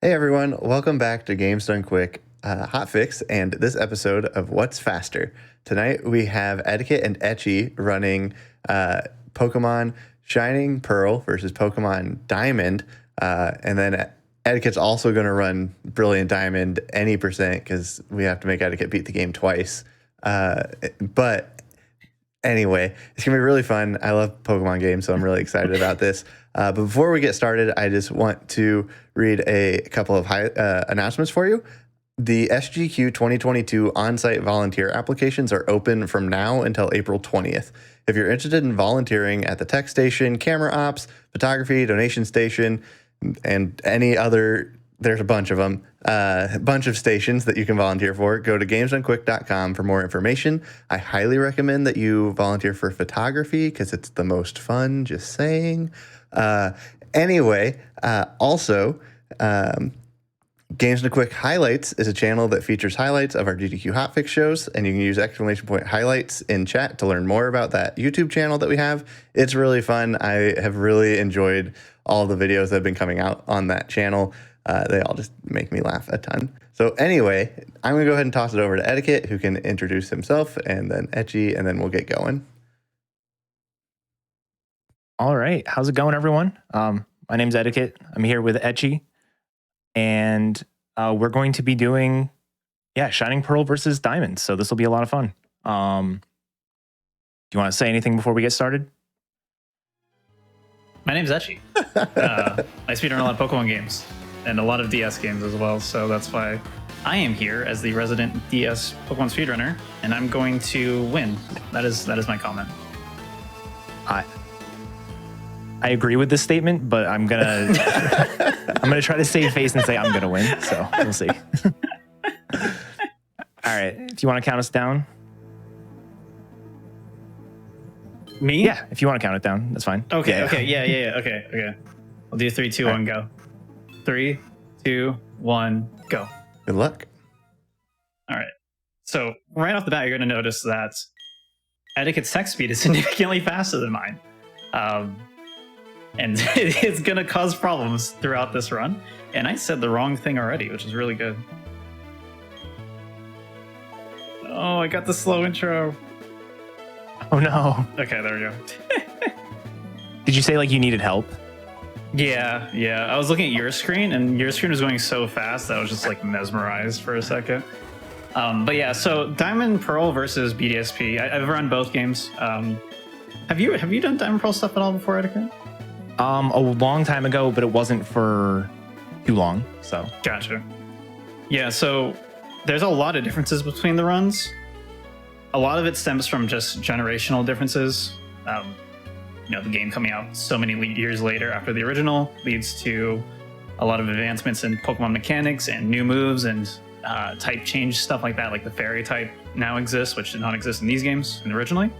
Hey everyone, welcome back to Games Done Quick Hot Fix and this episode of What's Faster. Tonight we have Etiquette and Etchy running Pokemon Shining Pearl versus Pokemon Diamond, and then Etiquette's also going to run Brilliant Diamond any percent because we have to make Etiquette beat the game twice. But anyway, it's going to be really fun. I love Pokemon games, so I'm really excited about this. But before we get started, I just want to read a couple of announcements for you. The SGQ 2022 on-site volunteer applications are open from now until April 20th. If you're interested in volunteering at the tech station, camera ops, photography, donation station, and any other, there's a bunch of them, a bunch of stations that you can volunteer for, go to gamesdonequick.com for more information. I highly recommend that you volunteer for photography because it's the most fun, just saying. Also, Games Done Quick Highlights is a channel that features highlights of our GDQ Hotfix shows, and you can use exclamation point highlights in chat to learn more about that YouTube channel that we have. It's really fun. I have really enjoyed all the videos that have been coming out on that channel. They all just make me laugh a ton. So anyway, I'm going to go ahead and toss it over to Etiquette, who can introduce himself, and then Etchy, and then we'll get going. All right. How's it going, everyone? My name's Etiquette. I'm here with Etchy, and we're going to be doing, Shining Pearl versus Diamond. So this will be a lot of fun. Do you want to say anything before we get started? My name's Etchy. I speedrun a lot of Pokemon games and a lot of DS games as well. So that's why I am here as the resident DS Pokemon speedrunner, and I'm going to win. That is my comment. I agree with this statement, but I'm gonna try to save face and say I'm gonna win. So we'll see. All right, if you want to count us down. Me? Yeah, if you want to count it down, that's fine. Okay. Okay. I'll do 3, 2, 1, go. 3, 2, 1, go. Good luck. All right. So right off the bat, you're going to notice that Etiquette's text speed is significantly faster than mine. And it's going to cause problems throughout this run. And I said the wrong thing already, which is really good. Oh, I got the slow intro. Oh, no. Okay, there we go. Did you say like you needed help? Yeah. I was looking at your screen, and your screen was going so fast that I was just like mesmerized for a second. But yeah, so Diamond Pearl versus BDSP. I've run both games. Have you done Diamond Pearl stuff at all before, Etiquette? A long time ago, but it wasn't for too long. So gotcha. Yeah, so there's a lot of differences between the runs. A lot of it stems from just generational differences. The game coming out so many years later after the original leads to a lot of advancements in Pokemon mechanics and new moves and type change, stuff like that. Like the fairy type now exists, which did not exist in these games originally.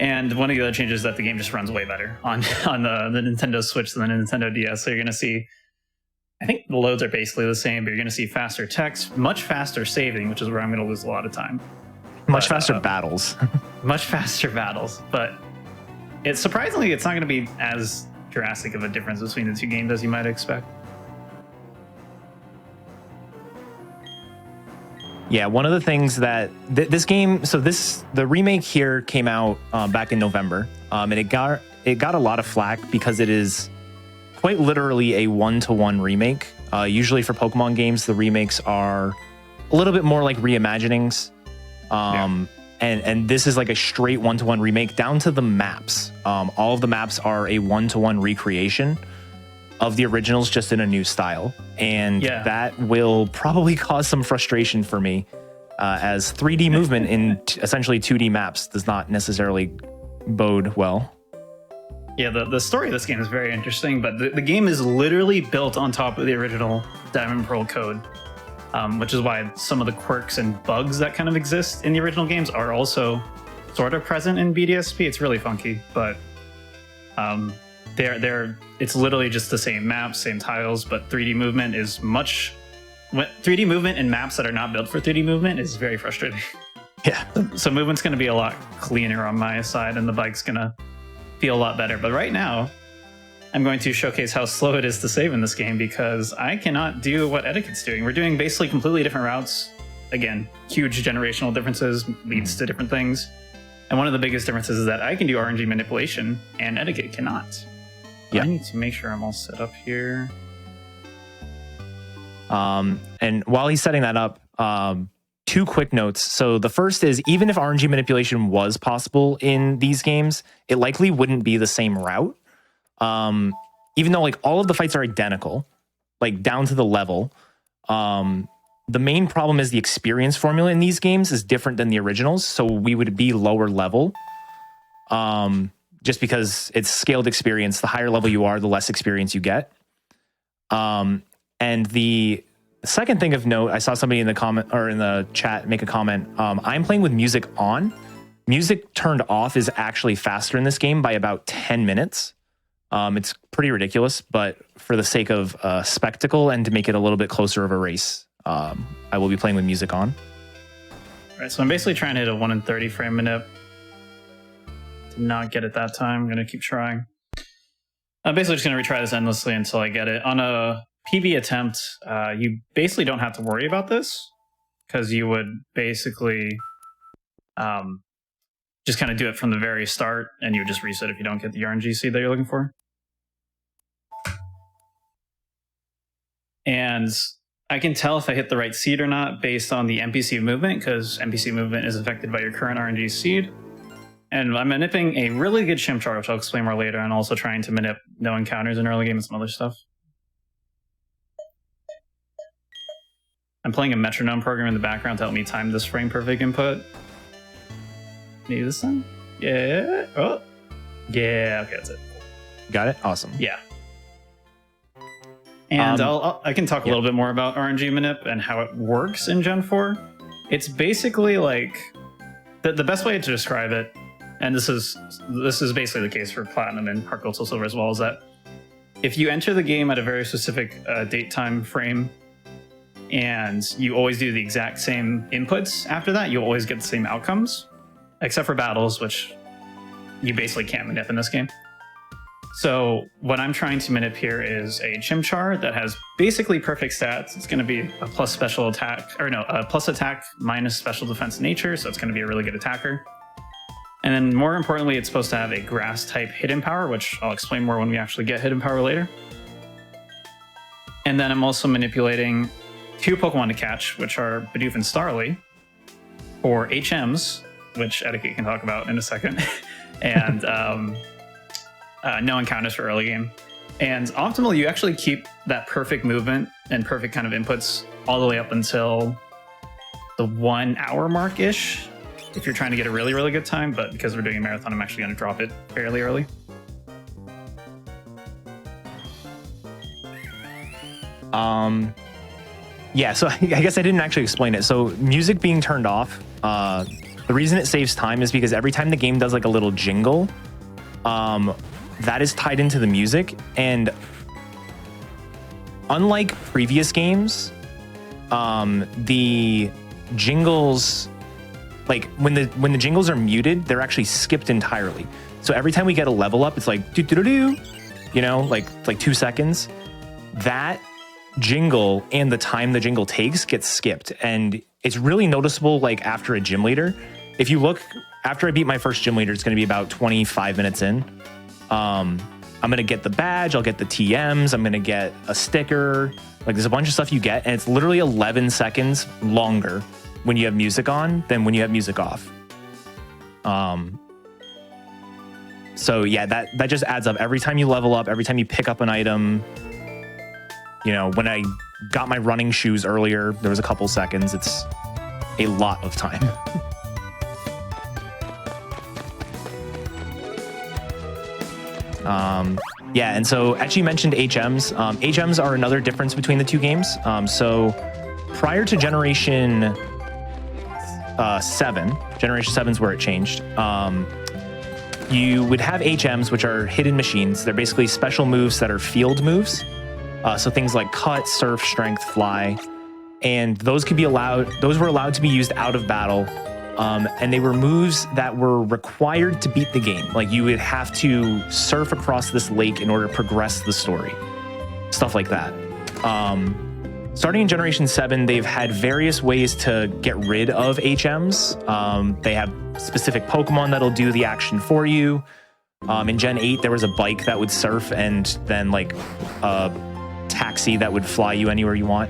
And one of the other changes is that the game just runs way better on the Nintendo Switch than the Nintendo DS. So you're going to see, I think the loads are basically the same, but you're going to see faster text, much faster saving, which is where I'm going to lose a lot of time. Much faster battles. Much faster battles. But it's surprisingly, it's not going to be as drastic of a difference between the two games as you might expect. Yeah, one of the things that this game, the remake here came out back in November, and it got a lot of flack because it is quite literally a one-to-one remake. Usually for Pokemon games, the remakes are a little bit more like reimaginings, and this is like a straight one-to-one remake down to the maps. All of the maps are a one-to-one recreation of the originals, just in a new style. And that will probably cause some frustration for me, as 3D movement in essentially 2D maps does not necessarily bode well. Yeah, the story of this game is very interesting, but the game is literally built on top of the original Diamond Pearl code, which is why some of the quirks and bugs that kind of exist in the original games are also sort of present in BDSP. It's really funky, but it's literally just the same maps, same tiles, but 3D movement is 3D movement in maps that are not built for 3D movement is very frustrating. Yeah. So movement's going to be a lot cleaner on my side, and the bike's going to feel a lot better. But right now, I'm going to showcase how slow it is to save in this game because I cannot do what Etiquette's doing. We're doing basically completely different routes. Again, huge generational differences leads to different things. And one of the biggest differences is that I can do RNG manipulation and Etiquette cannot. Yeah. I need to make sure I'm all set up here. And while he's setting that up, 2 quick notes. So the first is, even if RNG manipulation was possible in these games, it likely wouldn't be the same route. Even though like all of the fights are identical, like down to the level, the main problem is the experience formula in these games is different than the originals. So we would be lower level, just because it's scaled experience. The higher level you are, the less experience you get. And the second thing of note, I saw somebody in the comment or in the chat make a comment. I'm playing with music on. Music turned off is actually faster in this game by about 10 minutes. It's pretty ridiculous, but for the sake of spectacle and to make it a little bit closer of a race, I will be playing with music on. All right, so I'm basically trying to hit a 1 in 30 frame manip. Did not get it that time. I'm going to keep trying. I'm basically just going to retry this endlessly until I get it. On a PB attempt, you basically don't have to worry about this because you would basically just kind of do it from the very start and you would just reset if you don't get the RNG seed that you're looking for. And I can tell if I hit the right seed or not based on the NPC movement, because NPC movement is affected by your current RNG seed. And I'm manipping a really good Chimchar, which I'll explain more later, and also trying to manip no encounters in early game and some other stuff. I'm playing a metronome program in the background to help me time this frame perfect input. Maybe this one? Yeah. Oh. Yeah, okay, that's it. Got it? Awesome. Yeah. And I can talk a little bit more about RNG manip and how it works in Gen 4. It's basically like the best way to describe it, and this is basically the case for Platinum and Heart Gold Soul Silver as well, is that if you enter the game at a very specific date time frame and you always do the exact same inputs after that, you'll always get the same outcomes, except for battles, which you basically can't manip in this game. So what I'm trying to manip here is a Chimchar that has basically perfect stats. It's going to be a plus special attack, or no, a plus attack minus special defense nature, so it's going to be a really good attacker. And then more importantly, it's supposed to have a grass type hidden power, which I'll explain more when we actually get hidden power later. And then I'm also manipulating 2 Pokemon to catch, which are Bidoof and Starly, for HMs, which Etiquette can talk about in a second, and no encounters for early game. And optimally, you actually keep that perfect movement and perfect kind of inputs all the way up until the 1 hour mark-ish, if you're trying to get a really, really good time. But because we're doing a marathon, I'm actually going to drop it fairly early. Yeah, so I guess I didn't actually explain it. So music being turned off, the reason it saves time is because every time the game does like a little jingle, that is tied into the music. And unlike previous games, the jingles, like when the jingles are muted, they're actually skipped entirely. So every time we get a level up, it's like do do do do, you know, like 2 seconds. That jingle and the time the jingle takes gets skipped, and it's really noticeable. Like after a gym leader, if you look after I beat my first gym leader, it's going to be about 25 minutes in. I'm going to get the badge, I'll get the TMs, I'm going to get a sticker. Like there's a bunch of stuff you get, and it's literally 11 seconds longer when you have music on than when you have music off. So yeah, that just adds up. Every time you level up, every time you pick up an item, you know, when I got my running shoes earlier, there was a couple seconds. It's a lot of time. Yeah, and so Etchy mentioned HMs. HMs are another difference between the two games. So prior to Generation 7, Generation 7 is where it changed. You would have HMs, which are hidden machines. They're basically special moves that are field moves. So things like cut, surf, strength, fly, and those could be allowed. Those were allowed to be used out of battle, and they were moves that were required to beat the game. Like you would have to surf across this lake in order to progress the story, stuff like that. Starting in Generation 7, they've had various ways to get rid of HMs. They have specific Pokemon that'll do the action for you. In Gen 8, there was a bike that would surf and then like a taxi that would fly you anywhere you want.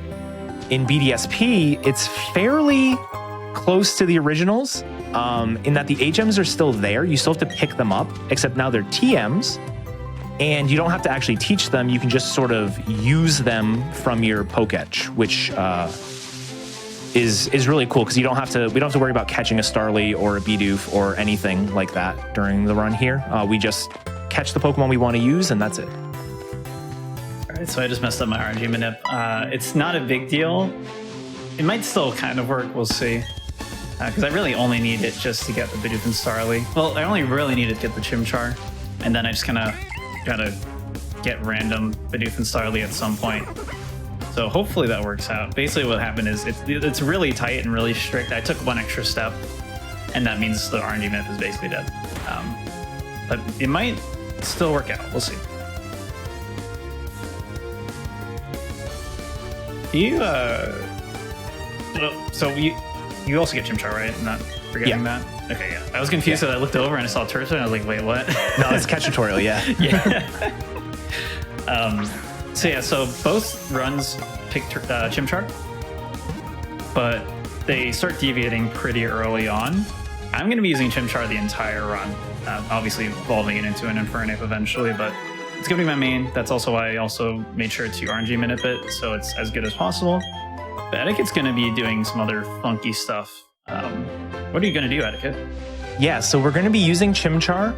In BDSP, it's fairly close to the originals in that the HMs are still there. You still have to pick them up, except now they're TMs. And you don't have to actually teach them. You can just sort of use them from your Poketch, which is really cool because we don't have to worry about catching a Starly or a Bidoof or anything like that during the run here. We just catch the Pokemon we want to use, and that's it. All right, so I just messed up my RNG manip. It's not a big deal. It might still kind of work. We'll see. Because I really only need it just to get the Bidoof and Starly. Well, I only really need it to get the Chimchar, and then I just kind of gotta get random Bidoof and Starly at some point. So hopefully that works out. Basically what happened is it's really tight and really strict. I took one extra step, and that means the RNG manip is basically dead. But it might still work out. We'll see. So you also get Chimchar, right? I'm not forgetting that? Okay, yeah. I was confused because I looked over and I saw Turtwig and I was like, wait, what? No, it's catch tutorial, yeah. Yeah. So both runs pick Chimchar, but they start deviating pretty early on. I'm going to be using Chimchar the entire run, obviously evolving it into an Infernape eventually, but it's going to be my main. That's also why I also made sure to RNG manip it, so it's as good as possible. But Etiquette's going to be doing some other funky stuff. What are you going to do, Etiquette? Yeah, so we're going to be using Chimchar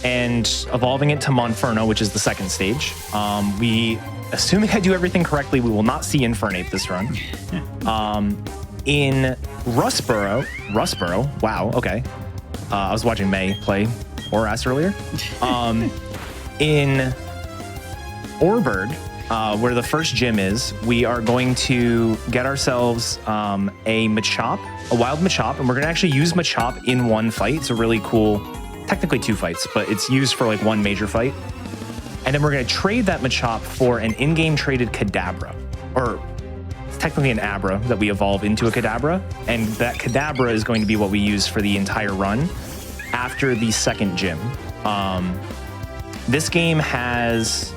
and evolving it to Monferno, which is the second stage. Assuming I do everything correctly, we will not see Infernape this run. In Rustboro, wow, okay. I was watching May play Oras earlier. In Orbird, where the first gym is, we are going to get ourselves a Machop, a wild Machop, and we're going to actually use Machop in one fight. It's a really cool, technically two fights, but it's used for like one major fight. And then we're going to trade that Machop for an in-game traded Kadabra, or it's technically an Abra that we evolve into a Kadabra. And that Kadabra is going to be what we use for the entire run after the second gym. This game has...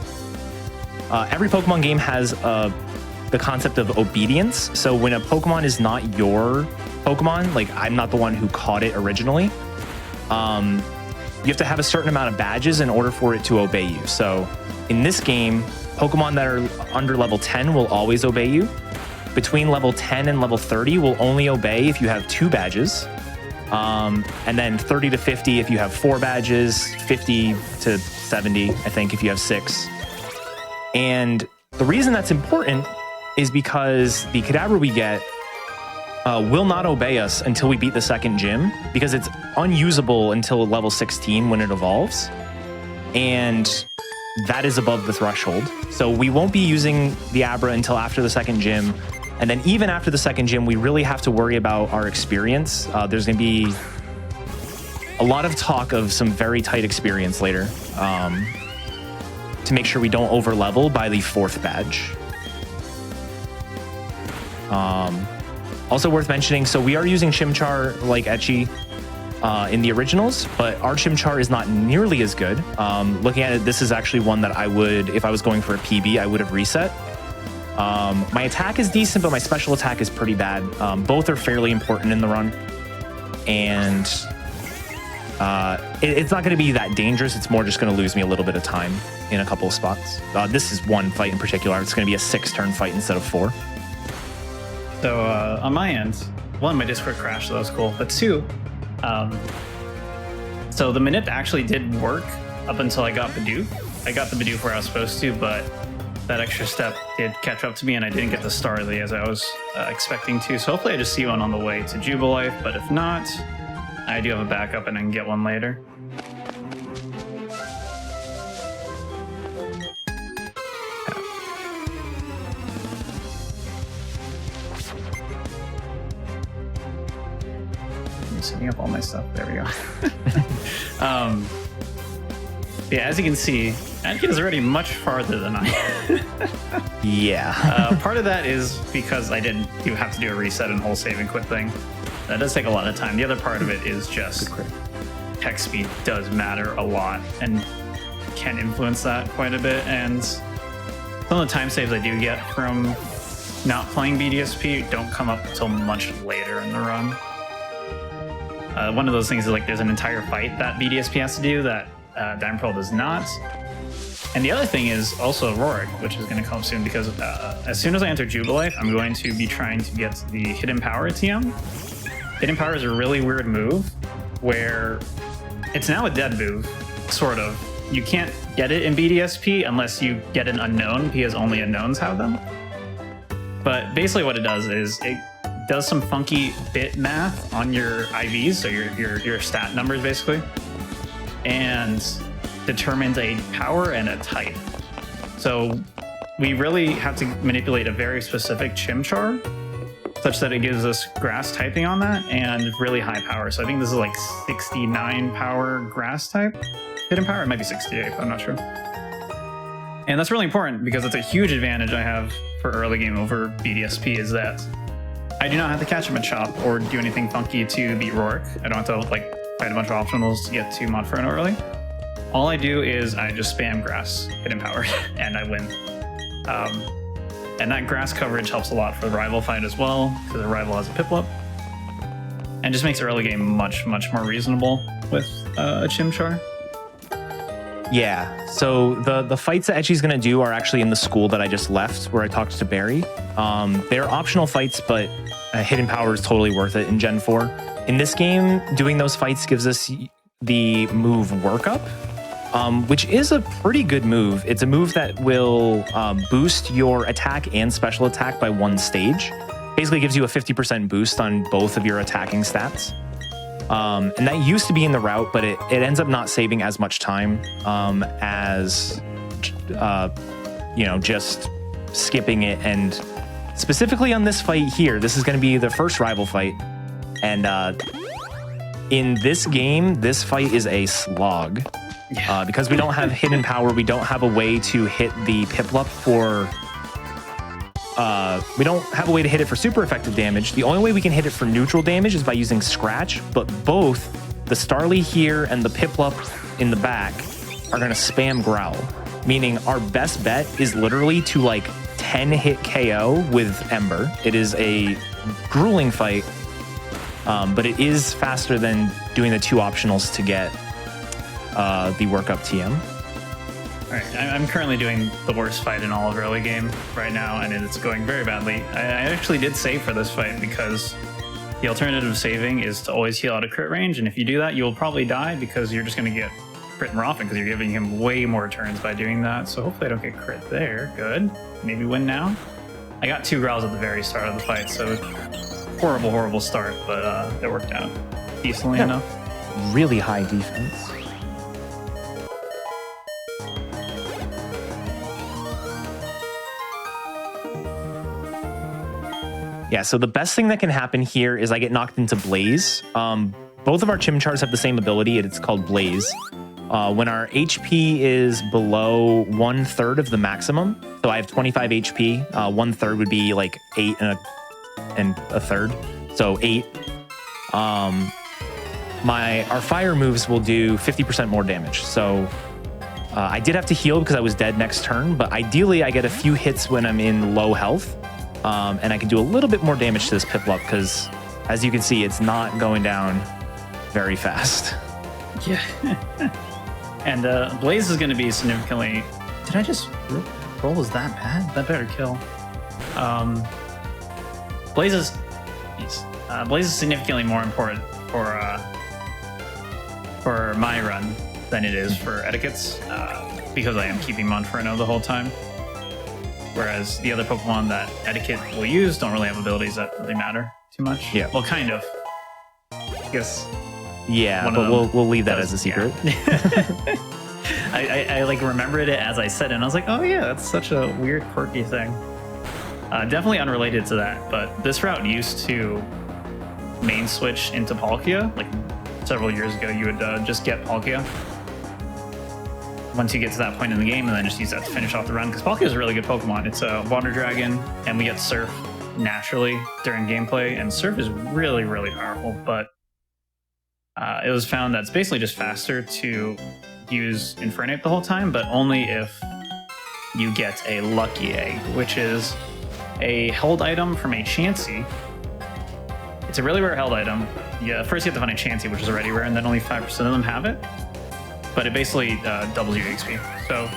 every Pokemon game has the concept of obedience. So when a Pokemon is not your Pokemon, like I'm not the one who caught it originally, you have to have a certain amount of badges in order for it to obey you. So in this game, Pokemon that are under level 10 will always obey you. Between level 10 and level 30 will only obey if you have 2 badges. And then 30 to 50 if you have 4 badges, 50 to 70, I think, if you have 6. And the reason that's important is because the Kadabra we get will not obey us until we beat the second gym, because it's unusable until level 16 when it evolves. And that is above the threshold. So we won't be using the Abra until after the second gym. And then even after the second gym, we really have to worry about our experience. There's going to be a lot of talk of some very tight experience later. To make sure we don't over level by the 4th badge. Also worth mentioning, so we are using Chimchar like Etchy in the originals, but our Chimchar is not nearly as good. Looking at it, this is actually one that I would, if I was going for a PB, I would have reset. My attack is decent, but my special attack is pretty bad. Both are fairly important in the run. And it's not going to be that dangerous. It's more just going to lose me a little bit of time in a couple of spots. This is one fight in particular. It's going to be a 6-turn fight instead of 4. So on my end, 1, my Discord crashed, so that was cool. But 2, so the manip actually did work up until I got Bidoof. I got the Bidoof where I was supposed to, but that extra step did catch up to me, and I didn't get the Starly as I was expecting to. So hopefully I just see one on the way to Jubilife, but if not, I do have a backup and I can get one later. setting up all my stuff. There we go. Yeah, as you can see, Anakin is already much farther than I am. Yeah. Part of that is because I didn't have to do a reset and whole save and quit thing. That does take a lot of time. The other part of it is just tech speed does matter a lot and can influence that quite a bit. And some of the time saves I do get from not playing BDSP don't come up until much later in the run. One of those things is like there's an entire fight that BDSP has to do that Diamond Pearl does not. And the other thing is also Rorik, which is going to come soon because as soon as I enter Jubilife, I'm going to be trying to get the Hidden Power TM. Hidden Power is a really weird move where it's now a dead move, sort of. You can't get it in BDSP unless you get an unknown because only unknowns have them. But basically what it does is it does some funky bit math on your IVs, so your stat numbers basically, and determines a power and a type. So we really have to manipulate a very specific Chimchar such that it gives us grass typing on that and really high power. So I think this is like 69 power grass type. Hidden power, it might be 68, I'm not sure. And that's really important because it's a huge advantage I have for early game over BDSP is that I do not have to catch him at Chop or do anything funky to beat Rorik. I don't have to like fight a bunch of optionals to get to Monferno early. All I do is I just spam grass, Hidden Power, and I win. And that grass coverage helps a lot for the rival fight as well, because the rival has a Piplup. And just makes early game much, much more reasonable with a Chimchar. Yeah, so the fights that Etchy's going to do are actually in the school that I just left, where I talked to Barry. They're optional fights, but Hidden Power is totally worth it in Gen 4. In this game, doing those fights gives us the move Workup, which is a pretty good move. It's a move that will boost your attack and special attack by 1 stage. Basically gives you a 50% boost on both of your attacking stats. And that used to be in the route, but it ends up not saving as much time as, just skipping it. And specifically on this fight here, this is going to be the first rival fight. And in this game, this fight is a slog. Because we don't have Hidden Power, we don't have a way to hit the Piplup for... we don't have a way to hit it for super effective damage. The only way we can hit it for neutral damage is by using Scratch, but both the Starly here and the Piplup in the back are going to spam Growl, meaning our best bet is literally to like 10 hit KO with Ember. It is a grueling fight, but it is faster than doing the 2 optionals to get the Workup TM. Alright, I'm currently doing the worst fight in all of early game right now, and it's going very badly. I actually did save for this fight because the alternative of saving is to always heal out of crit range, and if you do that, you'll probably die because you're just going to get crit more often because you're giving him way more turns by doing that. So hopefully I don't get crit there. Good. Maybe win now. I got 2 growls at the very start of the fight, so horrible, horrible start, but it worked out decently enough. Really high defense. Yeah, so the best thing that can happen here is I get knocked into Blaze. Both of our Chimchars have the same ability, and it's called Blaze. When our HP is below 1/3 of the maximum, so I have 25 HP, 1/3 would be like 8 and a third, so 8. Our fire moves will do 50% more damage. So I did have to heal because I was dead next turn, but ideally I get a few hits when I'm in low health. And I can do a little bit more damage to this Piplup because, as you can see, it's not going down very fast. Yeah. And Blaze is going to be significantly... Did I just roll? Is that bad? That better kill. Blaze is significantly more important for my run than it is for Etiquette's because I am keeping Monferno the whole time. Whereas the other Pokemon that Etiquette will use don't really have abilities that really matter too much. Yeah. Well, kind of. I guess. Yeah, but we'll leave that as a secret. Yeah. I like remembered it as I said it, and I was like, oh yeah, that's such a weird, quirky thing. Definitely unrelated to that, but this route used to main switch into Palkia. Like several years ago, you would just get Palkia once you get to that point in the game, and then just use that to finish off the run. Because Palkia is a really good Pokemon. It's a water dragon, and we get Surf naturally during gameplay, and Surf is really, really powerful. But it was found that it's basically just faster to use Infernape the whole time, but only if you get a Lucky Egg, which is a held item from a Chansey. It's a really rare held item. Yeah, first you have to find a Chansey, which is already rare, and then only 5% of them have it. But it basically doubles your XP. So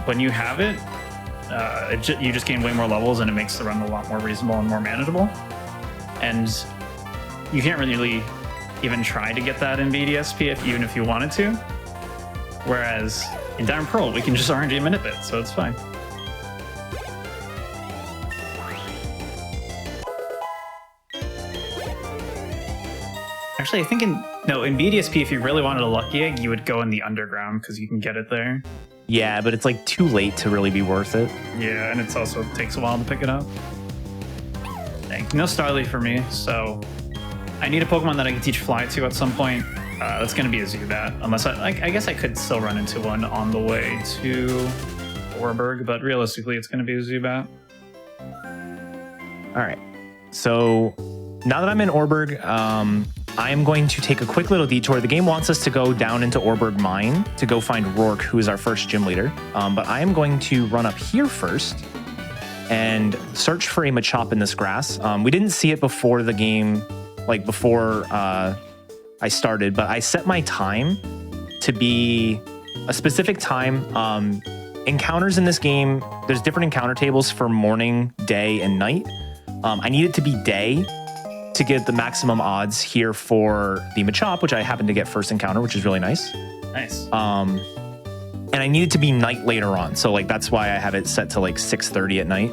when you have it, you just gain way more levels, and it makes the run a lot more reasonable and more manageable. And you can't really even try to get that in BDSP even if you wanted to. Whereas in Diamond Pearl, we can just RNG a minute bit, so it's fine. Actually, I think in BDSP, if you really wanted a Lucky Egg, you would go in the underground because you can get it there. Yeah, but it's like too late to really be worth it. Yeah, and it also takes a while to pick it up. Dang. No Starly for me, so I need a Pokemon that I can teach Fly to at some point. That's going to be a Zubat, unless I guess I could still run into one on the way to Orberg, but realistically, it's going to be a Zubat. All right. So now that I'm in Orberg, I am going to take a quick little detour. The game wants us to go down into Orberg Mine to go find Rourke, who is our first gym leader. But I am going to run up here first and search for a Machop in this grass. We didn't see it before the game, like before I started, but I set my time to be a specific time. Encounters in this game, there's different encounter tables for morning, day, and night. I need it to be day to get the maximum odds here for the Machop, which I happen to get first encounter, which is really nice. Nice. And I need it to be night later on. So like that's why I have it set to like 6:30 at night.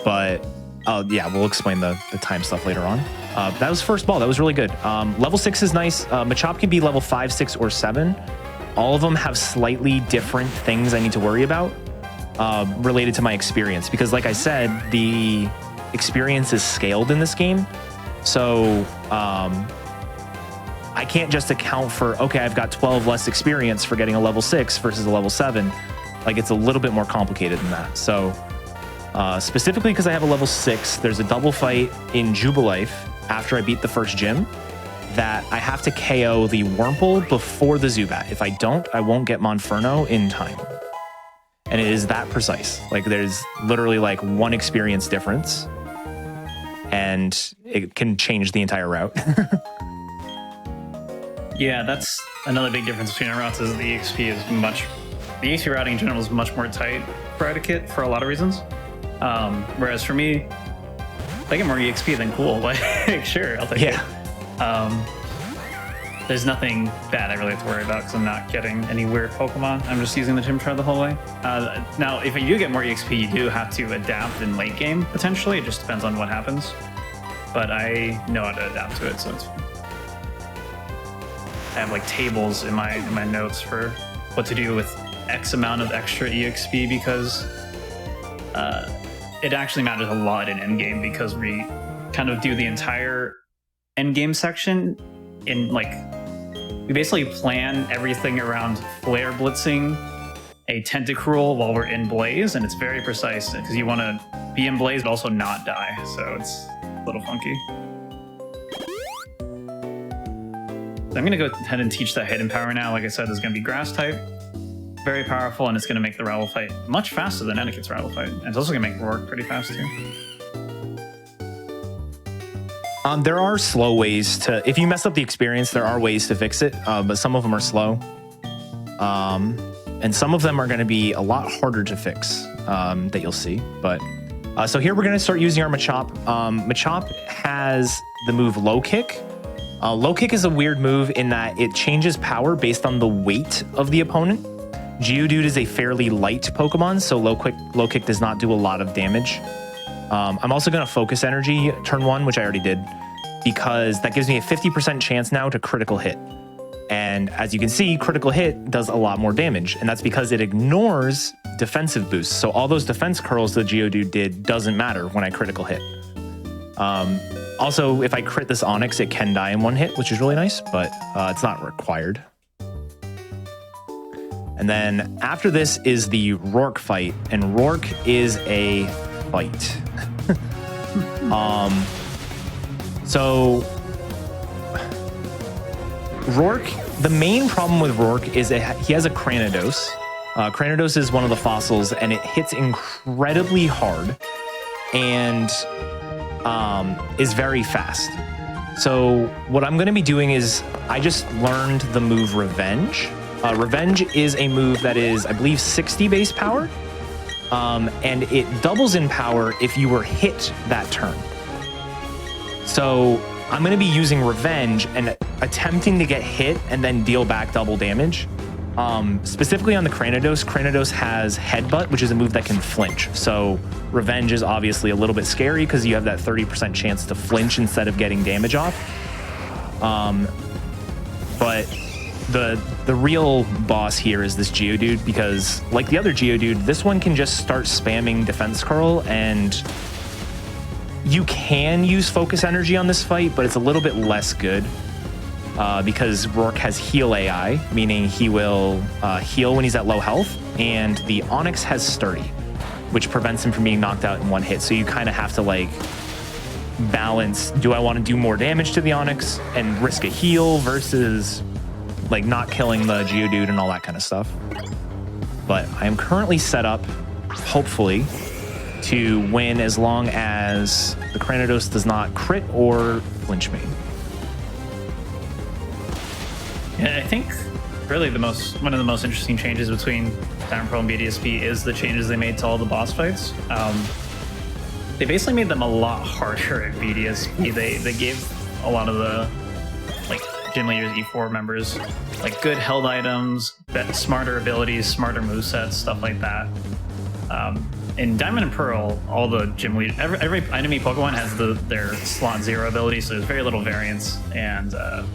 But yeah, we'll explain the time stuff later on. That was first ball. That was really good. Level 6 is nice. Machop can be level 5, 6, or 7. All of them have slightly different things I need to worry about related to my experience. Because like I said, the experience is scaled in this game. So I can't just account for, okay, I've got 12 less experience for getting a level 6 versus a level 7. Like it's a little bit more complicated than that. So specifically because I have a level 6, there's a double fight in Jubilife after I beat the first gym that I have to KO the Wurmple before the Zubat. If I don't, I won't get Monferno in time. And it is that precise. Like there's literally like one experience difference and it can change the entire route. Yeah, that's another big difference between our routes is the EXP routing in general is much more tight for etiquette for a lot of reasons. Whereas for me, if I get more EXP, then cool. Like, sure, I'll take it. There's nothing bad I really have to worry about because I'm not getting any weird Pokemon. I'm just using the Gym Shard the whole way. Now, if you do get more EXP, you do have to adapt in late game, potentially. It just depends on what happens. But I know how to adapt to it, so it's fine. I have like tables in my notes for what to do with X amount of extra EXP because it actually matters a lot in endgame because we kind of do the entire endgame section in like we basically plan everything around flare blitzing a Tentacruel while we're in Blaze, and it's very precise because you want to be in Blaze but also not die, so it's a little funky. So I'm going to go ahead and teach that Hidden Power now. Like I said, this is going to be Grass type. Very powerful, and it's going to make the rival fight much faster than Etiquette's rival fight. And it's also going to make Rourke pretty fast, too. There are slow ways to... If you mess up the experience, there are ways to fix it, but some of them are slow. And some of them are going to be a lot harder to fix that you'll see. But so here we're going to start using our Machop. Machop has the move Low Kick. Low Kick is a weird move in that it changes power based on the weight of the opponent. Geodude is a fairly light Pokemon, so Low Kick does not do a lot of damage. I'm also going to Focus Energy turn 1, which I already did, because that gives me a 50% chance now to critical hit. And as you can see, critical hit does a lot more damage, and that's because it ignores defensive boosts. So all those defense curls the Geodude did doesn't matter when I critical hit. Also, if I crit this Onix, it can die in one hit, which is really nice, but it's not required. And then after this is the Rourke fight, and Rourke is a fight. So Rourke, the main problem with Rourke is he has a Cranidos. Cranidos is one of the fossils, and it hits incredibly hard and is very fast. So what I'm going to be doing is I just learned the move Revenge. Revenge is a move that is, I believe, 60 base power, and it doubles in power if you were hit that turn. So I'm going to be using Revenge and attempting to get hit and then deal back double damage. Specifically on the Cranidos, Cranidos has Headbutt, which is a move that can flinch. So Revenge is obviously a little bit scary because you have that 30% chance to flinch instead of getting damage off. But the real boss here is this Geodude, because like the other Geodude, this one can just start spamming Defense Curl, and you can use Focus Energy on this fight, but it's a little bit less good because Rourke has Heal AI, meaning he will heal when he's at low health, and the Onix has Sturdy, which prevents him from being knocked out in one hit. So you kind of have to like balance, do I want to do more damage to the Onix and risk a heal versus like not killing the Geodude and all that kind of stuff. But I am currently set up, hopefully, to win as long as the Cranidos does not crit or flinch me. Yeah, I think really one of the most interesting changes between Diamond Pearl and BDSP is the changes they made to all the boss fights. They basically made them a lot harder at BDSP. They gave a lot of the like gym leaders, E4 members, like good held items, smarter abilities, smarter movesets, stuff like that. In Diamond and Pearl, all the gym leaders, every enemy Pokemon has their slot 0 ability, so there's very little variance, and a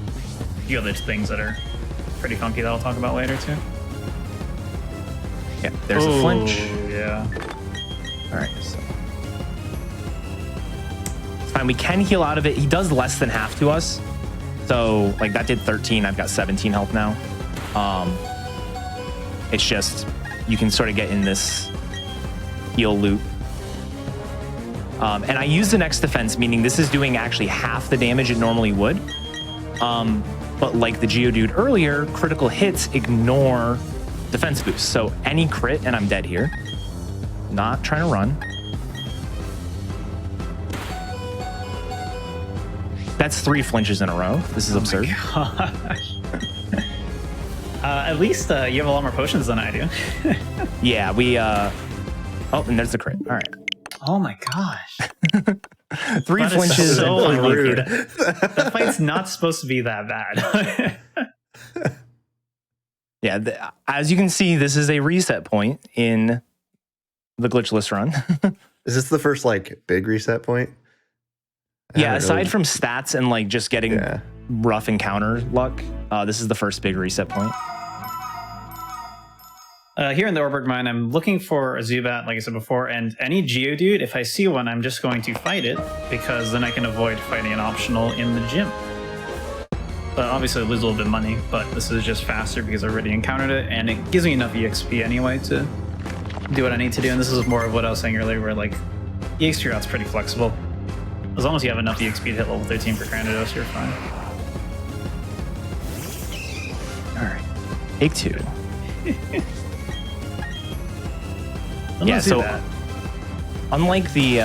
few other things that are pretty funky that I'll talk about later too. Yeah, there's a flinch. Yeah. All right, so it's fine. We can heal out of it. He does less than half to us. So like that did 13. I've got 17 health now. It's just you can sort of get in this heal loop. And I use the next defense, meaning this is doing actually half the damage it normally would. But like the Geodude earlier, critical hits ignore defense boosts. So any crit, and I'm dead here. Not trying to run. That's 3 flinches in a row. This is absurd. At least you have a lot more potions than I do. Yeah, we... Oh, and there's the crit. All right. Oh my gosh. 3 flinches. So rude. That fight's not supposed to be that bad. Yeah, as you can see, this is a reset point in the glitchless run. Is this the first like big reset point? Yeah, aside from stats and like just getting rough encounter luck, this is the first big reset point. Here in the Orberg mine, I'm looking for a Zubat, like I said before, and any Geodude, if I see one, I'm just going to fight it, because then I can avoid fighting an optional in the gym. But obviously I lose a little bit of money, but this is just faster because I already encountered it, and it gives me enough EXP anyway to do what I need to do. And this is more of what I was saying earlier, where like EXP route's pretty flexible. As long as you have enough EXP to hit level 13 for Cranidos, you're fine. All right, take 2. Yeah, so unlike the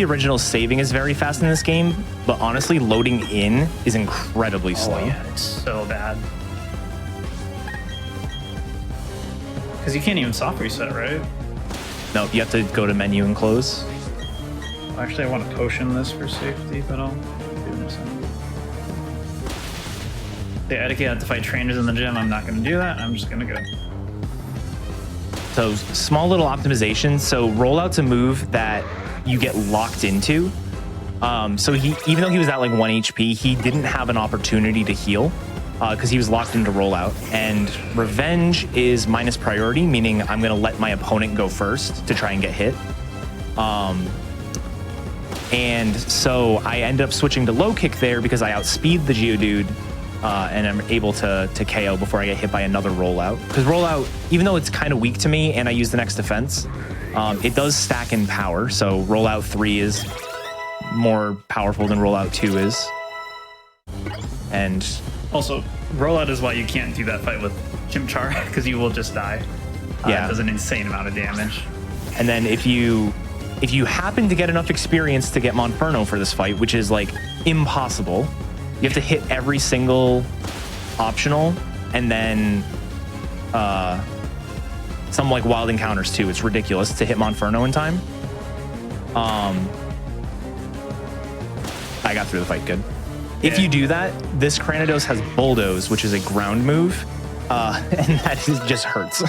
original, saving is very fast in this game, but honestly, loading in is incredibly slow. Oh yeah, it's so bad. Because you can't even soft reset, right? No, you have to go to menu and close. Actually, I want to potion this for safety, but I'll do it in a second. The etiquette had to fight trainers in the gym. I'm not going to do that. I'm just going to go. So small little optimizations. So rollout's a move that you get locked into. So he, even though he was at like 1 HP, he didn't have an opportunity to heal. because he was locked into rollout. And revenge is minus priority, meaning I'm going to let my opponent go first to try and get hit. And so I ended up switching to low kick there because I outspeed the Geodude, and I'm able to KO before I get hit by another rollout. Because rollout, even though it's kind of weak to me and I use the next defense, it does stack in power. So rollout 3 is more powerful than rollout 2 is. And also, rollout is why you can't do that fight with Chimchar, because you will just die. Yeah. It does an insane amount of damage. And then if you happen to get enough experience to get Monferno for this fight, which is like impossible, you have to hit every single optional and then some like wild encounters too. It's ridiculous to hit Monferno in time. I got through the fight good. If you do that, this Cranidos has Bulldoze, which is a ground move, and that just hurts.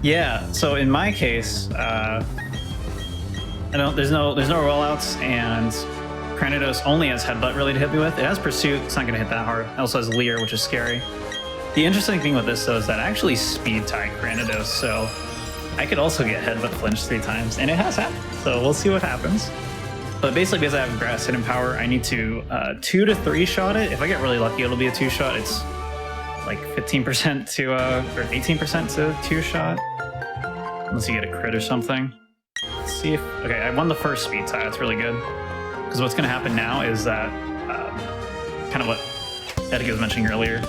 Yeah, so in my case, there's no rollouts, and Cranidos only has Headbutt really to hit me with. It has Pursuit, it's not going to hit that hard. It also has Leer, which is scary. The interesting thing with this, though, is that I actually speed tie Cranidos, so I could also get Headbutt flinched 3 times, and it has happened, so we'll see what happens. But basically, because I have Grass Hidden Power, I need to 2 to 3 shot it. If I get really lucky, it'll be a 2 shot. It's like 15% to, or 18% to 2 shot. Unless you get a crit or something. Let's see if, okay, I won the first speed tie. That's really good. Because what's going to happen now is that, kind of what Etiquette was mentioning earlier,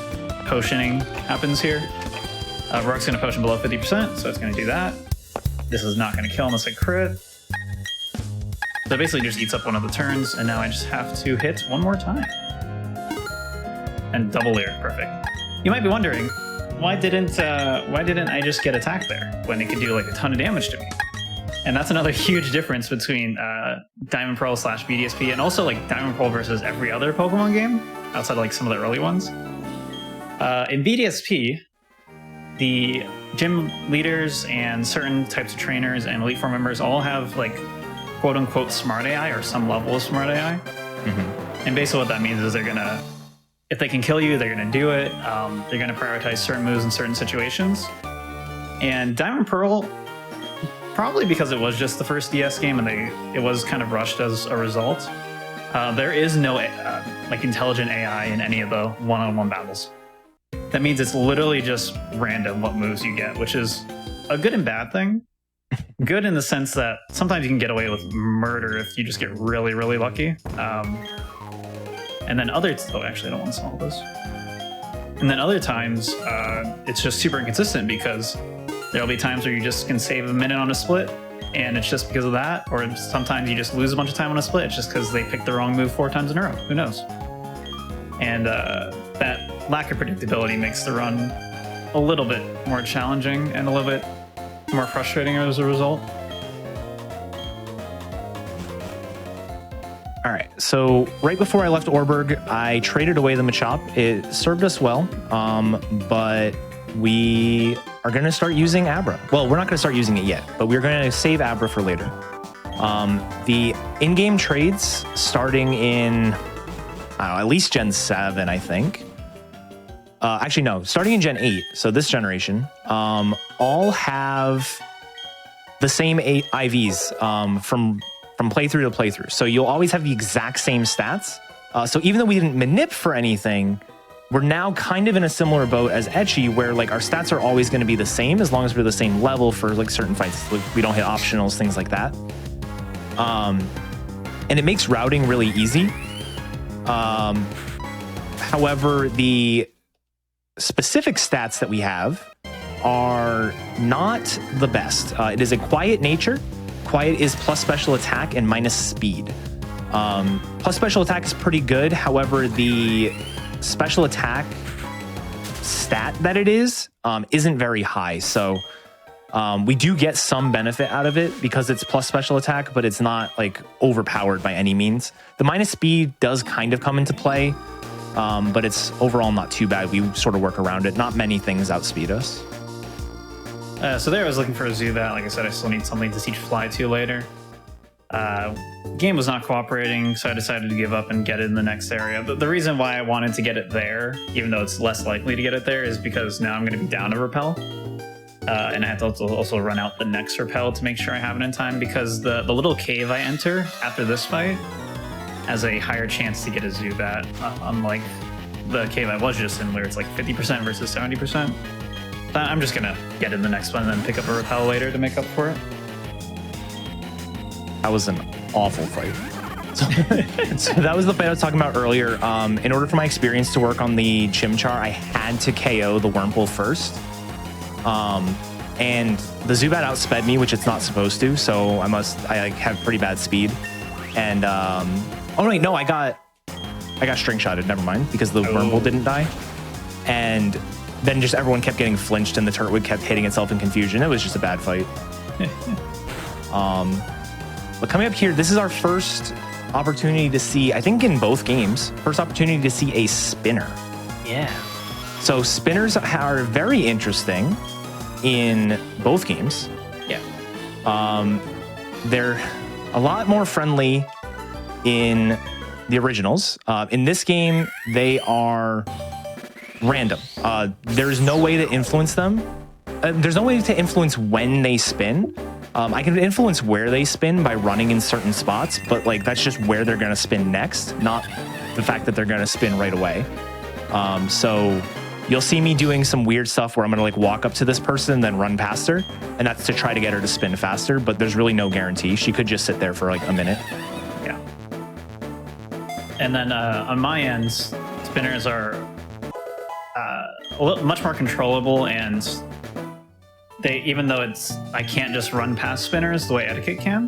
potioning happens here. Rock's going to potion below 50%, so it's going to do that. This is not going to kill unless I crit. So it basically just eats up one of the turns, and now I just have to hit one more time. And double Leer, perfect. You might be wondering, why didn't I just get attacked there when it could do like a ton of damage to me? And that's another huge difference between Diamond Pearl / BDSP and also like Diamond Pearl versus every other Pokemon game outside of like some of the early ones. In BDSP, the gym leaders and certain types of trainers and Elite Four members all have like quote unquote smart AI or some level of smart AI. Mm-hmm. And basically what that means is they're gonna, if they can kill you, they're gonna do it. They're gonna prioritize certain moves in certain situations. And Diamond Pearl, probably because it was just the first DS game and it was kind of rushed as a result, there is no like intelligent AI in any of the one-on-one battles. That means it's literally just random what moves you get, which is a good and bad thing. Good in the sense that sometimes you can get away with murder if you just get really, really lucky. And then actually I don't want to solve this. And then other times, it's just super inconsistent because there'll be times where you just can save a minute on a split, and it's just because of that. Or sometimes you just lose a bunch of time on a split, it's just because they picked the wrong move 4 times in a row. Who knows? And that lack of predictability makes the run a little bit more challenging and a little bit more frustrating as a result. All right, so right before I left Orberg, I traded away the Machop. It served us well, but we are going to start using Abra. Well, we're not going to start using it yet, but we're going to save Abra for later. The in-game trades starting in, I don't know, at least Gen 7, I think. Actually, no, starting in Gen 8, so this generation, all have the same IVs from playthrough to playthrough. So you'll always have the exact same stats. So even though we didn't manip for anything, we're now kind of in a similar boat as Etchy, where like our stats are always going to be the same as long as we're the same level for like certain fights. Like, we don't hit optionals, things like that. And it makes routing really easy. However, the specific stats that we have are not the best. It is a quiet nature. Quiet is plus special attack and minus speed. Plus special attack is pretty good. However, the special attack stat that it is isn't very high. So we do get some benefit out of it because it's plus special attack, but it's not like overpowered by any means. The minus speed does kind of come into play, but it's overall not too bad. We sort of work around it. Not many things outspeed us. So there I was looking for a Zubat. Like I said, I still need something to teach Fly to later. Game was not cooperating, so I decided to give up and get it in the next area. But the reason why I wanted to get it there, even though it's less likely to get it there, is because now I'm going to be down a repel. And I have to also run out the next repel to make sure I have it in time, because the little cave I enter after this fight has a higher chance to get a Zubat, unlike the cave I was just in where it's like 50% versus 70%. I'm just going to get in the next one and then pick up a repel later to make up for it. That was an awful fight. So that was the fight I was talking about earlier. In order for my experience to work on the Chimchar, I had to KO the Wurmple first. And the Zubat outsped me, which it's not supposed to. So I like have pretty bad speed. And oh wait, no, I got string shotted. Never mind, because the Wurmple didn't die. And then just everyone kept getting flinched, and the Turtwig kept hitting itself in confusion. It was just a bad fight. But coming up here, this is our first opportunity to see, I think in both games, first opportunity to see a spinner. Yeah. So spinners are very interesting in both games. Yeah. They're a lot more friendly in the originals. In this game, they are random. There's no way to influence them. There's no way to influence when they spin. I can influence where they spin by running in certain spots, but like that's just where they're going to spin next, not the fact that they're going to spin right away. So you'll see me doing some weird stuff where I'm going to like walk up to this person and then run past her, and that's to try to get her to spin faster, but there's really no guarantee. She could just sit there for like a minute. Yeah. And then on my end, spinners are much more controllable, and even though I can't just run past spinners the way Etiquette can,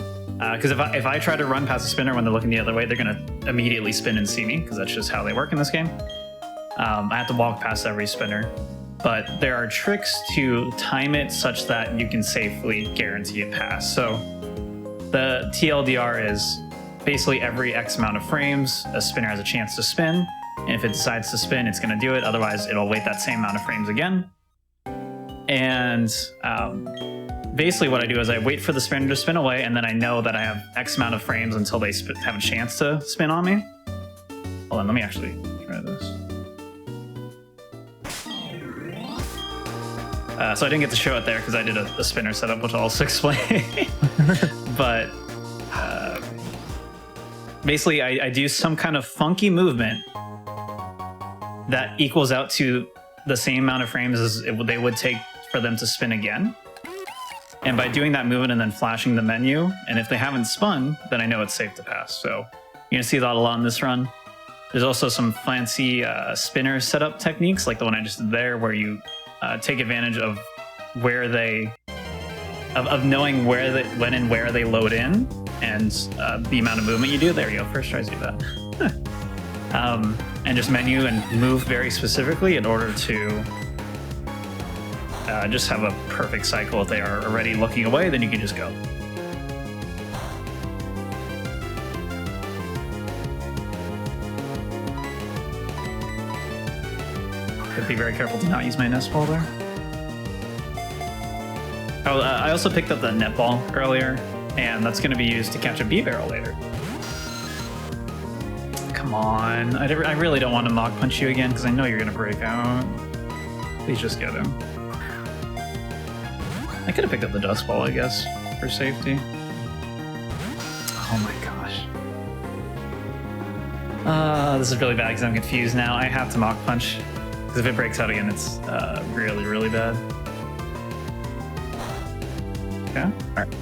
because if I try to run past a spinner when they're looking the other way, they're going to immediately spin and see me, because that's just how they work in this game. I have to walk past every spinner, but there are tricks to time it such that you can safely guarantee a pass. So the TLDR is basically every X amount of frames, a spinner has a chance to spin, and if it decides to spin, it's going to do it. Otherwise, it'll wait that same amount of frames again. And basically what I do is I wait for the spinner to spin away, and then I know that I have X amount of frames until they have a chance to spin on me. Hold on, let me actually try this. So I didn't get to show it there because I did a spinner setup, which I'll also explain. But basically I do some kind of funky movement that equals out to the same amount of frames as they would take for them to spin again. And by doing that movement and then flashing the menu, and if they haven't spun, then I know it's safe to pass. So you're gonna see that a lot in this run. There's also some fancy spinner setup techniques, like the one I just did there, where you take advantage of where of knowing when and where they load in, and the amount of movement you do. There you go, first try to do that. And just menu and move very specifically in order to just have a perfect cycle. If they are already looking away, then you can just go. Could be very careful to not use my nest ball there. Oh, I also picked up the netball earlier, and that's going to be used to catch a bee barrel later. Come on. I really don't want to Mach Punch you again, because I know you're going to break out. Please just get him. I could have picked up the Dust Ball, I guess, for safety. Oh my gosh. This is really bad because I'm confused now. I have to Mach Punch, because if it breaks out again, it's really, really bad. Okay. All right.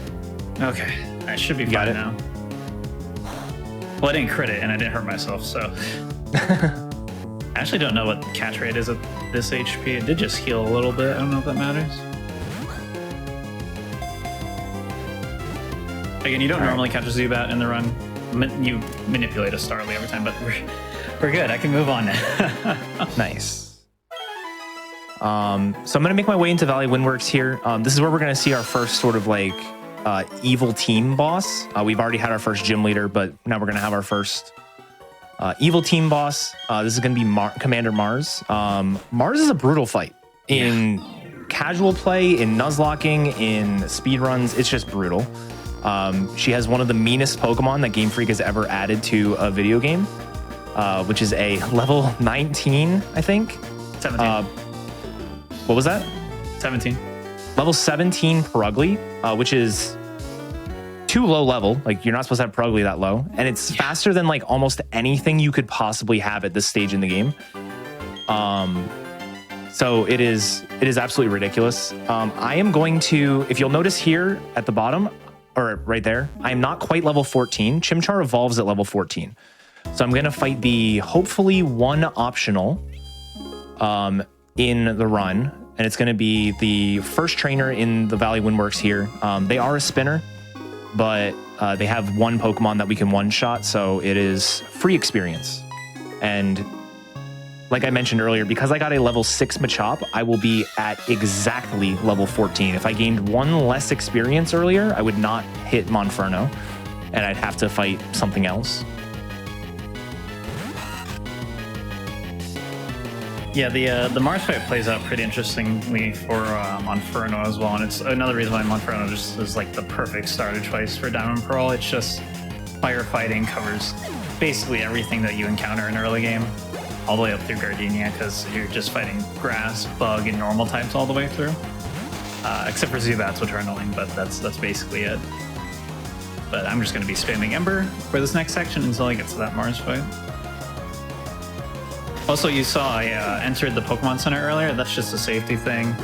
Okay. I should be fine now. Well, I didn't crit it, and I didn't hurt myself, so. I actually don't know what the catch rate is at this HP. It did just heal a little bit. I don't know if that matters. Again, you don't normally catch a Zubat in the run. You manipulate a Starly every time, but we're good. I can move on now. Nice. So I'm going to make my way into Valley Windworks here. This is where we're going to see our first sort of like evil team boss. We've already had our first gym leader, but now we're going to have our first evil team boss. This is going to be Commander Mars. Mars is a brutal fight. In casual play, in Nuzlocking, in speedruns, it's just brutal. She has one of the meanest Pokemon that Game Freak has ever added to a video game, which is a level 19, I think. 17. What was that? 17. Level 17 Purugly, which is too low level. Like, you're not supposed to have Purugly that low. And it's faster than like almost anything you could possibly have at this stage in the game. So it is absolutely ridiculous. I am going to, if you'll notice here at the bottom, or right there, I am not quite level 14. Chimchar evolves at level 14. So I'm going to fight the hopefully one optional in the run. And it's going to be the first trainer in the Valley Windworks here. They are a spinner, but they have one Pokemon that we can one-shot. So it is free experience. And like I mentioned earlier, because I got a level 6 Machop, I will be at exactly level 14. If I gained one less experience earlier, I would not hit Monferno, and I'd have to fight something else. Yeah, the Mars fight plays out pretty interestingly for Monferno as well, and it's another reason why Monferno just is like the perfect starter choice for Diamond Pearl. It's just firefighting covers basically everything that you encounter in early game, all the way up through Gardenia, because you're just fighting grass, bug, and normal types all the way through. Except for Zubats, which are annoying, but that's basically it. But I'm just going to be spamming Ember for this next section until I get to that Mars fight. Also, you saw I entered the Pokemon Center earlier. That's just a safety thing.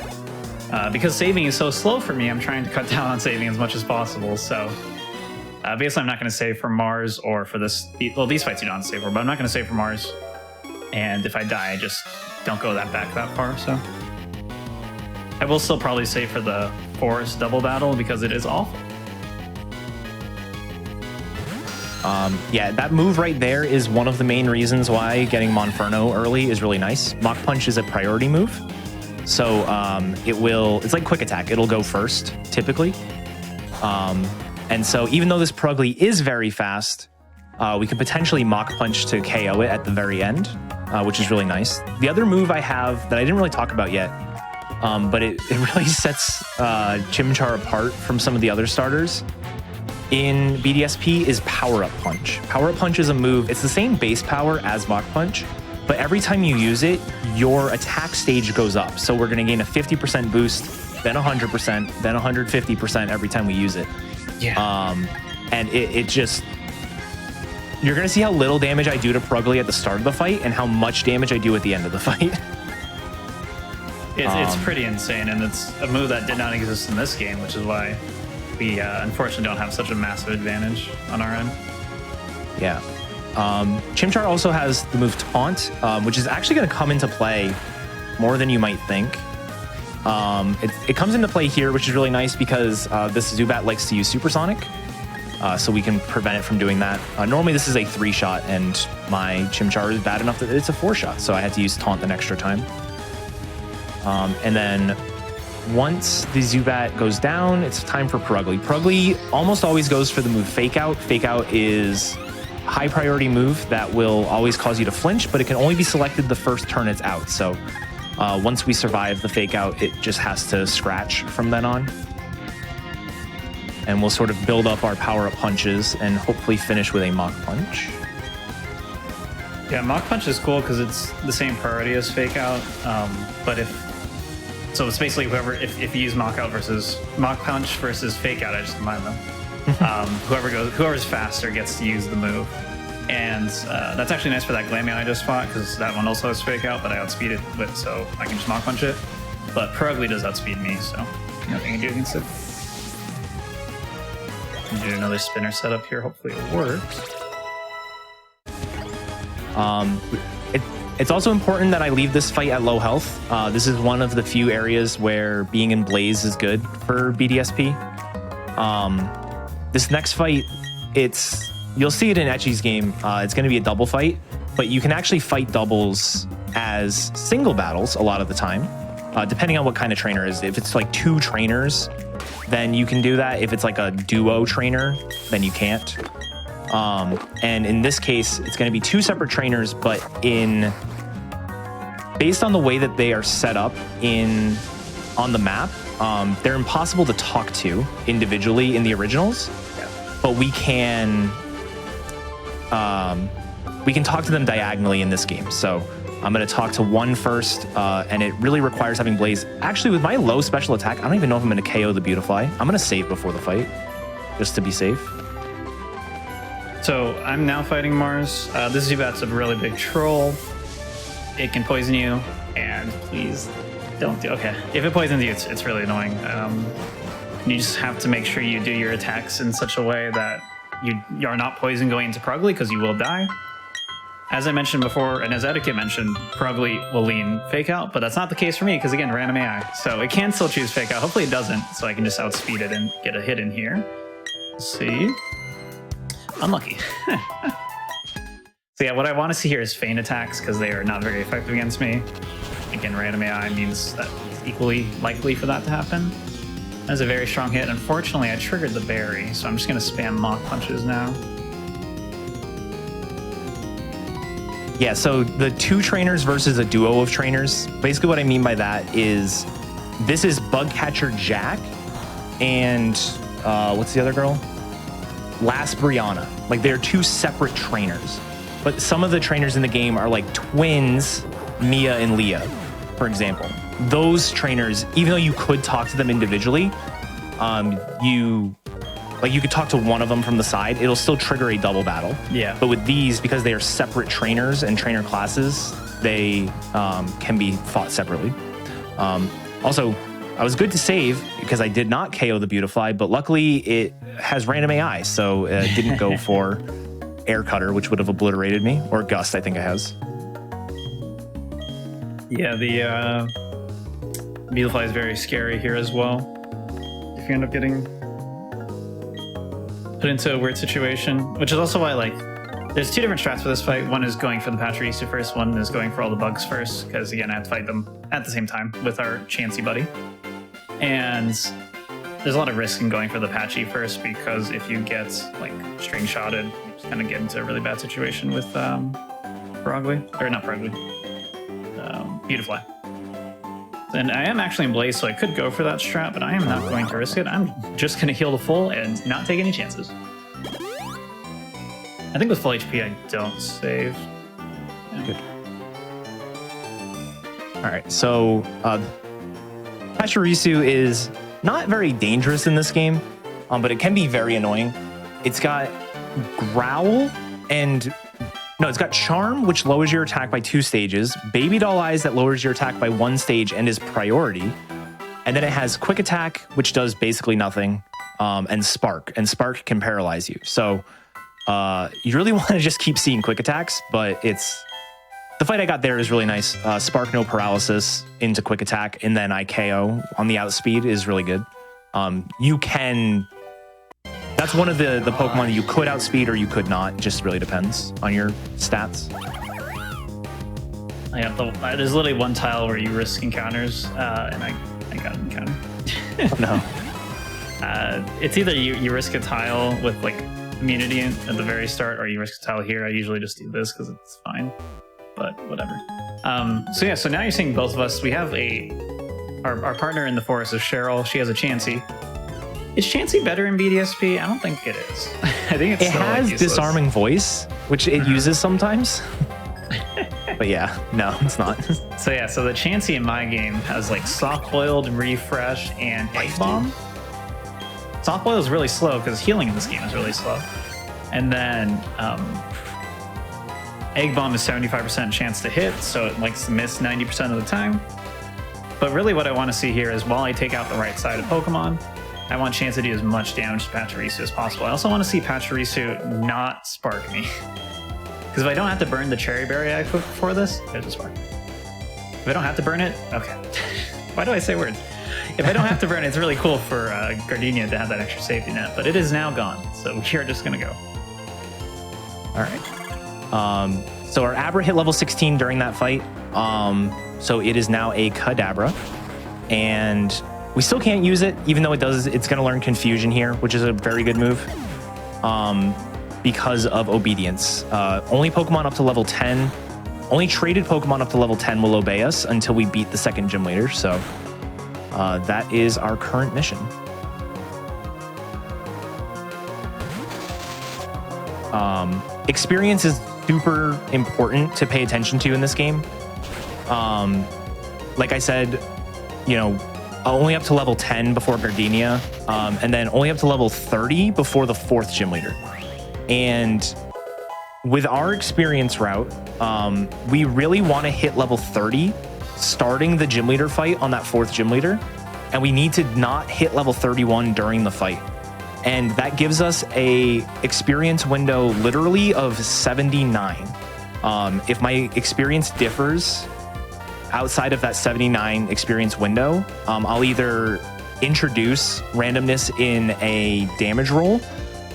Because saving is so slow for me, I'm trying to cut down on saving as much as possible. So, obviously, I'm not going to save for Mars or for this. Well, these fights you don't have to save for, but I'm not going to save for Mars. And if I die, I just don't go back that far. So, I will still probably save for the Forest Double Battle because it is awful. Yeah, that move right there is one of the main reasons why getting Monferno early is really nice. Mach Punch is a priority move. So it's like Quick Attack. It'll go first, typically. And so even though this Purugly is very fast, we could potentially Mach Punch to KO it at the very end, which is really nice. The other move I have that I didn't really talk about yet, but it really sets Chimchar apart from some of the other starters in BDSP is Power Up Punch. Power Up Punch is a move, it's the same base power as Mach Punch, but every time you use it, your attack stage goes up. So we're going to gain a 50% boost, then 100%, then 150% every time we use it. Yeah. And it just, you're going to see how little damage I do to Purugly at the start of the fight and how much damage I do at the end of the fight. It's pretty insane, and it's a move that did not exist in this game, which is why we unfortunately don't have such a massive advantage on our end. Yeah. Chimchar also has the move Taunt, which is actually going to come into play more than you might think. It comes into play here, which is really nice because this Zubat likes to use Supersonic, so we can prevent it from doing that. Normally this is a 3-shot, and my Chimchar is bad enough that it's a 4-shot, so I had to use Taunt an extra time. And then once the Zubat goes down, it's time for Purugly. Purugly almost always goes for the move Fake Out. Fake Out is a high priority move that will always cause you to flinch, but it can only be selected the first turn it's out. So once we survive the Fake Out, it just has to scratch from then on. And we'll sort of build up our Power Up Punches and hopefully finish with a Mach Punch. Yeah, Mach Punch is cool because it's the same priority as Fake Out, but so it's basically if you use Mach Punch versus Fake Out, I just combine them. Whoever's faster gets to use the move, and that's actually nice for that Glameon I just fought because that one also has Fake Out, but I outspeed it with, so I can just Mach Punch it. But Purugly does outspeed me, so nothing I can do against it. Do another spinner setup here. Hopefully it works. It's also important that I leave this fight at low health. This is one of the few areas where being in Blaze is good for BDSP. This next fight, you'll see it in Etchy's game. It's going to be a double fight, but you can actually fight doubles as single battles a lot of the time, depending on what kind of trainer it is. If it's like 2 trainers, then you can do that. If it's like a duo trainer, then you can't. And in this case, it's going to be 2 separate trainers, but based on the way that they are set up in on the map. They're impossible to talk to individually in the originals, but we can talk to them diagonally in this game. So I'm going to talk to one first, and it really requires having Blaze. Actually, with my low special attack, I don't even know if I'm going to KO the Beautifly. I'm going to save before the fight, just to be safe. So I'm now fighting Mars. This Zubat's a really big troll. It can poison you, and please don't do. Okay, if it poisons you, it's really annoying. You just have to make sure you do your attacks in such a way that you are not poisoned going into Progly, because you will die. As I mentioned before, and as Etiquette mentioned, Progly will lean Fake Out, but that's not the case for me, because again, random AI. So it can still choose Fake Out. Hopefully it doesn't, so I can just outspeed it and get a hit in here. Let's see. Unlucky. So yeah, what I want to see here is feint attacks, because they are not very effective against me. Again, random AI means that it's equally likely for that to happen. That's a very strong hit. Unfortunately, I triggered the berry, so I'm just going to spam Mach Punches now. Yeah, so the 2 trainers versus a duo of trainers. Basically what I mean by that is this is Bugcatcher Jack and what's the other girl? Last Brianna. Like, they're 2 separate trainers. But some of the trainers in the game are like twins, Mia and Leah, for example. Those trainers, even though you could talk to them individually, you could talk to one of them from the side, it'll still trigger a double battle. Yeah. But with these, because they are separate trainers and trainer classes, they can be fought separately. Also, I was good to save because I did not KO the Beautifly, but luckily it has random AI, so it didn't go for Air Cutter, which would have obliterated me, or Gust, I think it has. Yeah, the Beautifly is very scary here as well. If you end up getting put into a weird situation, which is also why, like, there's 2 different strats for this fight. One is going for the Pachirisu first, one is going for all the bugs first, because again, I have to fight them at the same time with our Chansey buddy. And there's a lot of risk in going for the Patchy first, because if you get like string shotted, you just kind of get into a really bad situation with Progly, or not Progly, Beautifly. And I am actually in Blaze, so I could go for that strat, but I am not going to risk it. I'm just going to heal the full and not take any chances. I think with full HP, I don't save. Yeah. Good. All right, so Pachirisu is not very dangerous in this game, but it can be very annoying. It's got Growl and... No, it's got Charm, which lowers your attack by 2 stages, Baby Doll Eyes that lowers your attack by 1 stage and is priority, and then it has Quick Attack, which does basically nothing, and Spark can paralyze you. So you really want to just keep seeing Quick Attacks, but the fight I got there is really nice. Spark, no paralysis into Quick Attack, and then I KO on the outspeed is really good. You can... That's one of the Pokemon that you could outspeed or you could not. It just really depends on your stats. There's literally one tile where you risk encounters, and I got an encounter. Oh, no. It's either you risk a tile with like immunity at the very start, or you risk a tile here. I usually just do this because it's fine, but whatever. So now you're seeing both of us. We have our partner in the forest is Cheryl. She has a Chansey. Is Chansey better in BDSP? I don't think it is. I think it has disarming voice, which it uses sometimes. But yeah, no, it's not. So the Chansey in my game has like Soft Boiled, Refresh, and Egg Bomb. Soft Boiled is really slow because healing in this game is really slow. And then Egg Bomb is 75% chance to hit, so it likes to miss 90% of the time. But really what I want to see here is while I take out the right side of Pokemon, I want Chance to do as much damage to Pachirisu as possible. I also want to see Pachirisu not spark me. Because if I don't have to burn the Cherry Berry I cooked for this, there's a spark. If I don't have to burn it, okay. Why do I say words? If I don't have to burn it, it's really cool for Gardenia to have that extra safety net, but it is now gone, so we are just going to go. All right. So our Abra hit level 16 during that fight. So it is now a Kadabra. And we still can't use it, even though it's going to learn Confusion here, which is a very good move because of Obedience. Only Pokemon up to level 10, only traded Pokemon up to level 10 will obey us until we beat the second gym leader. So that is our current mission. Experience is super important to pay attention to in this game. Like I said, you know, only up to level 10 before Gardenia, and then only up to level 30 before the 4th gym leader. And with our experience route, we really want to hit level 30 starting the gym leader fight on that 4th gym leader, and we need to not hit level 31 during the fight. And that gives us a experience window literally of 79. If my experience differs outside of that 79 experience window, I'll either introduce randomness in a damage roll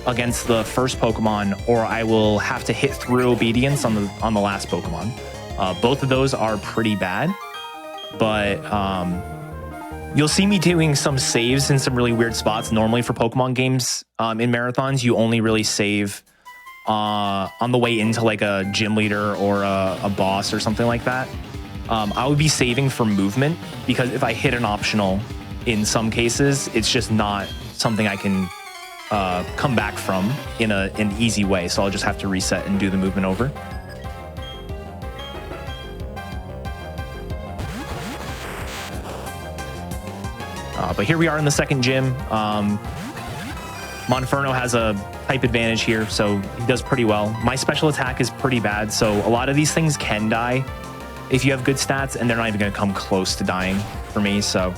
against the first Pokemon, or I will have to hit through obedience on the last Pokemon. Both of those are pretty bad, but you'll see me doing some saves in some really weird spots. Normally for Pokemon games in marathons, you only really save on the way into like a gym leader or a boss or something like that. I would be saving for movement, because if I hit an optional in some cases, it's just not something I can come back from in an easy way. So I'll just have to reset and do the movement over. But here we are in the second gym. Monferno has a type advantage here, so he does pretty well. My special attack is pretty bad, so a lot of these things can die if you have good stats, and they're not even going to come close to dying for me, so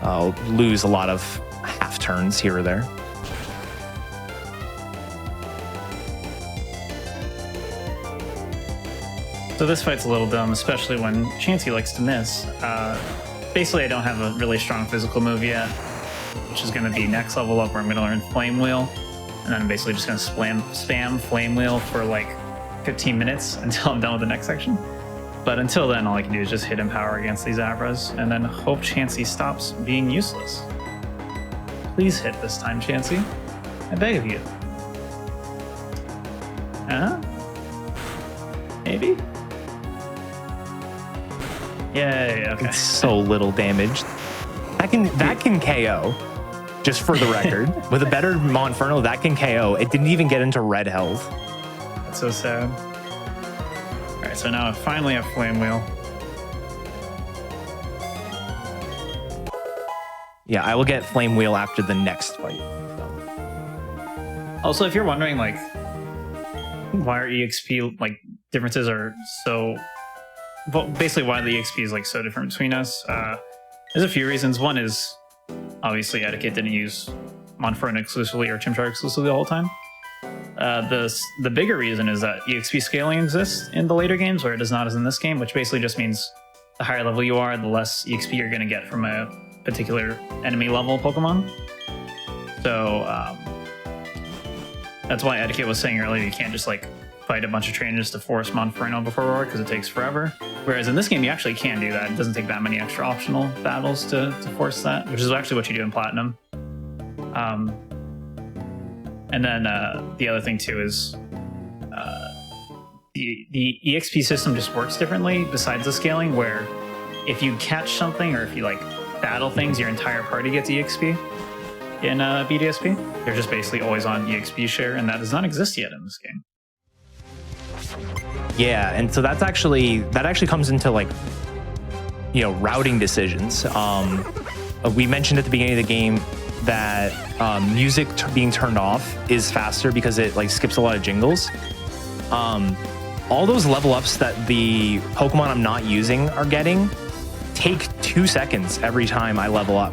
I'll lose a lot of half turns here or there. So this fight's a little dumb, especially when Chansey likes to miss. Basically, I don't have a really strong physical move yet, which is going to be next level up where I'm going to learn Flame Wheel. And then I'm basically just going to spam Flame Wheel for like 15 minutes until I'm done with the next section. But until then, all I can do is just hit Empower against these Abras and then hope Chansey stops being useless. Please hit this time, Chansey. I beg of you. Maybe? Yay, okay. It's so little damage. That can KO, just for the record. With a better Monferno, that can KO. It didn't even get into red health. That's so sad. Alright, so now I finally have Flame Wheel. Yeah, I will get Flame Wheel after the next fight. Also, if you're wondering, like, why our EXP, like, differences are so... Well, basically why the EXP is, like, so different between us, there's a few reasons. One is, obviously, Etiquette didn't use Monferno exclusively or Chimchar exclusively the whole time. The bigger reason is that EXP scaling exists in the later games, where it does not as in this game, which basically just means the higher level you are, the less EXP you're going to get from a particular enemy level Pokemon. So that's why Etiquette was saying earlier, you can't just like fight a bunch of trainers to force Monferno before Roar, because it takes forever. Whereas in this game, you actually can do that. It doesn't take that many extra optional battles to force that, which is actually what you do in Platinum. And then the other thing too is the EXP system just works differently besides the scaling, where if you catch something or if you like battle things, your entire party gets EXP. In BDSP, they're just basically always on EXP share, and that does not exist yet in this game. Yeah, and so that actually comes into like, you know, routing decisions. We mentioned at the beginning of the game that music being turned off is faster because it like skips a lot of jingles. All those level ups that the Pokemon I'm not using are getting take 2 seconds every time I level up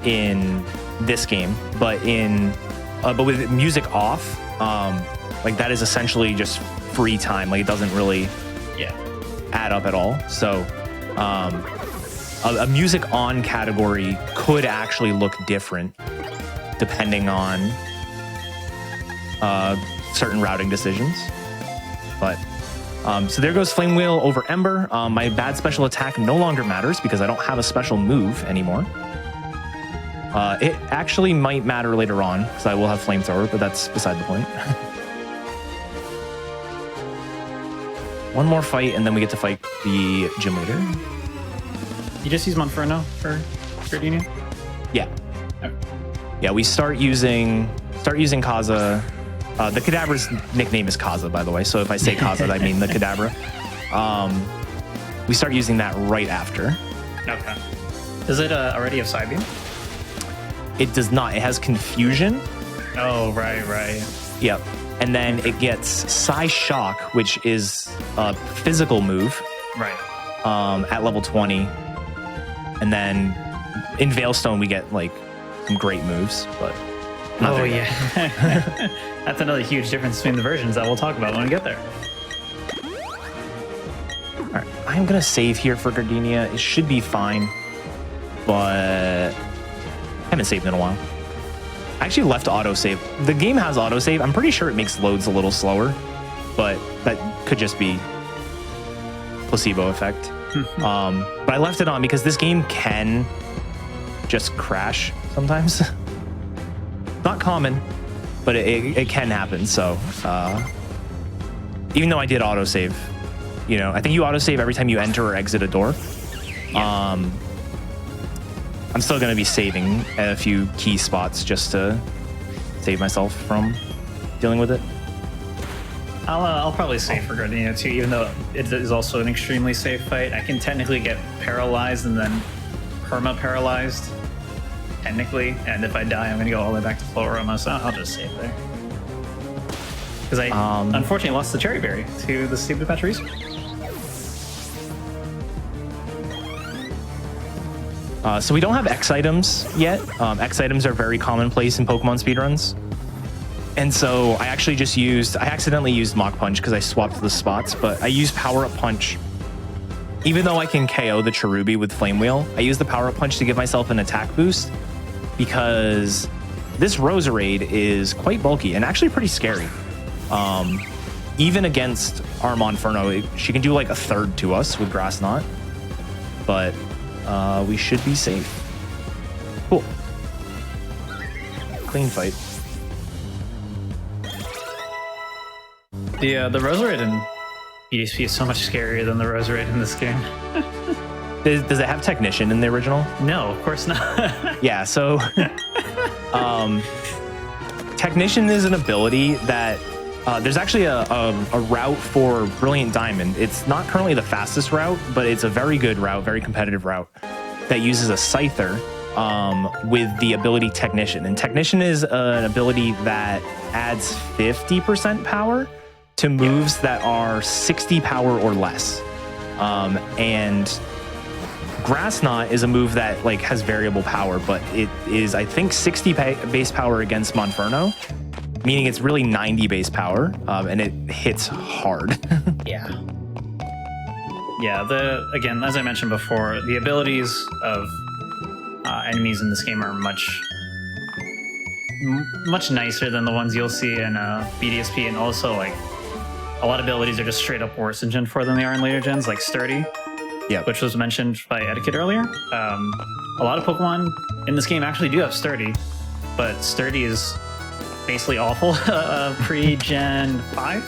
in this game, but with music off, like that is essentially just free time. Like it doesn't really add up at all. So a music on category could actually look different depending on certain routing decisions. But so there goes Flame Wheel over Ember. My bad special attack no longer matters because I don't have a special move anymore. It actually might matter later on because I will have Flamethrower, but that's beside the point. One more fight, and then we get to fight the gym leader. You just use Monferno for Gardenia? Yeah. Okay. Yeah, we start using Kaza. The Kadabra's nickname is Kaza, by the way. So if I say Kaza, I mean the Kadabra. We start using that right after. Okay. Does it already have Psybeam? It does not. It has Confusion. Oh, right. Yep. And then it gets Psy Shock, which is a physical move. Right. At level 20. And then in Veilstone, we get like some great moves, but not there yet. Yeah. That's another huge difference between the versions that we'll talk about when we get there. All right, I'm gonna save here for Gardenia. It should be fine, but I haven't saved in a while. I actually left autosave. The game has autosave. I'm pretty sure it makes loads a little slower, but that could just be placebo effect. But I left it on because this game can just crash sometimes. Not common, but it can happen. So even though I did autosave, I think you autosave every time you enter or exit a door. Yeah. I'm still going to be saving at a few key spots just to save myself from dealing with it. I'll probably save for Gardenia too, even though it is also an extremely safe fight. I can technically get paralyzed and then perma-paralyzed, technically, and if I die, I'm going to go all the way back to full Aroma, so I'll just save there. Because I unfortunately lost the Cherry Berry to the stupid batteries. So we don't have X items yet. X items are very commonplace in Pokemon speedruns. And so I accidentally used Mach Punch because I swapped the spots, but I used Power Up Punch. Even though I can KO the Cherubi with Flame Wheel, I use the Power Up Punch to give myself an attack boost because this Roserade is quite bulky and actually pretty scary. Even against our Monferno, she can do like a third to us with Grass Knot, but we should be safe. Cool. Clean fight. The Roserade in ESP is so much scarier than the Roserade in this game. Does it have Technician in the original? No, of course not. Yeah, so Technician is an ability that there's actually a route for Brilliant Diamond. It's not currently the fastest route, but it's a very good route, very competitive route that uses a Scyther with the ability Technician. And Technician is an ability that adds 50% power to moves that are 60 power or less. And Grass Knot is a move that like has variable power, but it is, I think, 60 base power against Monferno, meaning it's really 90 base power, and it hits hard. Yeah. Yeah, again, as I mentioned before, the abilities of enemies in this game are much nicer than the ones you'll see in BDSP, and also like a lot of abilities are just straight up worse in Gen 4 than they are in later gens, like Sturdy, which was mentioned by Etiquette earlier. A lot of Pokemon in this game actually do have Sturdy, but Sturdy is basically awful pre-Gen 5.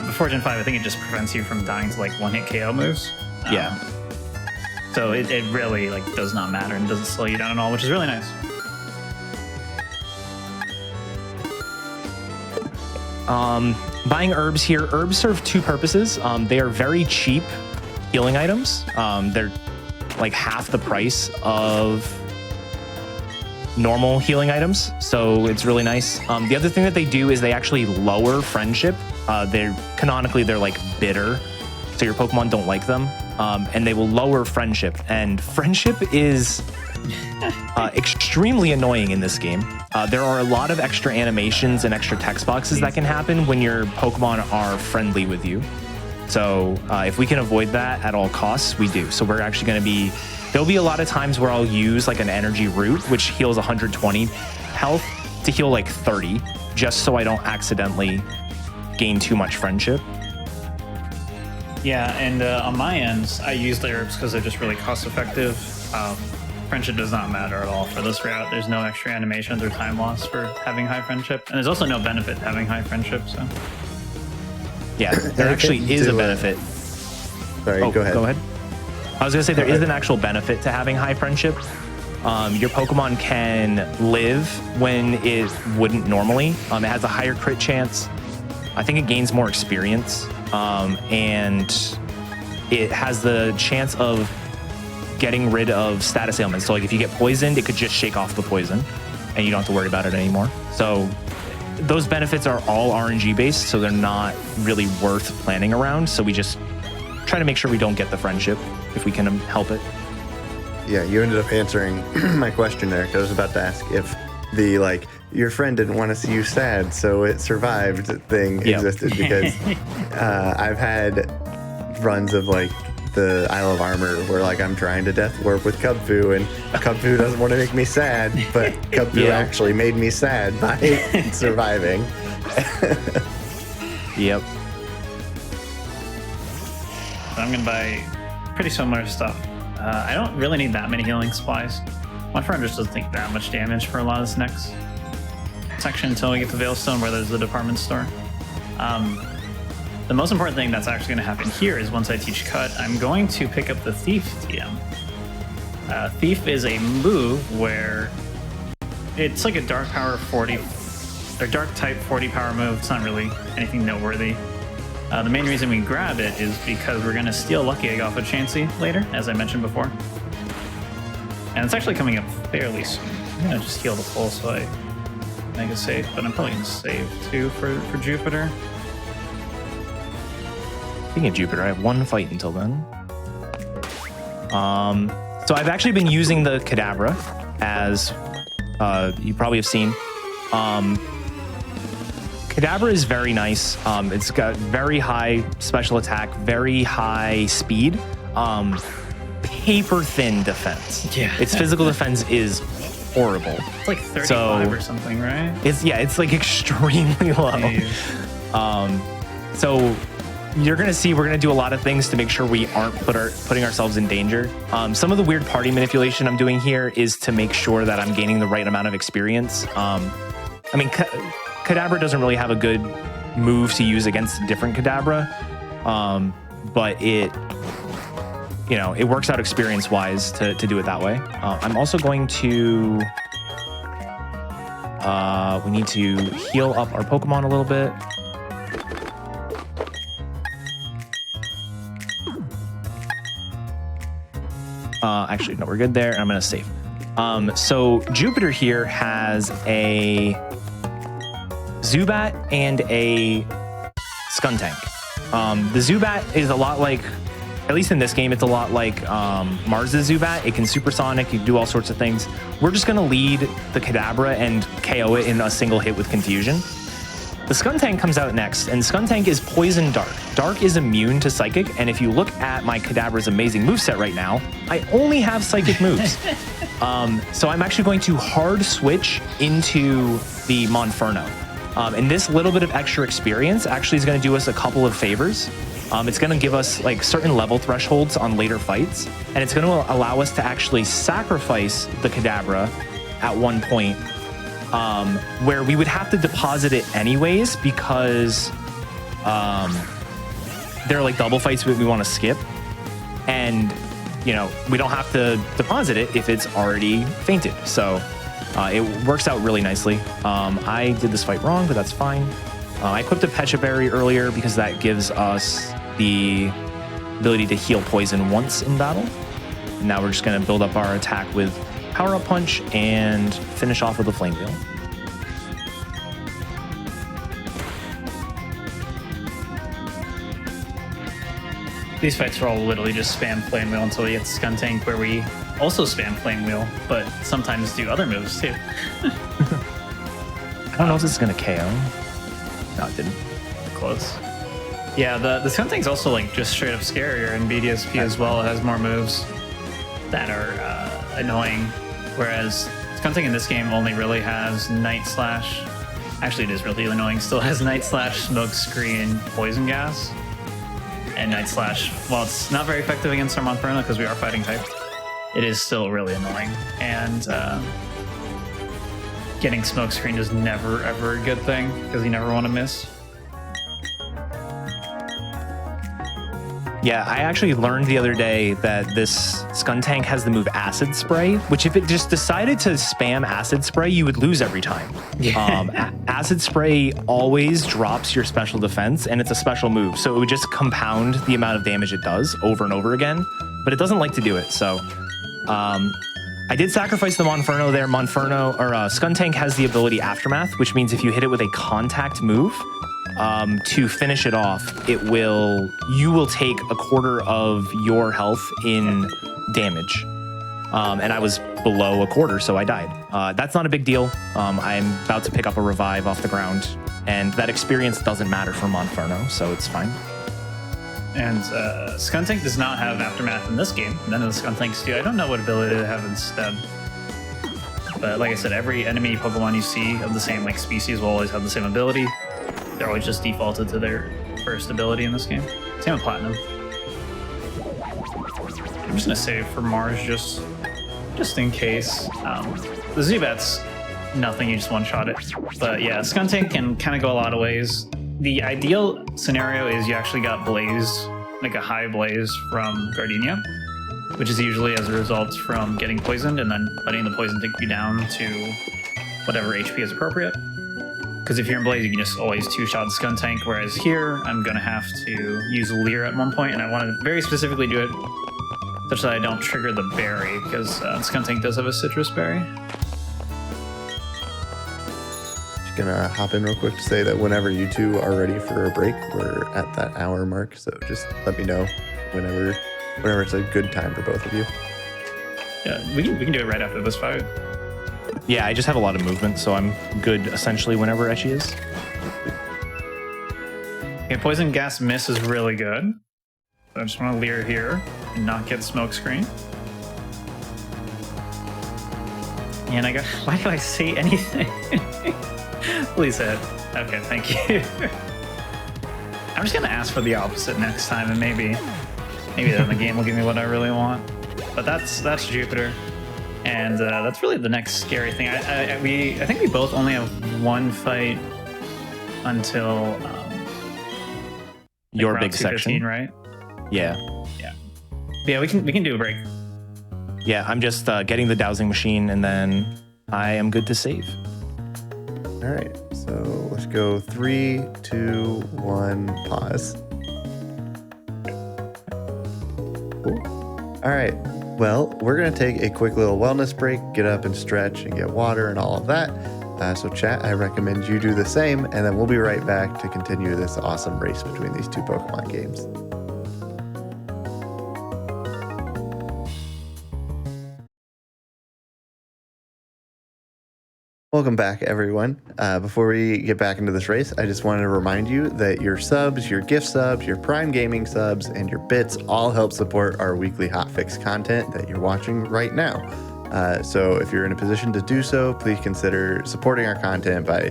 Before Gen 5, I think it just prevents you from dying to like one-hit KO moves. So it really like does not matter and doesn't slow you down at all, which is really nice. Buying herbs here. Herbs serve two purposes. They are very cheap healing items. They're like half the price of normal healing items, so it's really nice. The other thing that they do is they actually lower friendship. They're like bitter, so your Pokemon don't like them, and they will lower friendship. And friendship is extremely annoying in this game. There are a lot of extra animations and extra text boxes that can happen when your Pokemon are friendly with you. So if we can avoid that at all costs, we do. So we're actually going to be, there'll be a lot of times where I'll use like an energy root, which heals 120 health, to heal like 30, just so I don't accidentally gain too much friendship. Yeah, and on my end, I use the herbs because they're just really cost effective. Friendship does not matter at all for this route. There's no extra animations or time loss for having high friendship, and there's also no benefit having high friendship. So yeah, there actually is a benefit. Sorry, go ahead. Go ahead. I was gonna say there is an actual benefit to having high friendship. Your Pokemon can live when it wouldn't normally. It has a higher crit chance. I think it gains more experience, and it has the chance of getting rid of status ailments. So like if you get poisoned, it could just shake off the poison and you don't have to worry about it anymore. So those benefits are all RNG based, so they're not really worth planning around. So we just try to make sure we don't get the friendship if we can help it. Yeah, you ended up answering my question there, because I was about to ask if the like your friend didn't want to see you sad, so it survived thing existed, because I've had runs of like the Isle of Armor where like I'm trying to death warp with Cubfu, and Cubfu doesn't want to make me sad, but Cubfu actually made me sad by surviving. Yep. I'm gonna buy pretty similar stuff. I don't really need that many healing supplies. My friend just doesn't take that much damage for a lot of this next section until we get to Veilstone, where there's the department store. The most important thing that's actually going to happen here is once I teach Cut, I'm going to pick up the Thief TM. Thief is a move where it's like a dark power 40, or dark type 40 power move. It's not really anything noteworthy. The main reason we grab it is because we're going to steal Lucky Egg off of Chansey later, as I mentioned before. And it's actually coming up fairly soon. I'm going to just heal the full so I make it safe, but I'm probably going to save too for Jupiter. Speaking of Jupiter, I have one fight until then. So I've actually been using the Kadabra, as you probably have seen. Kadabra is very nice. It's got very high special attack, very high speed, paper thin defense. Yeah. Its physical defense is horrible. It's like 35 or something, right? It's like extremely low. So you're gonna see we're gonna do a lot of things to make sure we aren't putting ourselves in danger. Some of the weird party manipulation I'm doing here is to make sure that I'm gaining the right amount of experience. I mean, Kadabra doesn't really have a good move to use against a different Kadabra, but it works out experience-wise to do it that way. I'm also going to we need to heal up our Pokemon a little bit. Actually, no, we're good there. I'm gonna save. So Jupiter here has a Zubat and a Skuntank. The Zubat is a lot like, at least in this game, it's a lot like Mars's Zubat. It can supersonic, you can do all sorts of things. We're just gonna lead the Kadabra and KO it in a single hit with Confusion. The Skuntank comes out next, and Skuntank is Poison Dark. Dark is immune to Psychic, and if you look at my Kadabra's amazing moveset right now, I only have Psychic moves. So I'm actually going to hard switch into the Monferno. And this little bit of extra experience actually is going to do us a couple of favors. It's going to give us like certain level thresholds on later fights, and it's going to allow us to actually sacrifice the Kadabra at one point, where we would have to deposit it anyways because there are like double fights we want to skip, and we don't have to deposit it if it's already fainted. So it works out really nicely. I did this fight wrong, but that's fine. I equipped a Pecha Berry earlier because that gives us the ability to heal poison once in battle. And now we're just going to build up our attack with Power Up Punch and finish off with a Flame Wheel. These fights are all literally just spam Flame Wheel until we get to Skuntank, where we also spam Flame Wheel, but sometimes do other moves too. I don't know if this is going to KO. No, it didn't. Close. Yeah, the Skuntank's also like just straight up scarier in BDSP as well. It has more moves that are annoying, whereas Skuntank in this game only really has Night Slash. Actually, it is really annoying. Still has Night Slash, Smoke Screen, Poison Gas, and Night Slash. While it's not very effective against our Monferno because we are fighting type, it is still really annoying. And getting Smoke Screen is never ever a good thing because you never want to miss. Yeah, I actually learned the other day that this Skuntank has the move Acid Spray, which if it just decided to spam Acid Spray, you would lose every time. Acid Spray always drops your special defense, and it's a special move, so it would just compound the amount of damage it does over and over again, but it doesn't like to do it, so... I did sacrifice the Monferno there. Skuntank has the ability Aftermath, which means if you hit it with a contact move, to finish it off, you will take a quarter of your health in damage. And I was below a quarter, so I died. That's not a big deal. I'm about to pick up a revive off the ground, and that experience doesn't matter for Monferno, so it's fine. And Skuntank does not have Aftermath in this game. None of the Skuntanks do. I don't know what ability they have instead. But like I said, every enemy Pokemon you see of the same species will always have the same ability. They're always just defaulted to their first ability in this game. Same with Platinum. I'm just gonna save for Mars just in case. The Zubat's nothing, you just one-shot it. But yeah, Skuntank can kind of go a lot of ways. The ideal scenario is you actually got Blaze, like a high Blaze from Gardenia, which is usually as a result from getting poisoned and then letting the poison take you down to whatever HP is appropriate. Because if you're in Blaze, you can just always two-shot Skuntank, whereas here, I'm going to have to use Leer at one point, and I want to very specifically do it such that I don't trigger the berry, because Skuntank does have a citrus berry. Gonna hop in real quick to say that whenever you two are ready for a break, we're at that hour mark, so just let me know whenever it's a good time for both of you. Yeah, we can do it right after this fight. Yeah, I just have a lot of movement, so I'm good essentially whenever Etchy is. Okay, Poison Gas Miss is really good. So I just want to Leer here and not get Smoke Screen. And why do I say anything? Please hit. Okay, thank you. I'm just gonna ask for the opposite next time, and maybe then the game will give me what I really want. But that's Jupiter, and that's really the next scary thing. I think we both only have one fight until your big section, right? Yeah. Yeah, we can do a break. Yeah, I'm just getting the dowsing machine, and then I am good to save. All right, so let's go 3, 2, 1, pause. Cool. All right, well, we're gonna take a quick little wellness break, get up and stretch and get water and all of that. So chat, I recommend you do the same, and then we'll be right back to continue this awesome race between these two Pokemon games. Welcome back, everyone. Before we get back into this race, I just wanted to remind you that your subs, your gift subs, your Prime Gaming subs, and your bits all help support our weekly hotfix content that you're watching right now. So if you're in a position to do so, please consider supporting our content by,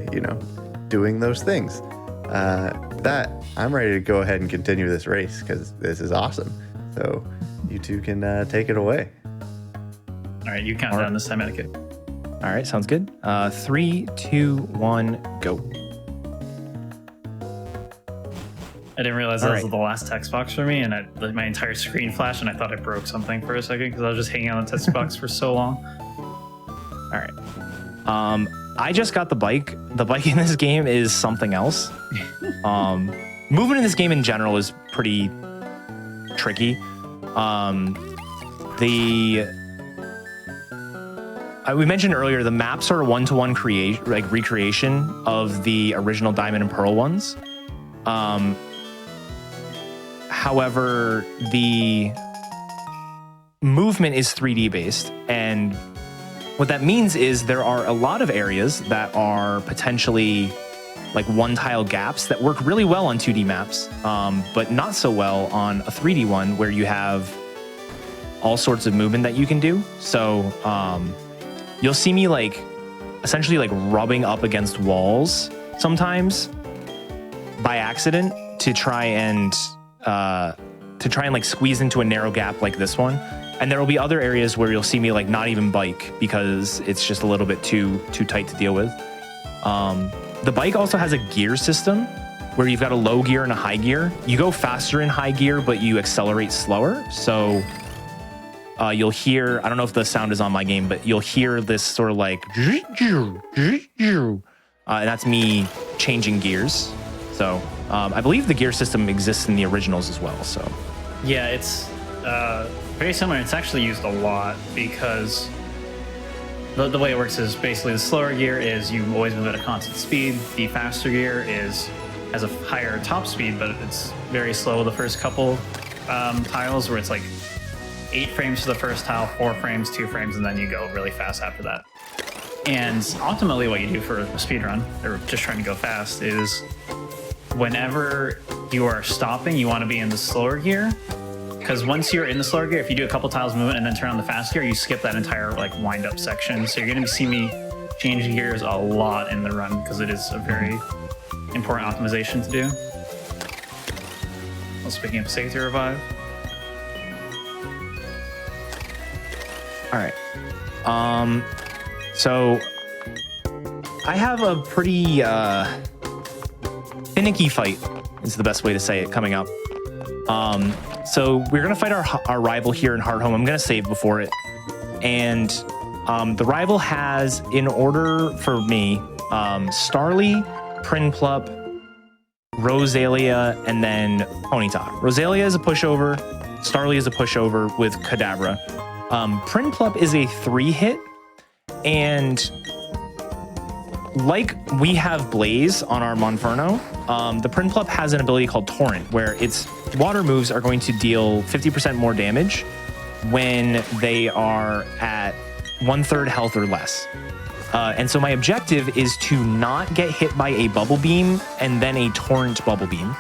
doing those things. That I'm ready to go ahead and continue this race because this is awesome. So you two can take it away. All right, you count down this time, Etiquette. All right, sounds good. 3, 2, 1, go. I didn't realize that was the last text box for me, and my entire screen flashed, and I thought I broke something for a second because I was just hanging on the text box for so long. All right. I just got the bike. The bike in this game is something else. Movement in this game in general is pretty tricky. We mentioned earlier the maps are one-to-one recreation of the original Diamond and Pearl ones. However, the movement is 3D based, and what that means is there are a lot of areas that are potentially like one-tile gaps that work really well on 2D maps, but not so well on a 3D one where you have all sorts of movement that you can do. So you'll see me essentially rubbing up against walls sometimes by accident to try and squeeze into a narrow gap like this one. And there will be other areas where you'll see me not even bike because it's just a little bit too tight to deal with. The bike also has a gear system where you've got a low gear and a high gear. You go faster in high gear, but you accelerate slower. So you'll hear, I don't know if the sound is on my game, but you'll hear this sort of like, and that's me changing gears. So I believe the gear system exists in the originals as well. So yeah, it's very similar. It's actually used a lot because the way it works is basically the slower gear is you always move at a constant speed. The faster gear has a higher top speed, but it's very slow the first couple tiles, where it's like 8 frames for the first tile, 4 frames, 2 frames, and then you go really fast after that. And ultimately what you do for a speedrun, or just trying to go fast, is whenever you are stopping, you want to be in the slower gear. Because once you're in the slower gear, if you do a couple tiles movement and then turn on the fast gear, you skip that entire like wind up section. So you're going to see me change gears a lot in the run because it is a very important optimization to do. Well, speaking of safety revive. all right. So I have a pretty finicky fight is the best way to say it coming up. So we're gonna fight our rival here in Hardhome. I'm gonna save before it, and the rival has, in order for me, Starly, Prinplup, Rosalia, and then Ponyta. Rosalia is a pushover. Starly is a pushover with Kadabra. Prinplup is a 3-hit, and like we have Blaze on our Monferno, the Prinplup has an ability called Torrent, where its water moves are going to deal 50% more damage when they are at 1/3 health or less. And so my objective is to not get hit by a Bubble Beam and then a Torrent Bubble Beam.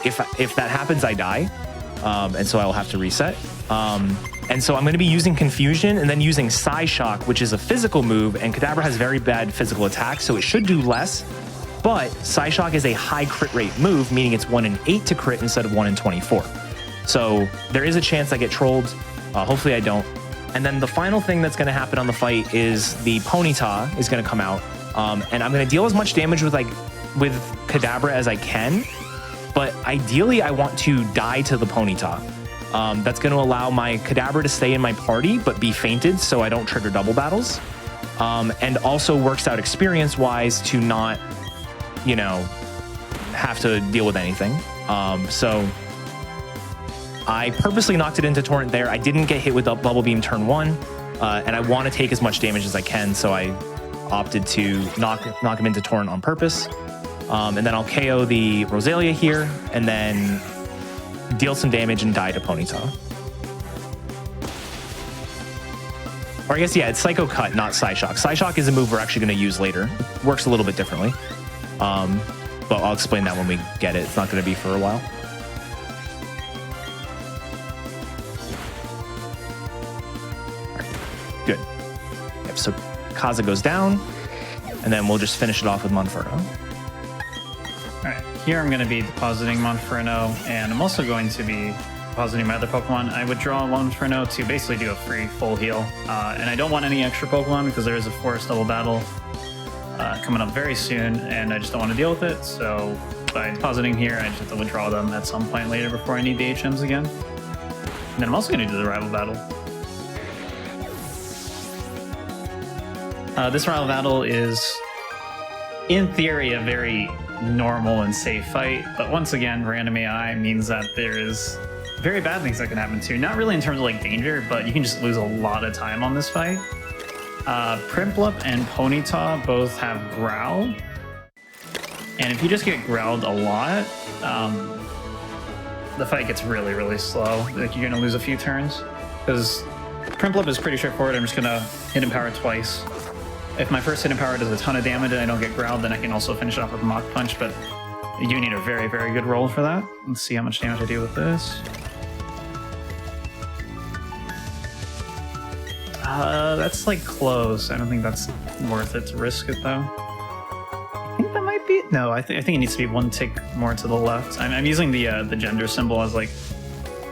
If that happens, I die, and so I will have to reset. And so I'm going to be using Confusion and then using Psyshock, which is a physical move, and Kadabra has very bad physical attack, so it should do less. But Psyshock is a high crit rate move, meaning it's 1 in 8 to crit instead of 1 in 24. So there is a chance I get trolled. Hopefully I don't. And then the final thing that's going to happen on the fight is the Ponyta is going to come out, and I'm going to deal as much damage with Kadabra as I can. But ideally, I want to die to the Ponyta. That's going to allow my Kadabra to stay in my party, but be fainted so I don't trigger double battles. And also works out experience-wise to not, have to deal with anything. So I purposely knocked it into Torrent there. I didn't get hit with the Bubble Beam turn 1, and I want to take as much damage as I can, so I opted to knock him into Torrent on purpose. And then I'll KO the Rosalia here, and then deal some damage and die to Ponyta. Or I guess, yeah, it's Psycho Cut, not Psyshock. Psyshock is a move we're actually going to use later. It works a little bit differently. But I'll explain that when we get it. It's not going to be for a while. Right. Good. Yep, so Kaza goes down, and then we'll just finish it off with Monferno. Alright, here I'm going to be depositing Monferno, and I'm also going to be depositing my other Pokemon. I would draw Monferno to basically do a free full heal, and I don't want any extra Pokemon because there is a Forest Double Battle coming up very soon, and I just don't want to deal with it, so by depositing here, I just have to withdraw them at some point later before I need the HMs again. And then I'm also going to do the Rival Battle. This Rival Battle is, in theory, a very normal and safe fight, but once again, random AI means that there is very bad things that can happen too. Not really in terms of like danger, but you can just lose a lot of time on this fight. Prinplup and Ponyta both have Growl, and if you just get growled a lot, the fight gets really, really slow. Like, you're gonna lose a few turns because Prinplup is pretty straightforward. I'm just gonna hit Empower twice. If my first hit Empower does a ton of damage and I don't get growled, then I can also finish it off with a Mach Punch, but you do need a very, very good roll for that. Let's see how much damage I do with this. That's like close. I don't think that's worth it to risk it though. I think that might be, no, I think it needs to be one tick more to the left. I'm using the gender symbol as like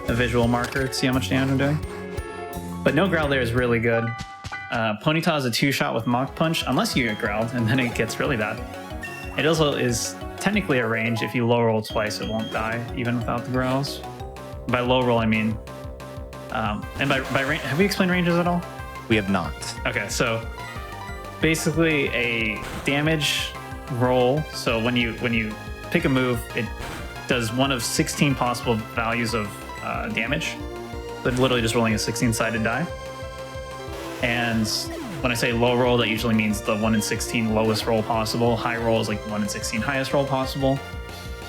a visual marker to see how much damage I'm doing. But no growl there is really good. Ponyta is a 2-shot with Mach Punch, unless you get growled, and then it gets really bad. It also is technically a range. If you low roll twice, it won't die, even without the growls. By low roll, I mean... and by range, have we explained ranges at all? We have not. Okay, so basically a damage roll. So when you pick a move, it does one of 16 possible values of damage. So literally just rolling a 16-sided die. And when I say low roll, that usually means the 1 in 16 lowest roll possible. High roll is like 1 in 16 highest roll possible.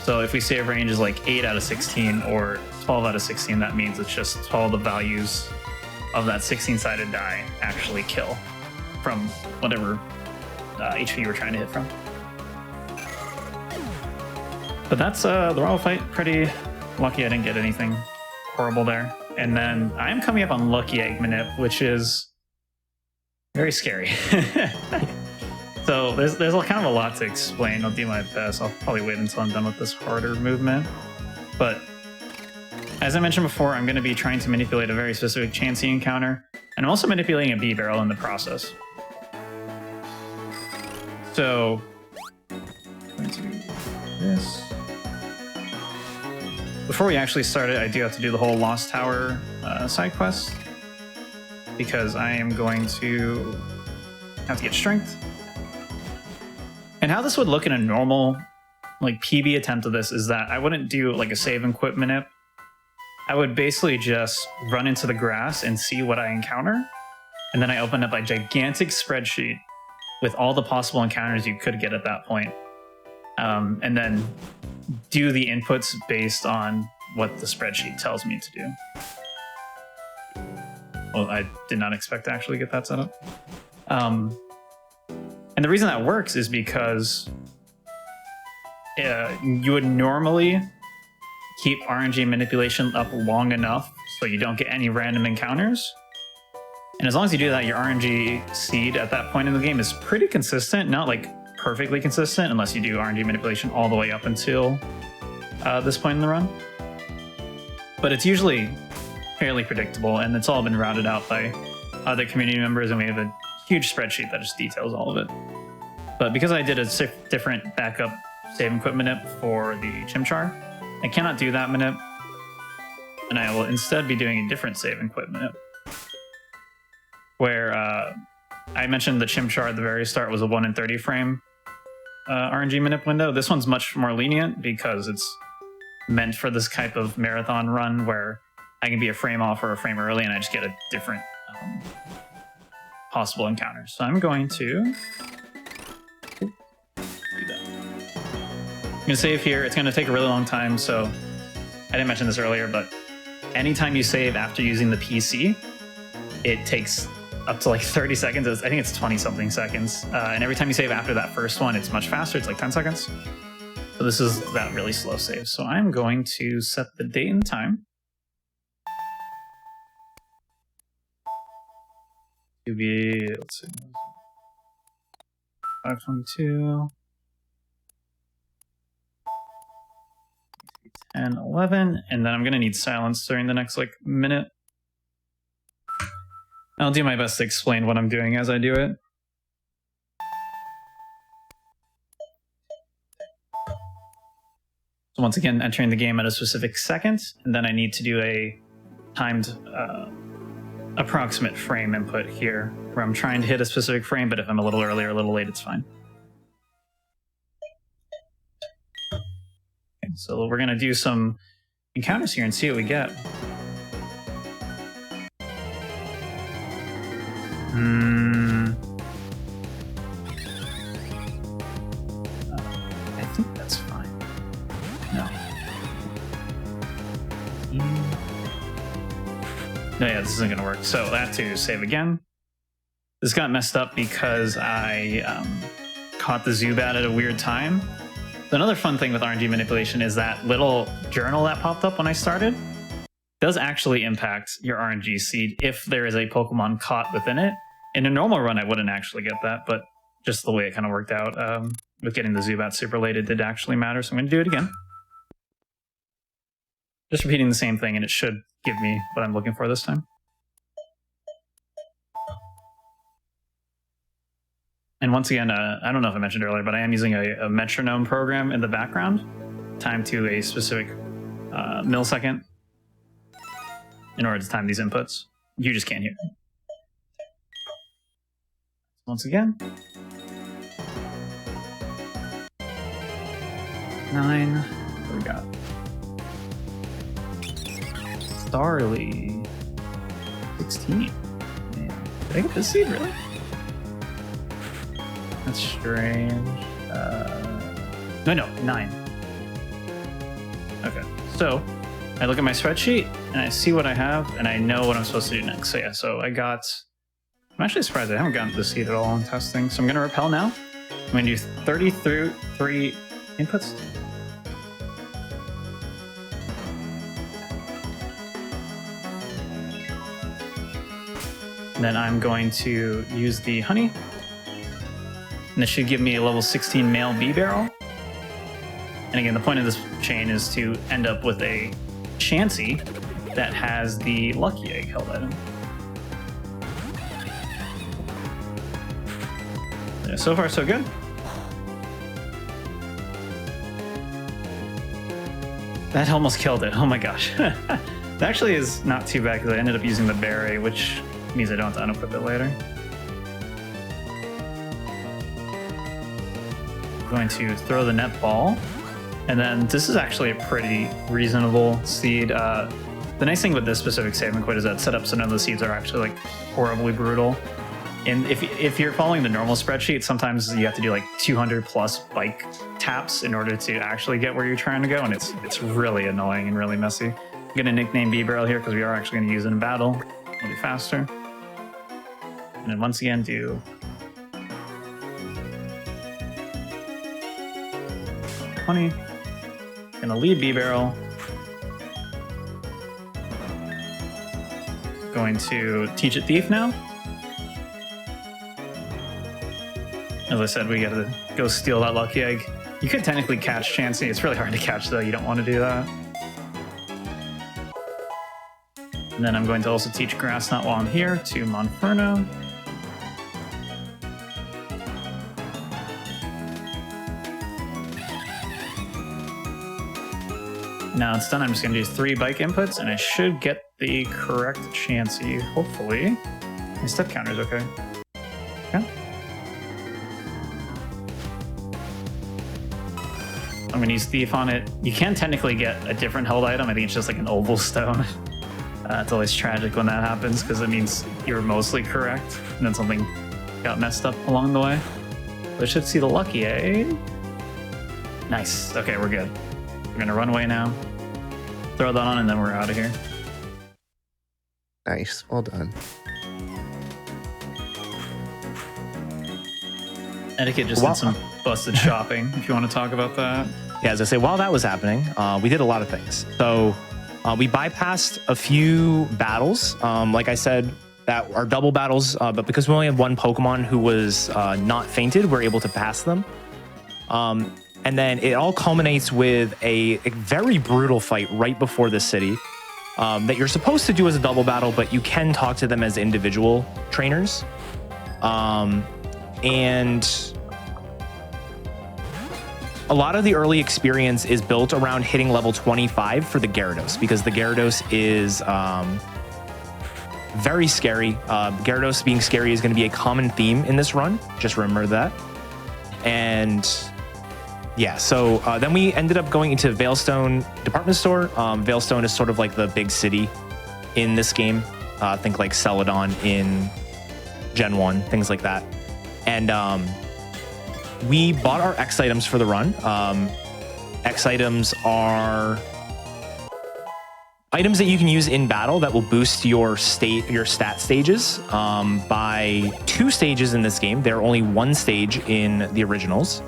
So if we say a range is like 8 out of 16 or 12 out of 16, that means it's just all the values of that 16-sided die actually kill from whatever HP you were trying to hit from. But that's the Royal fight. Pretty lucky I didn't get anything horrible there. And then I'm coming up on Lucky Egg Manip, which is very scary. So there's kind of a lot to explain. I'll do my best. I'll probably wait until I'm done with this harder movement. But as I mentioned before, I'm going to be trying to manipulate a very specific Chansey encounter. And I'm also manipulating a B barrel in the process. So I'm going to do this. Before we actually start it, I do have to do the whole Lost Tower side quest. Because I am going to have to get strength. And how this would look in a normal like PB attempt of this is that I wouldn't do like a save and quit manip. I would basically just run into the grass and see what I encounter. And then I open up a gigantic spreadsheet with all the possible encounters you could get at that point. And then do the inputs based on what the spreadsheet tells me to do. Well, I did not expect to actually get that set up. And the reason that works is because you would normally keep RNG manipulation up long enough so you don't get any random encounters. And as long as you do that, your RNG seed at that point in the game is pretty consistent, not like perfectly consistent, unless you do RNG manipulation all the way up until this point in the run. But it's usually fairly predictable, and it's all been routed out by other community members, and we have a huge spreadsheet that just details all of it. But because I did a different backup save and quit manip for the Chimchar, I cannot do that manip, and I will instead be doing a different save and quit manip. Where I mentioned the Chimchar at the very start was a 1 in 30 frame RNG manip window. This one's much more lenient because it's meant for this type of marathon run where I can be a frame off or a frame early and I just get a different possible encounter. So I'm going to do that. I'm going to save here. It's going to take a really long time. So I didn't mention this earlier, but anytime you save after using the PC, it takes up to like 30 seconds. I think it's 20 something seconds. And every time you save after that first one, it's much faster. It's like 10 seconds. So this is that really slow save. So I'm going to set the date and time to be, let's see, 522, 10, 11, and then I'm going to need silence during the next like minute. I'll do my best to explain what I'm doing as I do it. So once again, entering the game at a specific second, and then I need to do a timed approximate frame input here, where I'm trying to hit a specific frame, but if I'm a little early or a little late, it's fine. Okay, so we're going to do some encounters here and see what we get. I think that's fine. No. No, yeah, this isn't going to work. So I have to save again. This got messed up because I caught the Zubat at a weird time. Another fun thing with RNG manipulation is that little journal that popped up when I started does actually impact your RNG seed if there is a Pokemon caught within it. In a normal run, I wouldn't actually get that, but just the way it kind of worked out with getting the Zubat super late, it did actually matter. So I'm going to do it again. Just repeating the same thing, and it should give me what I'm looking for this time. And once again, I don't know if I mentioned earlier, but I am using a metronome program in the background, timed to a specific millisecond in order to time these inputs. You just can't hear it. Once again. 9. What do we got? Starly. 16. Man, did I get this seed, really? That's strange. No, 9. Okay, so I look at my spreadsheet and I see what I have and I know what I'm supposed to do next. So yeah, I'm actually surprised I haven't gotten this seed at all in testing. So I'm gonna repel now. I'm gonna do 33 inputs. And then I'm going to use the honey. And this should give me a level 16 male bee barrel. And again, the point of this chain is to end up with a Chansey that has the lucky egg held item. Yeah, so far, so good. That almost killed it. Oh my gosh. That actually is not too bad because I ended up using the beret, which means I don't have to unequip it later. I'm going to throw the net ball. And then this is actually a pretty reasonable seed. The nice thing with this specific saving quit is that setup so none of the seeds are actually like horribly brutal. And if you're following the normal spreadsheet, sometimes you have to do like 200 plus bike taps in order to actually get where you're trying to go, and it's really annoying and really messy. I'm gonna nickname B-Barrel here because we are actually gonna use it in battle. It'll be faster. And then once again do 20. Gonna lead B-Barrel. Going to teach it Thief now. As I said, we gotta go steal that lucky egg. You could technically catch Chansey. It's really hard to catch though, you don't want to do that. And then I'm going to also teach Grass Knot while I'm here to Monferno. Now it's done, I'm just gonna do 3 bike inputs and I should get the correct Chansey, hopefully. My step counter's okay. Yeah. I'm gonna use Thief on it. You can technically get a different held item. I think it's just like an oval stone. It's always tragic when that happens because it means you're mostly correct and then something got messed up along the way. But I should see the lucky egg. Nice. Okay, we're good. We're gonna run away now. Throw that on and then we're out of here. Nice. Well done. Etiquette just did some busted shopping, if you want to talk about that. Yeah, as I say, while that was happening, we did a lot of things. So we bypassed a few battles. Like I said, that are double battles, but because we only had one Pokemon who was not fainted, we're able to pass them. And then it all culminates with a very brutal fight right before the city that you're supposed to do as a double battle, but you can talk to them as individual trainers. And a lot of the early experience is built around hitting level 25 for the Gyarados, because the Gyarados is very scary. Gyarados being scary is going to be a common theme in this run. Just remember that. And yeah, so then we ended up going into Veilstone department store. Veilstone is sort of like the big city in this game. Think like Celadon in Gen 1, things like that. And we bought our X items for the run. X items are items that you can use in battle that will boost your stat stages by 2 stages in this game. There are only 1 stage in the originals.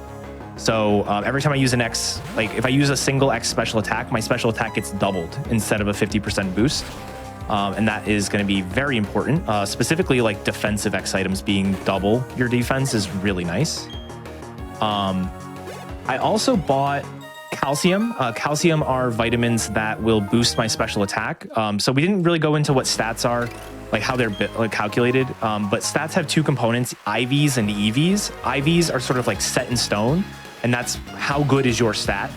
So every time I use an X, like if I use a single X special attack, my special attack gets doubled instead of a 50% boost. And that is going to be very important. Specifically, like defensive X items being double your defense is really nice. I also bought calcium. Calcium are vitamins that will boost my special attack. So we didn't really go into what stats are like how they're like calculated. But stats have two components, IVs and EVs. IVs are sort of like set in stone, and that's how good is your stat.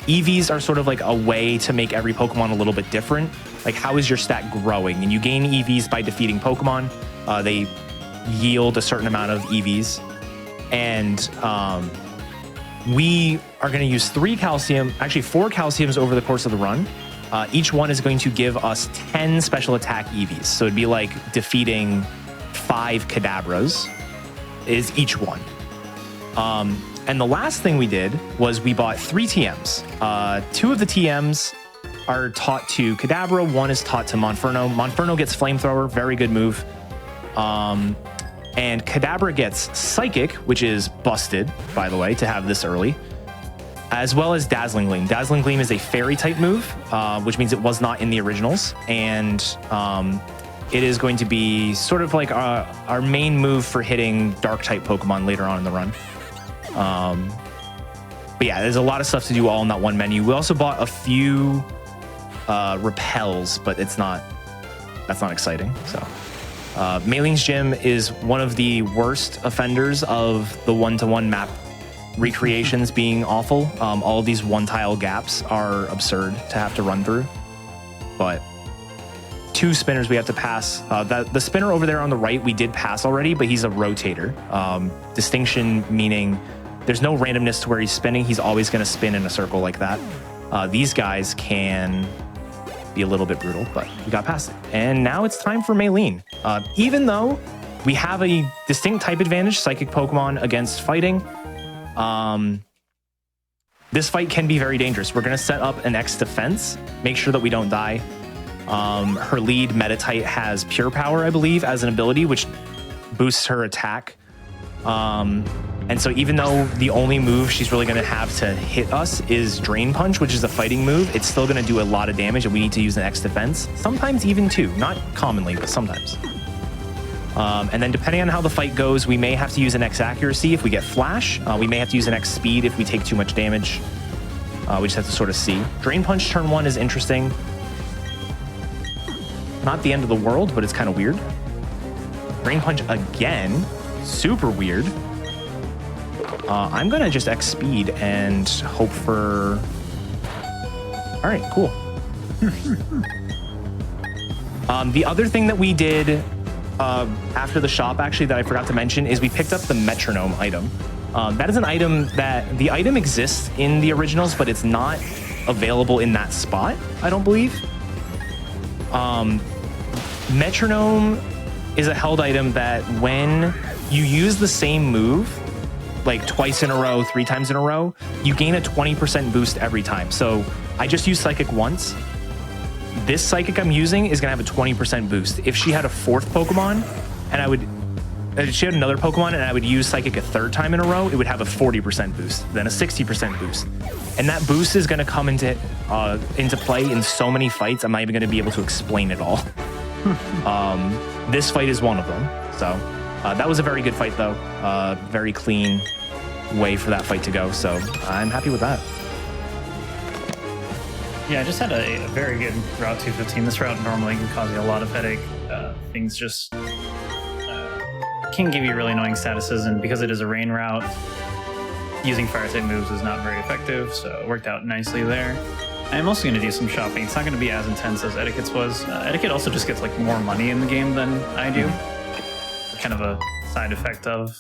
EVs are sort of like a way to make every Pokemon a little bit different. Like how is your stat growing? And you gain EVs by defeating Pokemon. They yield a certain amount of EVs. And we are going to use 4 calciums over the course of the run. Each one is going to give us 10 special attack EVs. So it'd be like defeating 5 Kadabras is each one. And the last thing we did was we bought 3 TMs. 2 of the TMs are taught to Kadabra. 1 is taught to Monferno. Monferno gets Flamethrower, very good move. And Kadabra gets Psychic, which is busted, by the way, to have this early, as well as Dazzling Gleam. Dazzling Gleam is a fairy type move, which means it was not in the originals. And it is going to be sort of like our main move for hitting dark type Pokemon later on in the run. But yeah, there's a lot of stuff to do all in that one menu. We also bought a few repels, but that's not exciting. So Maylene's Gym is one of the worst offenders of the one-to-one map recreations being awful. All of these one-tile gaps are absurd to have to run through. But 2 spinners we have to pass. The spinner over there on the right we did pass already, but he's a rotator. Distinction meaning there's no randomness to where he's spinning. He's always going to spin in a circle like that. These guys can be a little bit brutal, but we got past it. And now it's time for Maylene. Even though we have a distinct type advantage, Psychic Pokemon against fighting, this fight can be very dangerous. We're going to set up an X defense, make sure that we don't die. Her lead Metatite has Pure Power, I believe, as an ability, which boosts her attack. And so even though the only move she's really going to have to hit us is Drain Punch, which is a fighting move, it's still going to do a lot of damage, and we need to use an X defense. Sometimes even 2. Not commonly, but sometimes. And then depending on how the fight goes, we may have to use an X accuracy if we get Flash. We may have to use an X speed if we take too much damage. We just have to sort of see. Drain Punch turn 1 is interesting. Not the end of the world, but it's kind of weird. Drain Punch again. Super weird. I'm going to just X speed and hope for... All right, cool. The other thing that we did after the shop, actually, that I forgot to mention is we picked up the Metronome item. That is an item that... The item exists in the originals, but it's not available in that spot, I don't believe. Metronome is a held item that when you use the same move, like twice in a row, 3 times in a row, you gain a 20% boost every time. So I just used Psychic once. This Psychic I'm using is gonna have a 20% boost. If she had a 4th Pokemon and if she had another Pokemon and I would use Psychic a 3rd time in a row, it would have a 40% boost, then a 60% boost. And that boost is gonna come into play in so many fights, I'm not even gonna be able to explain it all. This fight is one of them. So that was a very good fight though. Very clean way for that fight to go. So I'm happy with that. Yeah, I just had a very good Route 215. This route normally can cause you a lot of headache. Things just can give you really annoying statuses, and because it is a rain route, using fire type moves is not very effective, so it worked out nicely there. I'm also going to do some shopping. It's not going to be as intense as Etiquette's was. Etiquette also just gets like more money in the game than I do. Kind of a side effect of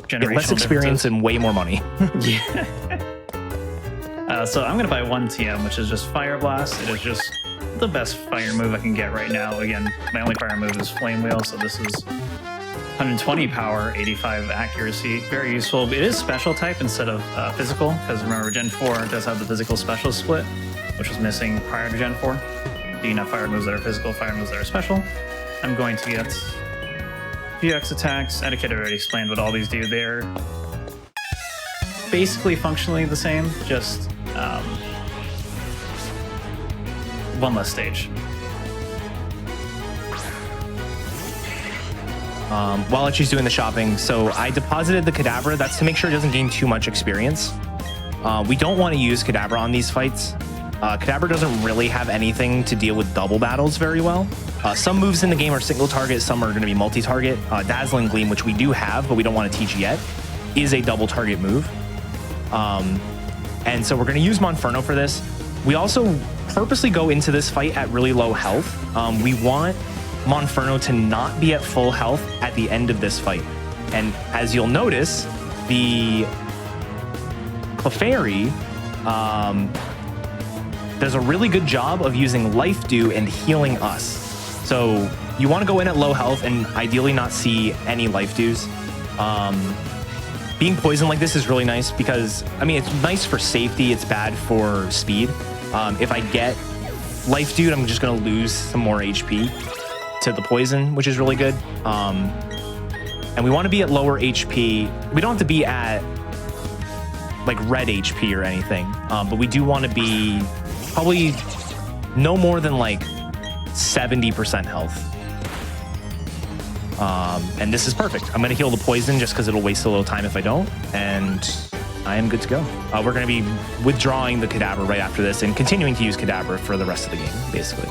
generational less experience differences. and way more money. Yeah. So I'm going to buy 1 TM, which is just Fire Blast. It is just the best fire move I can get right now. Again, my only fire move is Flame Wheel, so this is 120 power, 85 accuracy. Very useful. It is special type instead of physical, because remember, Gen 4 does have the physical special split, which was missing prior to Gen 4. You can have fire moves that are physical, fire moves that are special. I'm going to get VX attacks. Etiquette already explained what all these do. They're basically functionally the same, just one less stage. While she's doing the shopping, so I deposited the Kadabra. That's to make sure it doesn't gain too much experience. We don't want to use Kadabra on these fights. Kadabra doesn't really have anything to deal with double battles very well. Some moves in the game are single target, some are going to be multi-target. Dazzling Gleam, which we do have, but we don't want to teach yet, is a double target move. And so we're going to use Monferno for this. We also purposely go into this fight at really low health. We want Monferno to not be at full health at the end of this fight. And as you'll notice, the Clefairy does a really good job of using Life Dew and healing us. So you want to go in at low health and ideally not see any Life Dews. Being poisoned like this is really nice because, I mean, it's nice for safety. It's bad for speed. If I get Life Dew, I'm just going to lose some more HP to the poison, which is really good. And we want to be at lower HP. We don't have to be at like red HP or anything, but we do want to be probably no more than like 70% health. And this is perfect. I'm going to heal the poison just because it'll waste a little time if I don't. And I am good to go. We're going to be withdrawing the Kadabra right after this and continuing to use Kadabra for the rest of the game, basically.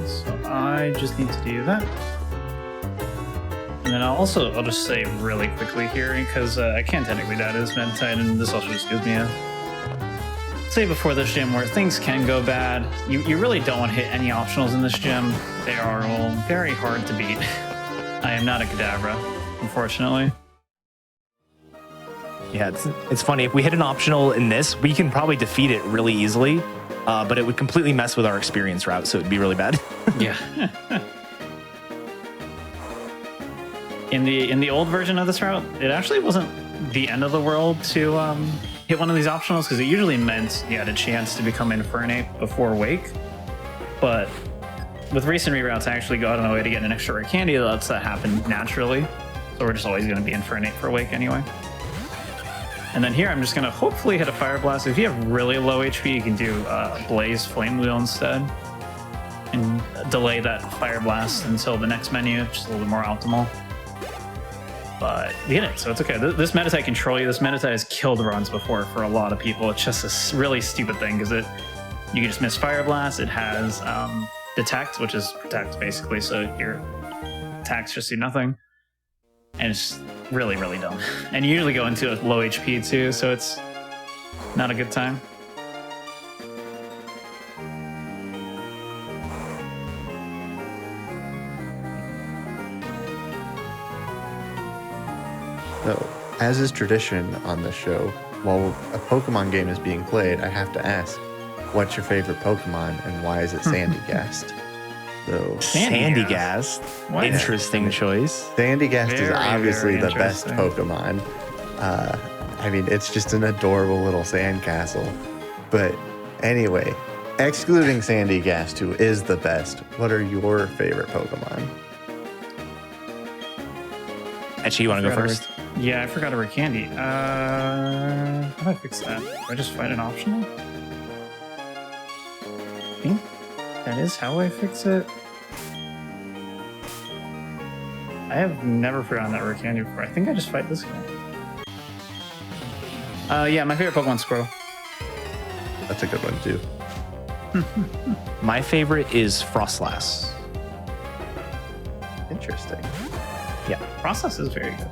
So I just need to do that. And then I'll just say really quickly here, because I can technically die to this Meditite, and this also just gives me a say before this gym where things can go bad. You really don't want to hit any optionals in this gym. They are all very hard to beat. I am not a Kadabra, unfortunately. Yeah, it's funny. If we hit an optional in this, we can probably defeat it really easily, but it would completely mess with our experience route, so it'd be really bad. Yeah. In the old version of this route, it actually wasn't the end of the world to hit one of these optionals, because it usually meant you had a chance to become Infernape before Wake. But with recent reroutes, I actually go out of my way to get an extra rare candy that lets that happen naturally. So we're just always going to be Infernape for Wake anyway. And then here, I'm just going to hopefully hit a Fire Blast. If you have really low HP, you can do Blaze Flame Wheel instead and delay that Fire Blast until the next menu, which is a little bit more optimal. But we hit it, so it's okay. This Meditite can troll you. This Meditite has killed runs before for a lot of people. It's just a really stupid thing because you can just miss Fire Blast. It has Detect, which is Protect basically, so your attacks just do nothing. And it's really, really dumb. And you usually go into a low HP too, so it's not a good time. So, as is tradition on this show, while a Pokemon game is being played, I have to ask, what's your favorite Pokemon and why is it Sandygast? So, Sandygast. Interesting choice. Sandygast is Very, obviously very the best Pokemon. I mean, it's just an adorable little sandcastle. But anyway, excluding Sandygast, who is the best, what are your favorite Pokemon? Actually, you want to go first? Yeah, I forgot to rare candy. How do I fix that? Do I just fight an optional? I think that is how I fix it. I have never forgotten that rare candy before. I think I just fight this guy. Yeah, my favorite Pokemon's Squirrel. That's a good one, too. My favorite is Frostlass. Interesting. Yeah. Frostlass is very good.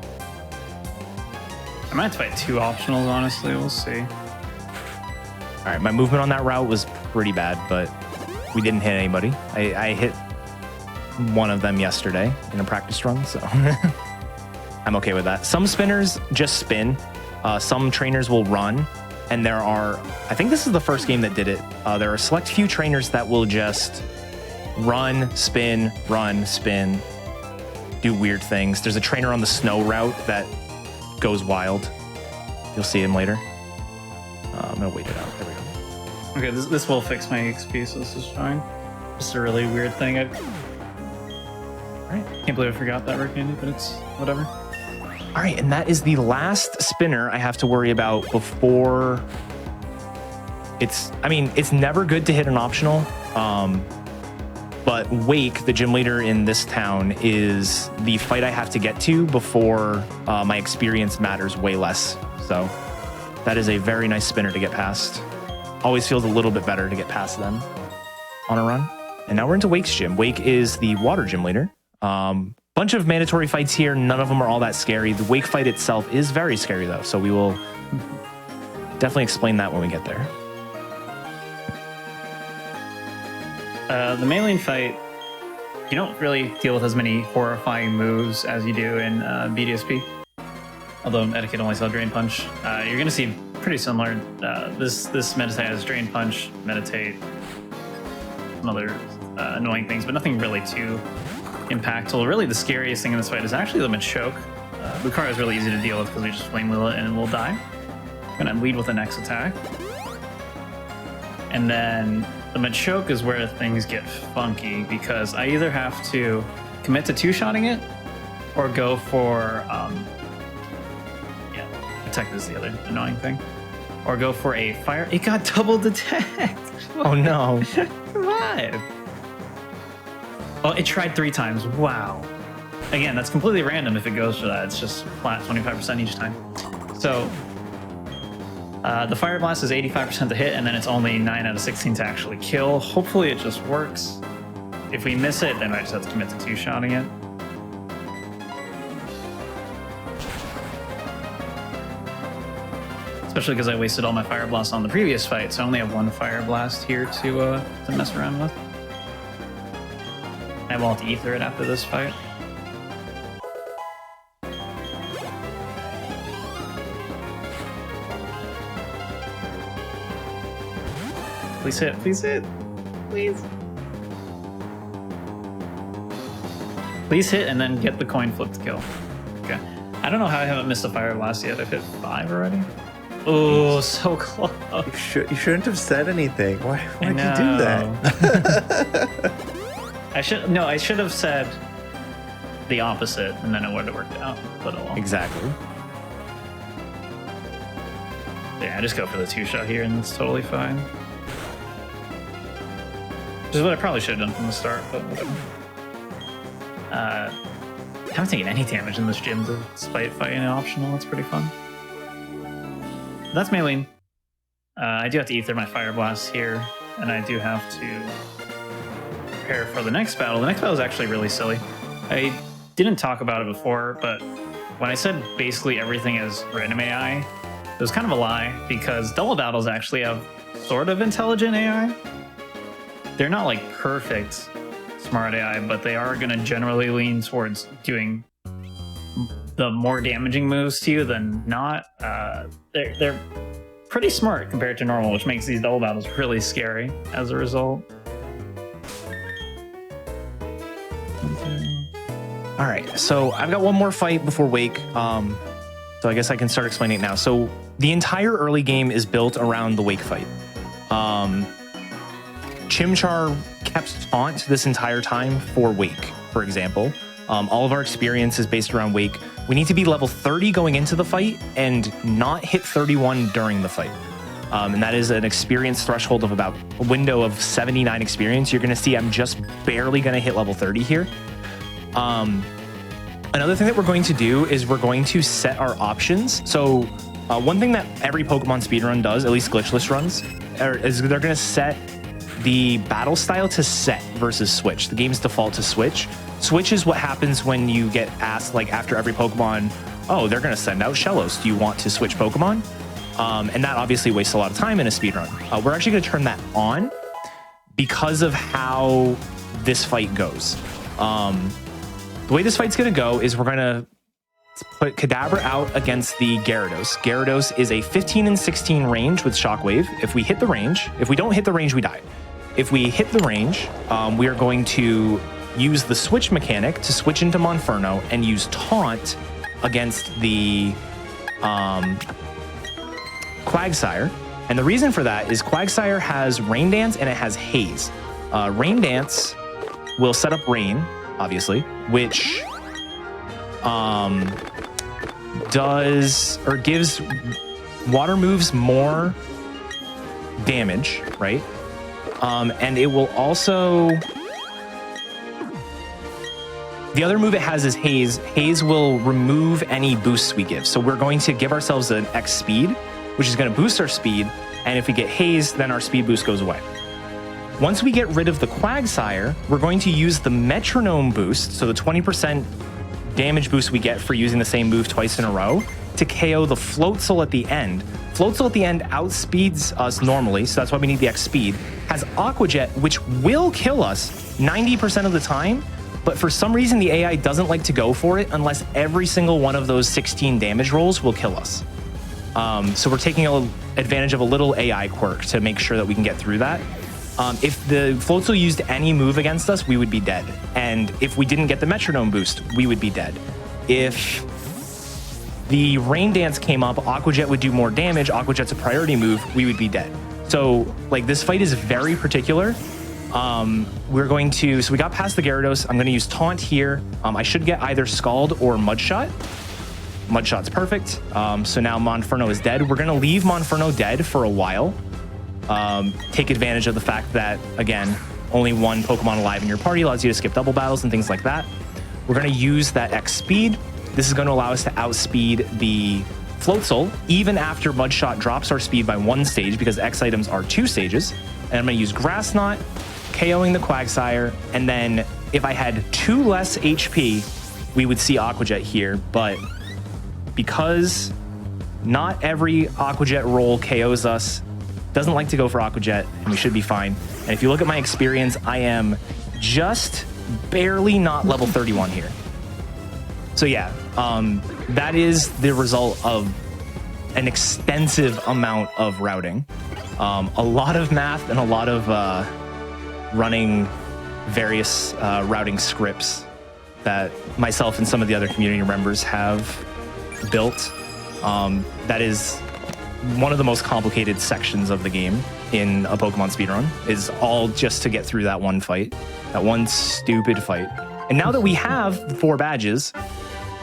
I might have to fight two optionals, honestly. We'll see. All right, my movement on that route was pretty bad, but we didn't hit anybody. I hit one of them yesterday in a practice run, so I'm okay with that. Some spinners just spin. Some trainers will run, and there are, I think this is the first game that did it. There are a select few trainers that will just run, spin, do weird things. There's a trainer on the snow route that goes wild. You'll see him later. I'm gonna wait it out. There we go. Okay, this will fix my XP, so this is fine. Just a really weird thing. All right, can't believe I forgot that rare candy, but it's whatever. All right, and that is the last spinner I have to worry about before it's never good to hit an optional. But Wake, the gym leader in this town, is the fight I have to get to before my experience matters way less. So That is a very nice spinner to get past. Always feels a little bit better to get past them on a run. And now we're into Wake's gym. Wake is the water gym leader. Bunch of mandatory fights here. None of them are all that scary. The Wake fight itself is very scary though, so we will definitely explain that when we get there. The Maylene fight, you don't really deal with as many horrifying moves as you do in BDSP. Although Etiquette only saw Drain Punch. You're going to see pretty similar. This Meditate has Drain Punch, Meditate, some other annoying things, but nothing really too impactful. Really, the scariest thing in this fight is actually the Machoke. Lucario is really easy to deal with because we just Flame Wheel it and it will die. I'm going to lead with the next attack. And then the Machoke is where things get funky because I either have to commit to two-shotting it or go for... Attack is the other annoying thing. Or go for a fire. It got double detect. Oh no. Come on. Oh, it tried 3 times. Wow. Again, that's completely random if it goes for that. It's just flat 25% each time. So the Fire Blast is 85% to hit, and then it's only 9 out of 16 to actually kill. Hopefully it just works. If we miss it, then I just have to commit to two-shotting it. Especially because I wasted all my Fire Blast on the previous fight, so I only have 1 Fire Blast here to mess around with. I will have to Ether it after this fight. Please hit, please hit, please. Please hit and then get the coin flip to kill. Okay. I don't know how I haven't missed a Fire Blast yet. I've hit 5 already. Oh, so close. You shouldn't have said anything. Why'd you do that? I should have said the opposite, and then it would have worked out. But Exactly. Yeah, I just go for the 2-shot here, and it's totally fine. Which is what I probably should have done from the start, but whatever. I haven't taken any damage in this gym despite fighting an optional. That's pretty fun. That's Maylene. I do have to Ether my Fire Blast here, and I do have to prepare for the next battle. The next battle is actually really silly. I didn't talk about it before, but when I said basically everything is random AI, it was kind of a lie, because double battles actually have sort of intelligent AI. They're not like perfect smart AI, but they are going to generally lean towards doing the more damaging moves to you than not. They're pretty smart compared to normal, which makes these double battles really scary as a result. All right, so I've got one more fight before Wake. So I guess I can start explaining it now. So the entire early game is built around the Wake fight. Chimchar kept taunt this entire time for Wake, for example. All of our experience is based around Wake. We need to be level 30 going into the fight and not hit 31 during the fight. And that is an experience threshold of about a window of 79 experience. You're going to see I'm just barely going to hit level 30 here. Another thing that we're going to do is we're going to set our options. So one thing that every Pokemon speedrun does, at least glitchless runs, is they're going to set the battle style to set versus switch. The game's default to switch. Switch is what happens when you get asked, like after every Pokemon, oh, they're going to send out Shellos. Do you want to switch Pokemon? And that obviously wastes a lot of time in a speedrun. We're actually going to turn that on because of how this fight goes. The way this fight's going to go is we're going to put Kadabra out against the Gyarados. Gyarados is a 15 and 16 range with Shockwave. If we hit the range, if we don't hit the range, we die. If we hit the range, we are going to use the switch mechanic to switch into Monferno and use Taunt against the Quagsire. And the reason for that is Quagsire has Rain Dance and it has Haze. Rain Dance will set up Rain, obviously, which does or gives water moves more damage, right? And it will also... The other move it has is Haze. Haze will remove any boosts we give. So we're going to give ourselves an X speed which is going to boost our speed. And if we get hazed, then our speed boost goes away. Once we get rid of the Quagsire, we're going to use the Metronome boost, so the 20% damage boost we get for using the same move twice in a row, to KO the Floatzel at the end. Floatzel at the end outspeeds us normally, so that's why we need the X speed. Has Aqua Jet, which will kill us 90% of the time, but for some reason the AI doesn't like to go for it unless every single one of those 16 damage rolls will kill us. So we're taking advantage of a little AI quirk to make sure that we can get through that. If the Floatzel used any move against us, we would be dead. And if we didn't get the Metronome boost, we would be dead. If the Rain Dance came up, Aqua Jet would do more damage. Aqua Jet's a priority move, we would be dead. So like this fight is very particular. We're going to, so we got past the Gyarados. I'm going to use Taunt here. I should get either Scald or Mudshot. Mudshot's perfect. So now Monferno is dead. We're going to leave Monferno dead for a while. Take advantage of the fact that, again, only one Pokemon alive in your party allows you to skip double battles and things like that. We're going to use that X speed. This is going to allow us to outspeed the Floatzel, even after Mudshot drops our speed by 1 stage, because X items are 2 stages. And I'm going to use Grass Knot, KOing the Quagsire, and then if I had 2 less HP, we would see Aqua Jet here, but because not every Aqua Jet roll KOs us, doesn't like to go for Aqua Jet, and we should be fine. And if you look at my experience, I am just barely not level 31 here. So yeah, that is the result of an extensive amount of routing. A lot of math and a lot of running various routing scripts that myself and some of the other community members have built. That is one of the most complicated sections of the game in a Pokemon speedrun, is all just to get through that one fight, that one stupid fight. And now that we have the 4 badges,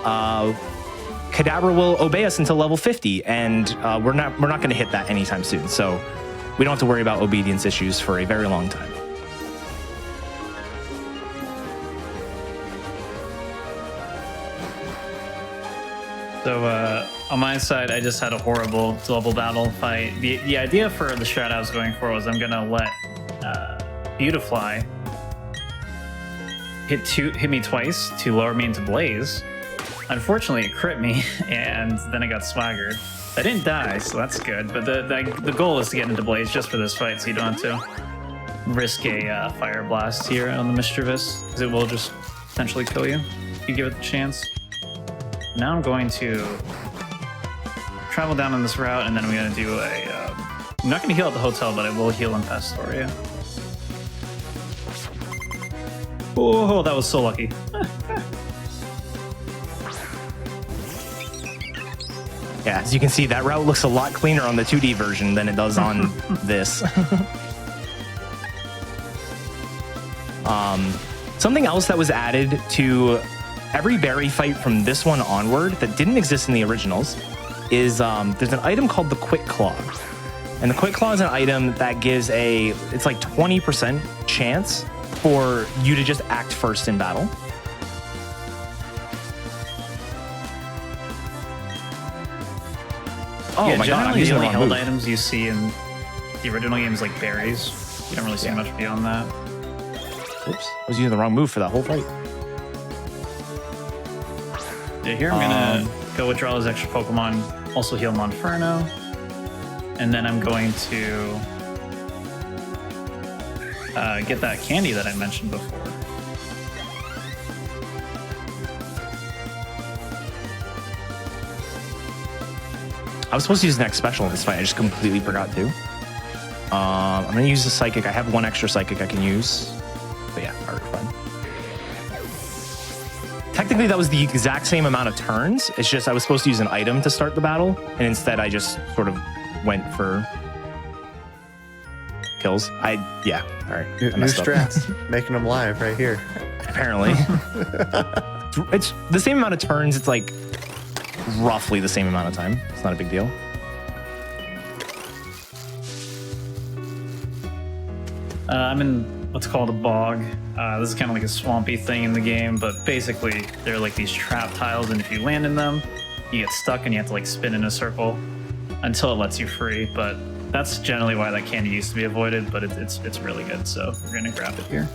Kadabra will obey us until level 50, and we're not going to hit that anytime soon. So we don't have to worry about obedience issues for a very long time. So on my side, I just had a horrible double battle fight. The idea for the strat I was going for was I'm gonna let Beautifly hit me twice to lower me into Blaze. Unfortunately, it crit me, and then I got swaggered. I didn't die, so that's good. But the goal is to get into Blaze just for this fight, so you don't have to risk a Fire Blast here on the Mischievous, because it will just potentially kill you if you give it the chance. Now I'm going to travel down on this route, and then I'm going to do a... I'm not going to heal at the hotel, but I will heal in Pastoria. Oh, that was so lucky. Yeah, as you can see, that route looks a lot cleaner on the 2D version than it does on this. Something else that was added to every berry fight from this one onward that didn't exist in the originals is there's an item called the Quick Claw. And the Quick Claw is an item that gives it's like 20% chance for you to just act first in battle. Oh yeah, my god, I'm generally using the the only wrong held move. items you see in the original games like berries. You don't really see much beyond that. Oops, I was using the wrong move for that whole fight. Yeah, here I'm gonna go withdraw those extra Pokemon, also heal Monferno, and then I'm going to get that candy that I mentioned before. I was supposed to use the next special in this fight. I just completely forgot to. I'm going to use the Psychic. I have 1 extra Psychic I can use. But yeah, alright, fine. Technically, that was the exact same amount of turns. It's just I was supposed to use an item to start the battle, and instead I just sort of went for kills. Yeah, alright. New strats, making them live right here. Apparently. It's the same amount of turns. It's like roughly the same amount of time. It's not a big deal. I'm in what's called a bog. This is kind of like a swampy thing in the game, but basically they're like these trap tiles, and if you land in them, you get stuck and you have to like spin in a circle. until it lets you free. But that's generally why that candy used to be avoided. But it's really good, so we're gonna grab it here.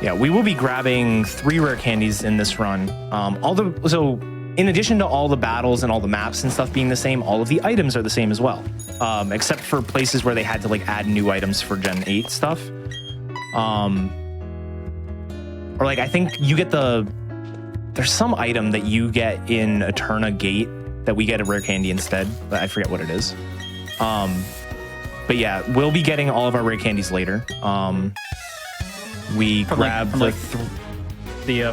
Yeah, we will be grabbing 3 rare candies in this run. So in addition to all the battles and all the maps and stuff being the same, all of the items are the same as well, except for places where they had to like add new items for Gen 8 stuff. Or like I think you get there's some item that you get in Eterna Gate that we get a rare candy instead, but I forget what it is. But yeah, we'll be getting all of our rare candies later. We grab the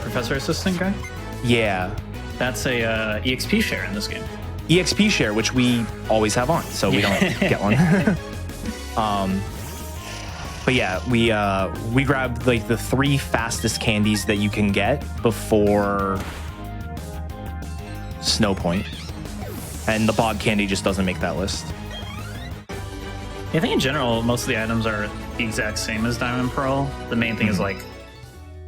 professor assistant guy. Yeah, that's a EXP share in this game. EXP share, which we always have on, so we don't get one. But yeah, we grabbed like the 3 fastest candies that you can get before Snow Point, and the bog candy just doesn't make that list. I think in general, most of the items are the exact same as Diamond and Pearl. The main thing is like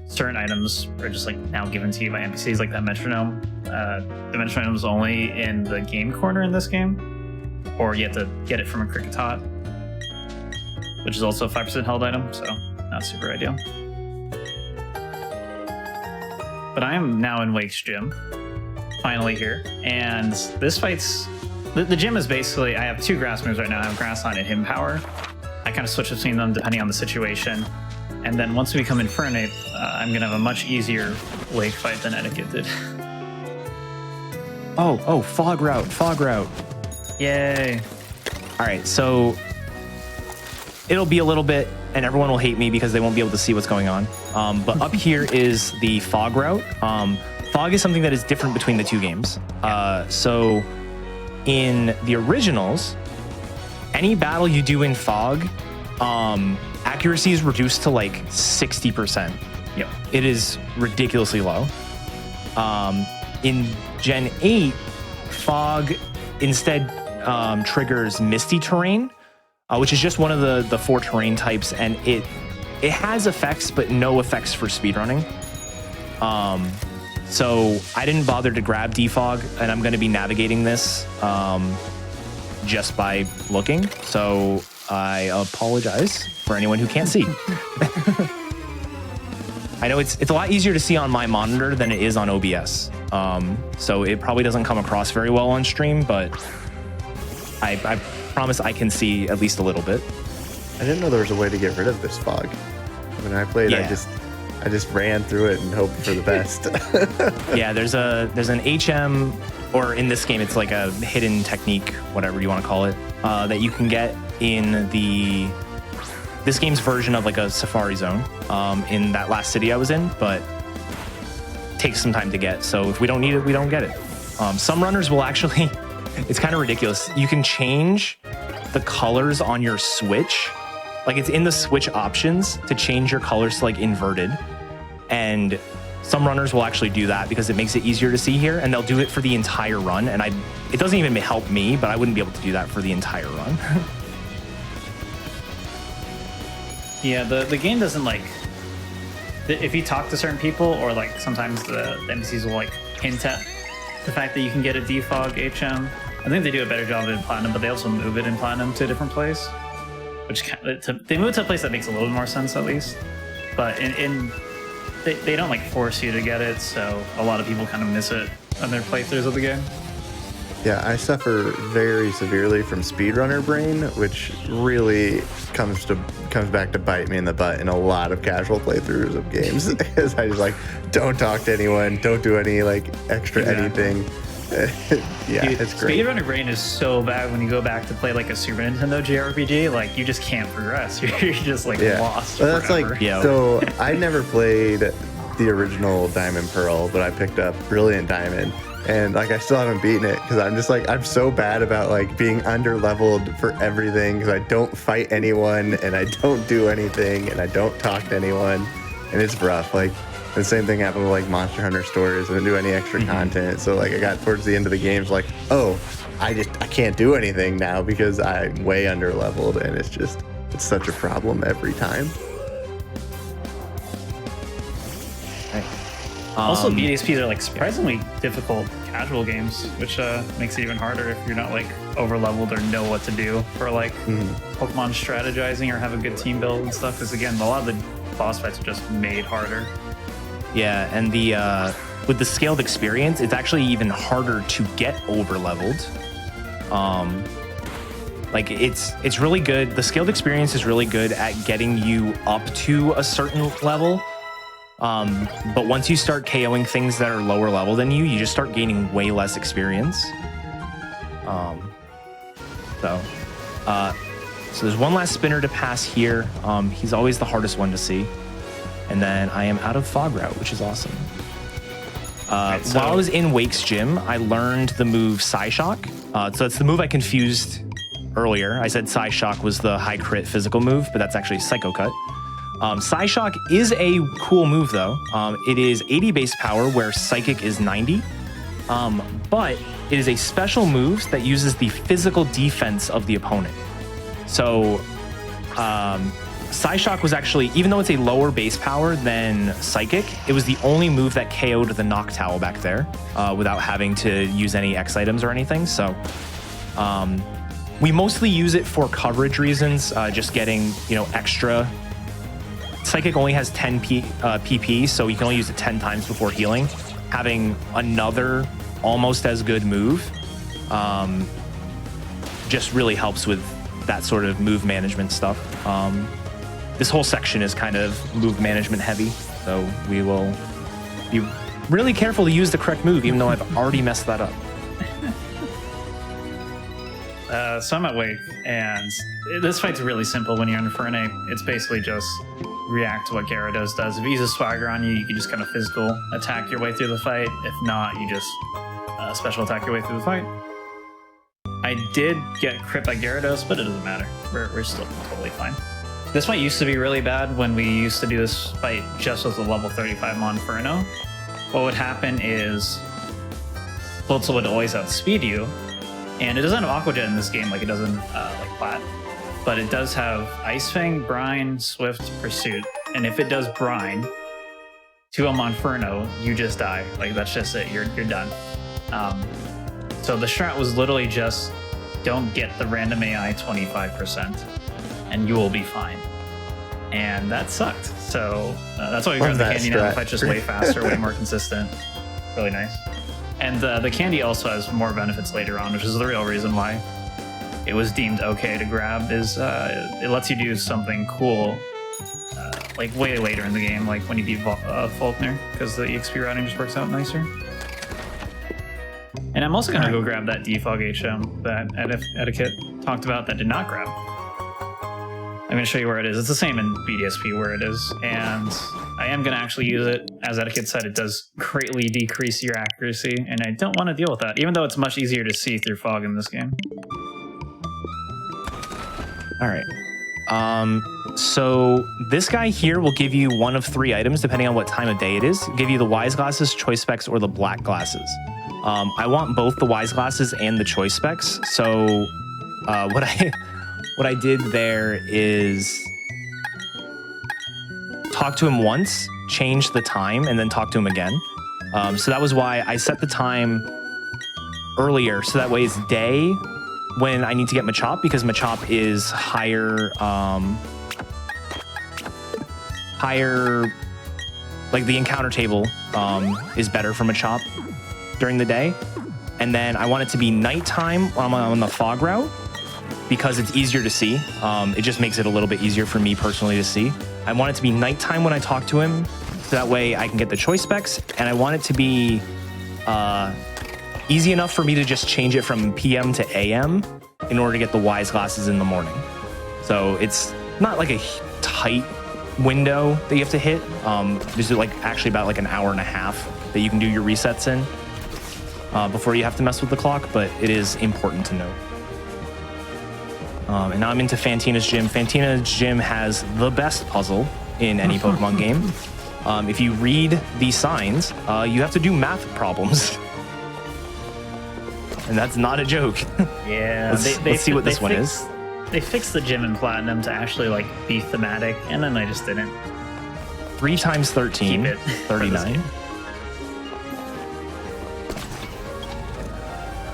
certain items are just like now given to you by NPCs, like that metronome. The metronome is only in the game corner in this game, or you have to get it from a cricket tot, which is also a 5% held item, so not super ideal. But I am now in Wake's gym, finally here, and this fight's... The gym is basically, I have 2 grass moves right now. I have Grass Line and Hidden Power. I kind of switch between them depending on the situation. And then once we become Infernape, I'm going to have a much easier Wake fight than Etiquette did. Oh, Fog Route. Yay. All right, so it'll be a little bit, and everyone will hate me because they won't be able to see what's going on. But up here is the Fog Route. Fog is something that is different between the 2 games. So in the originals, any battle you do in Fog, accuracy is reduced to like 60%. Yep. It is ridiculously low. In Gen 8, Fog instead triggers Misty Terrain, which is just one of the 4 terrain types, and it has effects, but no effects for speedrunning. So I didn't bother to grab Defog, and I'm going to be navigating this just by looking. So I apologize for anyone who can't see. I know it's a lot easier to see on my monitor than it is on OBS. So it probably doesn't come across very well on stream, but I promise I can see at least a little bit. I didn't know there was a way to get rid of this fog. When I played, Yeah. I just ran through it and hoped for the best. Yeah, there's an HM, or in this game, it's like a hidden technique, whatever you want to call it, that you can get in this game's version of like a Safari Zone in that last city I was in, but it takes some time to get. So if we don't need it, we don't get it. Some runners will actually, it's kind of ridiculous. You can change the colors on your Switch. Like it's in the Switch options to change your colors to like inverted. And some runners will actually do that because it makes it easier to see here, and they'll do it for the entire run. And it doesn't even help me, but I wouldn't be able to do that for the entire run. Yeah, the game doesn't like... If you talk to certain people, or like sometimes the NPCs will like hint at the fact that you can get a defog HM. I think they do a better job in Platinum, but they also move it in Platinum to a different place. Which they move it to a place that makes a little bit more sense, at least. But they don't like force you to get it, so a lot of people kind of miss it on their playthroughs of the game. Yeah, I suffer very severely from speedrunner brain, which really comes back to bite me in the butt in a lot of casual playthroughs of games. Because I just like don't talk to anyone, don't do any like extra anything. Yeah, dude, it's great. Speedrunner brain is so bad when you go back to play like a Super Nintendo JRPG. Like you just can't progress. You're just like lost. Well, that's forever. like so. I never played the original Diamond Pearl, but I picked up Brilliant Diamond, and like I still haven't beaten it because I'm just like I'm so bad about like being under leveled for everything because I don't fight anyone and I don't do anything and I don't talk to anyone, and it's rough. Like. The same thing happened with like Monster Hunter Stories. I didn't do any extra content. So like I got towards the end of the games like, oh, I can't do anything now because I'm way under leveled, and it's such a problem every time. Okay. Also, BDSPs are like surprisingly difficult casual games, which makes it even harder if you're not like over leveled or know what to do for like Pokemon strategizing or have a good team build and stuff. Because again, a lot of the boss fights are just made harder. Yeah, and the with the scaled experience, it's actually even harder to get over leveled. Like it's really good. The scaled experience is really good at getting you up to a certain level. But once you start KOing things that are lower level than you just start gaining way less experience. So there's one last spinner to pass here. He's always the hardest one to see. And then I am out of fog route, which is awesome. While I was in Wake's gym, I learned the move Psyshock. So that's the move I confused earlier. I said Psyshock was the high crit physical move, but that's actually Psycho Cut. Psyshock is a cool move, though. It is 80 base power, where Psychic is 90. But it is a special move that uses the physical defense of the opponent. So Psyshock was actually, even though it's a lower base power than Psychic, it was the only move that KO'd the Noctowl back there without having to use any X items or anything. So we mostly use it for coverage reasons, just getting, extra. Psychic only has 10 PP, so you can only use it 10 times before healing. Having another almost as good move just really helps with that sort of move management stuff. This whole section is kind of move management heavy, so we will be really careful to use the correct move, even though I've already messed that up. So I'm at Wake, and this fight's really simple when you're in Infernape. It's basically just react to what Gyarados does. If he uses Swagger on you, you can just kind of physical attack your way through the fight. If not, you just special attack your way through the fight. I did get crit by Gyarados, but it doesn't matter. We're still totally fine. This fight used to be really bad when we used to do this fight just with a level 35 Monferno. What would happen is Floatzel would always outspeed you, and it doesn't have Aqua Jet in this game like it does in like Plat, but it does have Ice Fang, Brine, Swift, Pursuit, and if it does Brine to a Monferno, you just die. Like that's just it. You're done. So the strat was literally just don't get the random AI 25%, and you will be fine. And that sucked. So that's why we grabbed the candy now. The fight's just way faster, way more consistent. Really nice. And the candy also has more benefits later on, which is the real reason why it was deemed okay to grab. Is it lets you do something cool, like way later in the game, like when you beat Faulkner, because the EXP routing just works out nicer. And I'm also gonna go grab that Defog HM that Etiquette talked about that did not grab. I'm gonna show you where it is. It's the same in BDSP where it is, and I am gonna actually use it. As Etiquette said, it does greatly decrease your accuracy, and I don't want to deal with that, even though it's much easier to see through fog in this game. All right. So this guy here will give you one of 3 items depending on what time of day it is. It'll give you the Wise Glasses, Choice Specs, or the Black Glasses. I want both the Wise Glasses and the Choice Specs. So what I did there is talk to him once, change the time, and then talk to him again. So that was why I set the time earlier, so that way it's day when I need to get Machop, because Machop is higher, like the encounter table is better for Machop during the day. And then I want it to be nighttime when I'm on the fog route, because it's easier to see. It just makes it a little bit easier for me personally to see. I want it to be nighttime when I talk to him, so that way I can get the Choice Specs, and I want it to be easy enough for me to just change it from PM to AM in order to get the Wise Glasses in the morning. So it's not like a tight window that you have to hit. There's like actually about like an hour and a half that you can do your resets in before you have to mess with the clock, but it is important to note. And now I'm into Fantina's gym. Fantina's gym has the best puzzle in any Pokemon game. If you read these signs, you have to do math problems. And that's not a joke. Yeah, let's see what this one is. They fixed the gym in Platinum to actually like be thematic, and then I just didn't 3 times 13, keep it 39.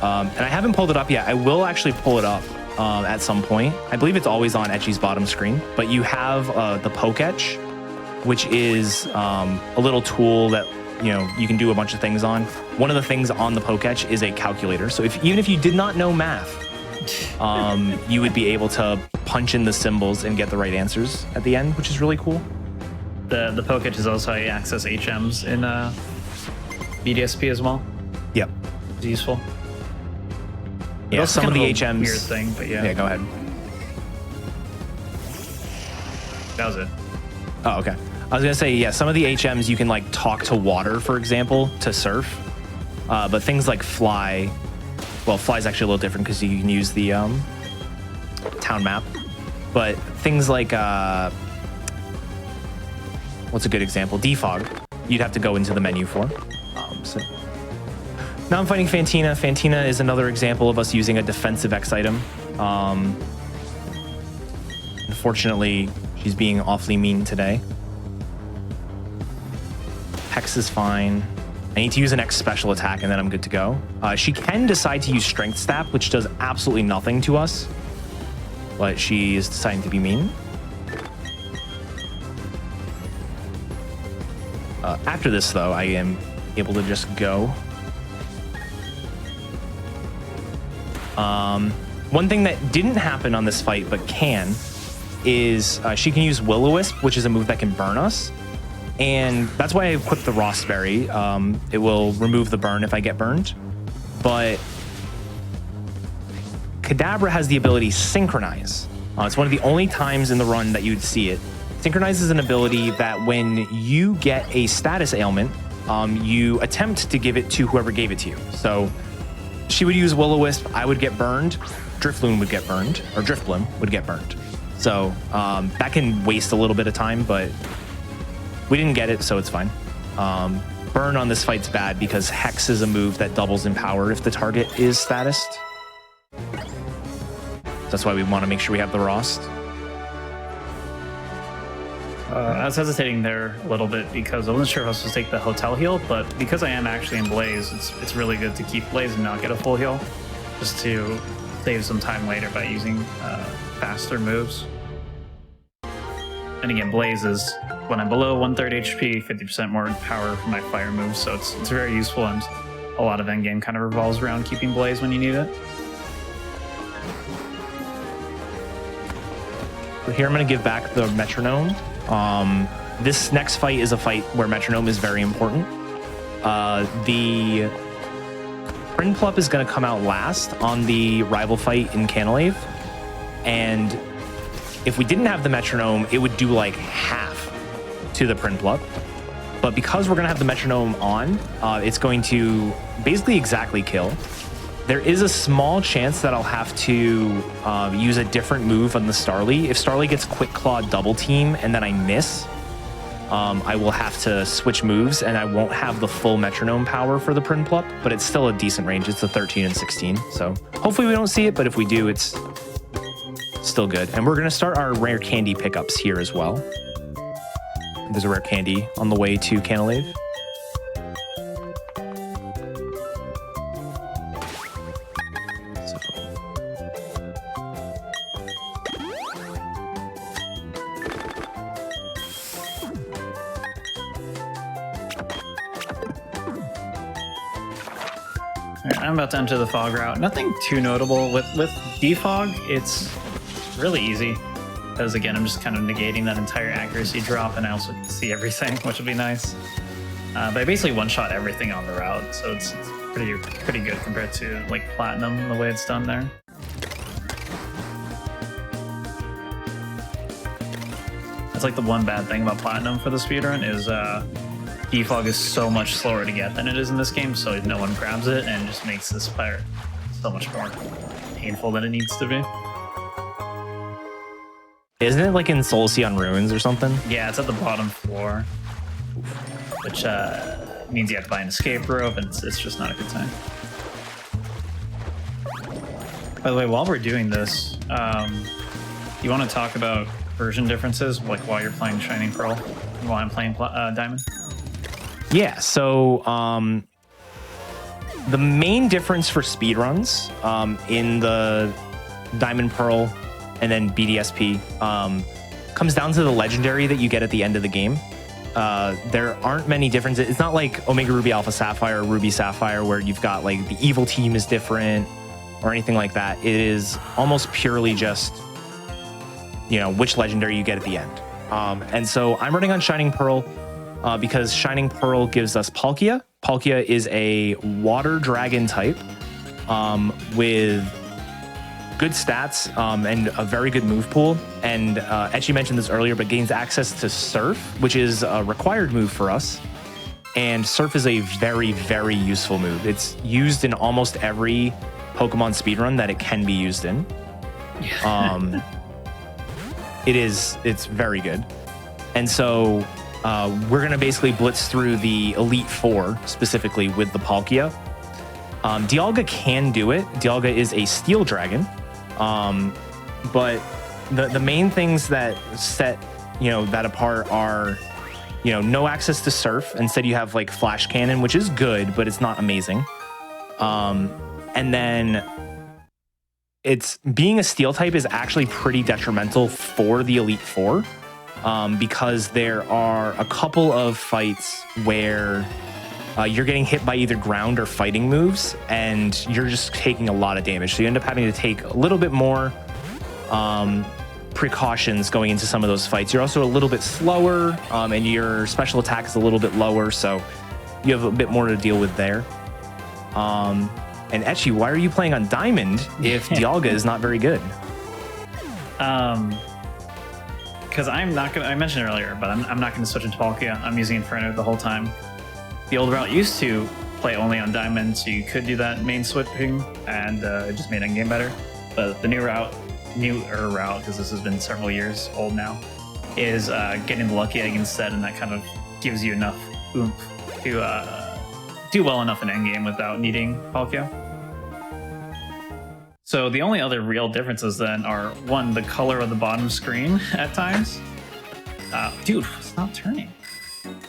And I haven't pulled it up yet. I will actually pull it up at some point. I believe it's always on Etchy's bottom screen, but you have the Poke Etch, which is a little tool that you can do a bunch of things on. One of the things on the Poke Etch is a calculator. So even if you did not know math, you would be able to punch in the symbols and get the right answers at the end, which is really cool. The Poke Etch is also how you access HMs in BDSP as well. Yep. It's useful. Yeah, some of the HMs. Weird thing, but yeah. Yeah, go ahead. That was it. Oh, okay. I was gonna say, yeah, some of the HMs you can like talk to water, for example, to surf. But things like fly, well, fly's actually a little different because you can use the town map. But things like what's a good example? Defog, you'd have to go into the menu for. So. Now I'm fighting Fantina. Fantina is another example of us using a defensive X item. Unfortunately, she's being awfully mean today. Hex is fine. I need to use an X special attack and then I'm good to go. She can decide to use Strength Stab, which does absolutely nothing to us. But she is deciding to be mean. After this, though, I am able to just go. One thing that didn't happen on this fight, but can, is she can use Will-O-Wisp, which is a move that can burn us. And that's why I equipped the Rostberry. It will remove the burn if I get burned. But Kadabra has the ability Synchronize. It's one of the only times in the run that you'd see it. Synchronize is an ability that when you get a status ailment, you attempt to give it to whoever gave it to you. So she would use Will-O-Wisp, I would get burned, Drifloon would get burned, or Driftblim would get burned. So that can waste a little bit of time, but we didn't get it, so it's fine. Burn on this fight's bad because Hex is a move that doubles in power if the target is statused. That's why we want to make sure we have the Rost. I was hesitating there a little bit because I wasn't sure if I was supposed to take the hotel heal, but because I am actually in Blaze, it's really good to keep Blaze and not get a full heal, just to save some time later by using faster moves. And again, Blaze is when I'm below 130 HP, 50% more power for my fire moves, so it's very useful, and a lot of endgame kind of revolves around keeping Blaze when you need it. So here I'm going to give back the Metronome. This next fight is a fight where Metronome is very important. The Prinplup is going to come out last on the rival fight in Canalave. And if we didn't have the Metronome, it would do like half to the Prinplup. But because we're going to have the Metronome on, it's going to basically exactly kill. There is a small chance that I'll have to use a different move on the Starly. If Starly gets Quick Claw double team and then I miss, I will have to switch moves and I won't have the full Metronome power for the Prinplup, but it's still a decent range. It's a 13 and 16. So hopefully we don't see it, but if we do, it's still good. And we're going to start our rare candy pickups here as well. There's a rare candy on the way to Canalave. I'm about to enter the fog route. Nothing too notable. With defog, it's really easy. Because again, I'm just kind of negating that entire accuracy drop, and I also can see everything, which would be nice. But I basically one-shot everything on the route, so it's pretty good compared to like Platinum, the way it's done there. That's like the one bad thing about Platinum for the speedrun is defog is so much slower to get than it is in this game, so no one grabs it and it just makes this part so much more painful than it needs to be. Isn't it like in Solcion Ruins or something? Yeah, it's at the bottom floor, which means you have to buy an escape rope, and it's just not a good time. By the way, while we're doing this, you want to talk about version differences, like while you're playing Shining Pearl and while I'm playing Diamond? Yeah, so the main difference for speedruns in the Diamond Pearl and then BDSP comes down to the legendary that you get at the end of the game. There aren't many differences. It's not like Omega Ruby Alpha Sapphire or Ruby Sapphire where you've got like the evil team is different or anything like that. It is almost purely just, you know, which legendary you get at the end. And so I'm running on Shining Pearl because Shining Pearl gives us Palkia. Palkia is a water dragon type with good stats and a very good move pool. And Etchy mentioned this earlier, but gains access to Surf, which is a required move for us. And Surf is a very, very useful move. It's used in almost every Pokemon speedrun that it can be used in. It's very good. And so we're going to basically blitz through the Elite Four specifically with the Palkia. Dialga can do it. Dialga is a steel dragon. But the main things that set, you know, that apart are, you know, no access to Surf. Instead, you have like Flash Cannon, which is good, but it's not amazing. And then it's being a steel type is actually pretty detrimental for the Elite Four because there are a couple of fights where you're getting hit by either ground or fighting moves, and you're just taking a lot of damage. So you end up having to take a little bit more precautions going into some of those fights. You're also a little bit slower, and your special attack is a little bit lower, so you have a bit more to deal with there. And Etchy, why are you playing on Diamond if Dialga is not very good? Because I mentioned it earlier, but I'm not gonna switch into Palkia. I'm using Inferno the whole time. The old route used to play only on Diamond, so you could do that main switching, and it just made endgame better. But the newer route, because this has been several years old now, is getting the Lucky Egg instead, and that kind of gives you enough oomph to do well enough in endgame without needing Palkia. So the only other real differences then are, one, the color of the bottom screen at times. Dude, stop turning.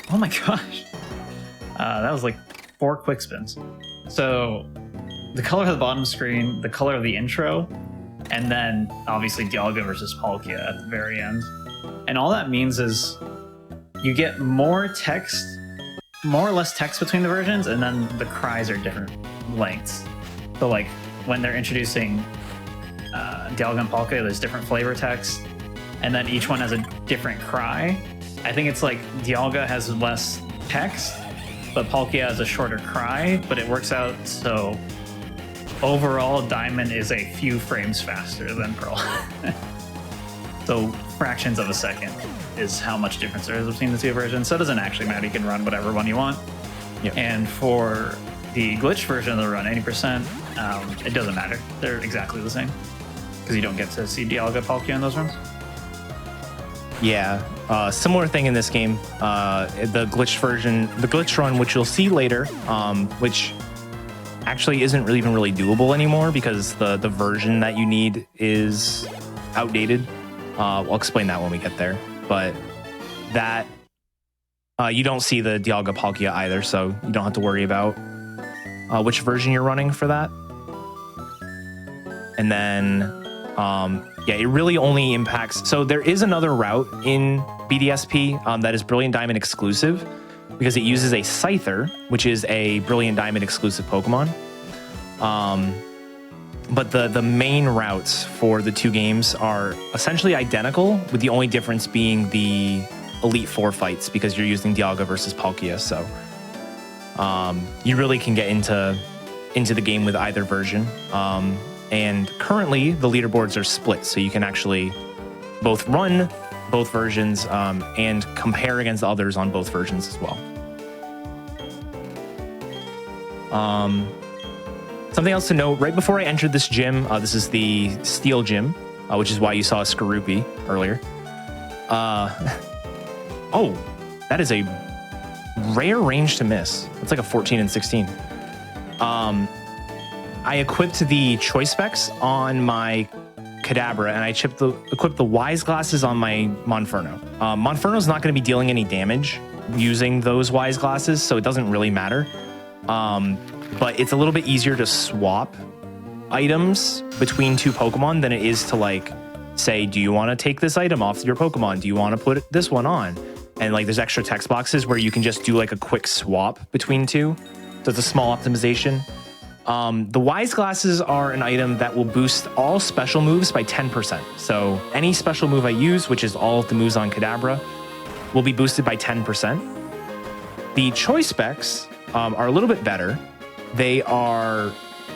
Oh my gosh. That was like 4 quick spins. So the color of the bottom screen, the color of the intro, and then obviously Dialga versus Palkia at the very end. And all that means is you get more text, more or less text between the versions, and then the cries are different lengths. So like when they're introducing Dialga and Palkia, there's different flavor text, and then each one has a different cry. I think it's like Dialga has less text, but Palkia has a shorter cry, but it works out so overall Diamond is a few frames faster than Pearl. So fractions of a second is how much difference there is between the two versions. So it doesn't actually matter. You can run whatever one you want. Yep. And for the glitch version of the run, 80%, it doesn't matter. They're exactly the same because you don't get to see Dialga, Palkia in those runs. Yeah, similar thing in this game. The glitch version, the glitch run, which you'll see later, which actually isn't really even really doable anymore because the version that you need is outdated. I'll explain that when we get there. But that you don't see the Dialga Palkia either, so you don't have to worry about which version you're running for that. And then, yeah, it really only impacts. So there is another route in BDSP that is Brilliant Diamond exclusive because it uses a Scyther, which is a Brilliant Diamond exclusive Pokemon. But the main routes for the two games are essentially identical, with the only difference being the Elite Four fights because you're using Dialga versus Palkia. So you really can get into the game with either version. And currently the leaderboards are split, so you can actually both run both versions and compare against others on both versions as well. Something else to note, right before I entered this gym, this is the Steel Gym, which is why you saw a Skorupi earlier. Oh, that is a rare range to miss. It's like a 14 and 16. I equipped the Choice Specs on my Kadabra, and I equipped the Wise Glasses on my Monferno. Monferno's not going to be dealing any damage using those Wise Glasses, so it doesn't really matter. but it's a little bit easier to swap items between two Pokemon than it is to like say, do you want to take this item off your Pokemon? Do you want to put this one on? And like there's extra text boxes where you can just do like a quick swap between two. So it's a small optimization. The Wise Glasses are an item that will boost all special moves by 10%. So any special move I use, which is all of the moves on Kadabra, will be boosted by 10%. The Choice Specs are a little bit better. They are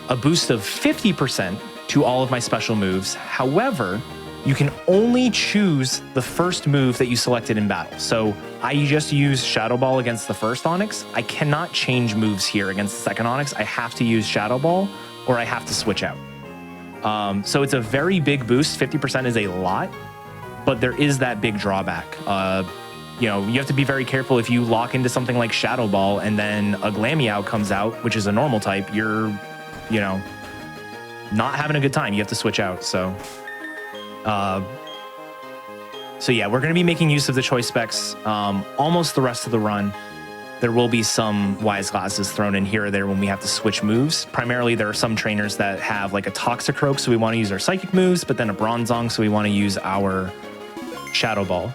a boost of 50% to all of my special moves. However, you can only choose the first move that you selected in battle. So I just use Shadow Ball against the first Onix. I cannot change moves here against the second Onix. I have to use Shadow Ball or I have to switch out. So it's a very big boost. 50% is a lot, but there is that big drawback. You know, you have to be very careful if you lock into something like Shadow Ball and then a Glameow comes out, which is a normal type, you're, you know, not having a good time. You have to switch out. So yeah, we're going to be making use of the choice specs almost the rest of the run. There will be some Wise Glasses thrown in here or there when we have to switch moves. Primarily, there are some trainers that have like a Toxicroak, so we want to use our Psychic moves, but then a Bronzong, so we want to use our Shadow Ball.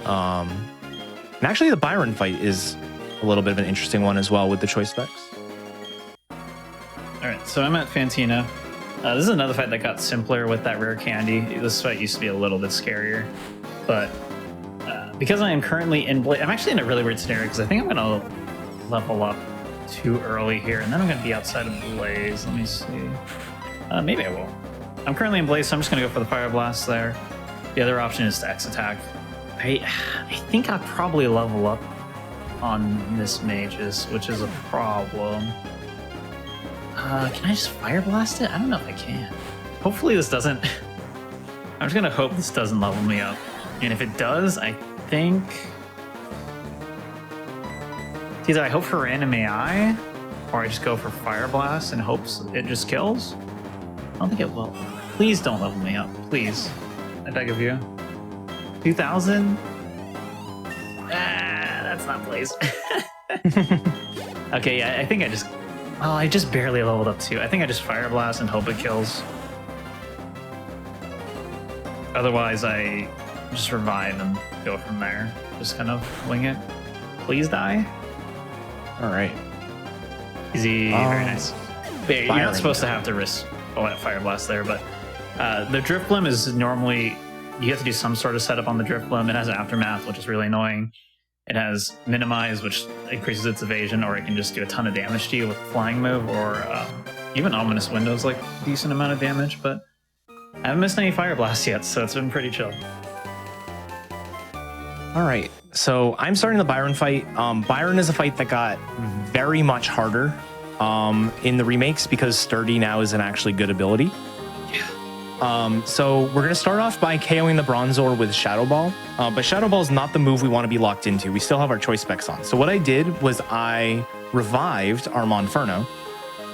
And actually, the Byron fight is a little bit of an interesting one as well with the choice specs. All right, so I'm at Fantina. This is another fight that got simpler with that rare candy. This fight used to be a little bit scarier, but because I am currently in Blaze, I'm actually in a really weird scenario because I think I'm going to level up too early here, and then I'm going to be outside of Blaze. Let me see. Maybe I will. I'm currently in Blaze, so I'm just going to go for the Fire Blast there. The other option is to X attack. I think I'll probably level up on Miss Mages, which is a problem. Can I just Fire Blast it? I don't know if I can. Hopefully this doesn't... I'm just going to hope this doesn't level me up. And if it does, I think... It's either I hope for Random AI, or I just go for Fire Blast and hopes it just kills. I don't think it will. Please don't level me up. Please. I beg of you. 2,000? That's not Blaze. Okay, yeah, I think I just... Oh, I just barely leveled up too. I think I just Fire Blast and hope it kills. Otherwise, I just revive and go from there. Just kind of wing it. Please die. All right. Easy. Very nice. But you're not supposed to have to risk all that Fire Blast there, but the Drifblim is normally... You have to do some sort of setup on the Drifblim. It has Aftermath, which is really annoying. It has Minimize, which increases its evasion, or it can just do a ton of damage to you with a flying move, or even Ominous Window's like a decent amount of damage, but I haven't missed any Fire Blasts yet, so it's been pretty chill. All right, so I'm starting the Byron fight. Byron is a fight that got very much harder in the remakes because Sturdy now is an actually good ability. So we're going to start off by KOing the Bronzor with Shadow Ball, but Shadow Ball is not the move we want to be locked into. We still have our choice specs on. So what I did was I revived our Monferno.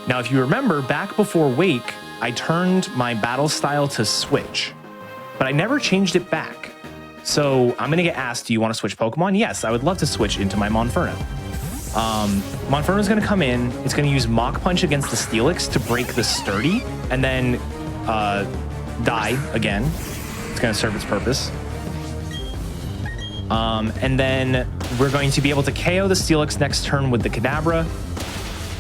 Now, if you remember, back before Wake, I turned my battle style to switch, but I never changed it back. So I'm going to get asked, do you want to switch Pokemon? Yes, I would love to switch into my Monferno. Monferno is going to come in. It's going to use Mach Punch against the Steelix to break the Sturdy, and then die again. It's going to serve its purpose. And then we're going to be able to KO the Steelix next turn with the Kadabra.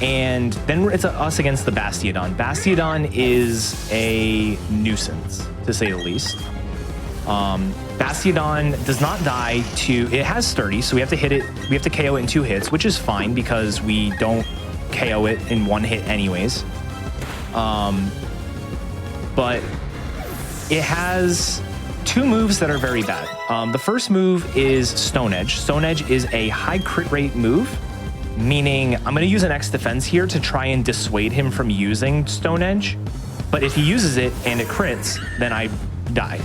And then it's us against the Bastiodon. Bastiodon is a nuisance, to say the least. Bastiodon does not die to... It has Sturdy, so we have to hit it. We have to KO it in 2 hits, which is fine because we don't KO it in 1 hit anyways. But it has 2 moves that are very bad. The first move is Stone Edge. Stone Edge is a high crit rate move, meaning I'm going to use an X defense here to try and dissuade him from using Stone Edge. But if he uses it and it crits, then I die.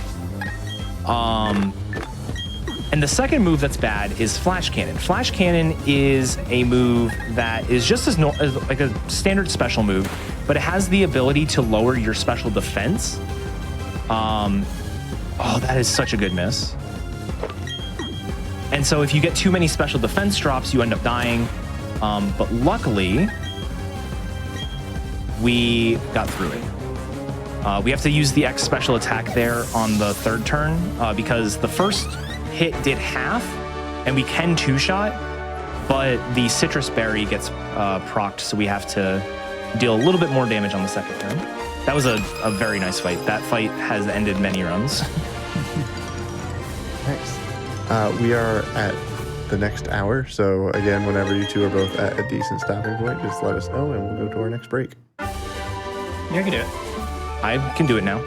And the second move that's bad is Flash Cannon. Flash Cannon is a move that is just as like a standard special move, but it has the ability to lower your special defense. Oh, that is such a good miss. And so if you get too many special defense drops, you end up dying. But luckily, we got through it. We have to use the X special attack there on the third turn because the first hit did half, and we can two-shot, but the citrus berry gets procced, so we have to deal a little bit more damage on the second turn. That was a very nice fight. That fight has ended many runs. Nice. We are at the next hour, so again, whenever you two are both at a decent stopping point, just let us know and we'll go to our next break. Yeah, I can do it. I can do it now.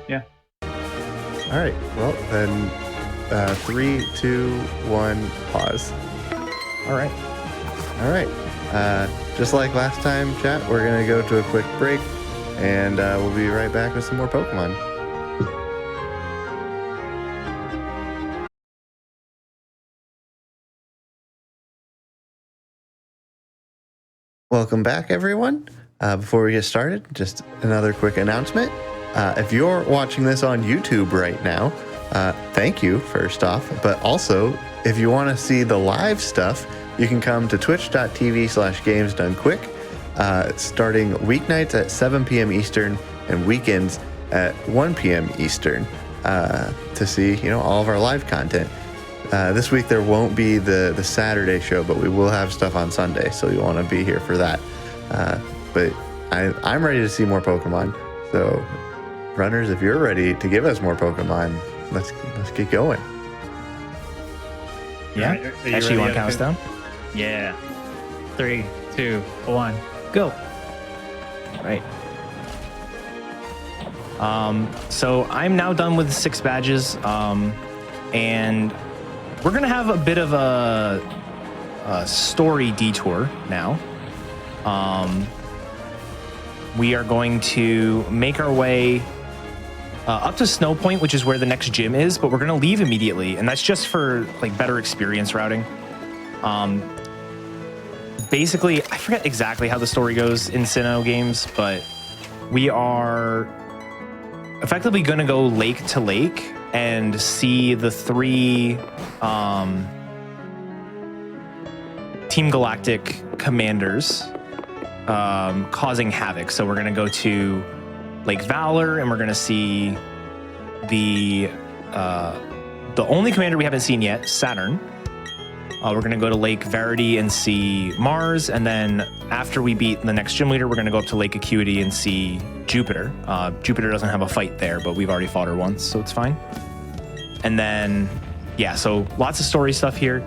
Yeah. All right. Well, then 3, 2, 1, pause. All right. All right. Just like last time, chat, we're going to go to a quick break, and we'll be right back with some more Pokemon. Welcome back, everyone. Before we get started, just another quick announcement. If you're watching this on YouTube right now, thank you, first off. But also, if you want to see the live stuff, you can come to twitch.tv/gamesdonequick, starting weeknights at 7 p.m. Eastern and weekends at 1 p.m. Eastern to see, all of our live content. This week there won't be the Saturday show, but we will have stuff on Sunday, so you want to be here for that. But I'm ready to see more Pokemon. So, runners, if you're ready to give us more Pokemon, let's get going. Yeah. Actually, you want to count us down? Yeah. 3, 2, 1, go. All right. So I'm now done with 6 badges, and we're gonna have a bit of a story detour now. We are going to make our way up to Snow Point, which is where the next gym is, but we're going to leave immediately, and that's just for better experience routing. Basically, I forget exactly how the story goes in Sinnoh games, but we are effectively going to go lake to lake and see the 3 Team Galactic commanders causing havoc. So we're going to go to Lake Valor, and we're going to see the only commander we haven't seen yet, Saturn. We're going to go to Lake Verity and see Mars, and then after we beat the next gym leader, we're going to go up to Lake Acuity and see Jupiter. Jupiter doesn't have a fight there, but we've already fought her once, so it's fine. And then, yeah, so lots of story stuff here.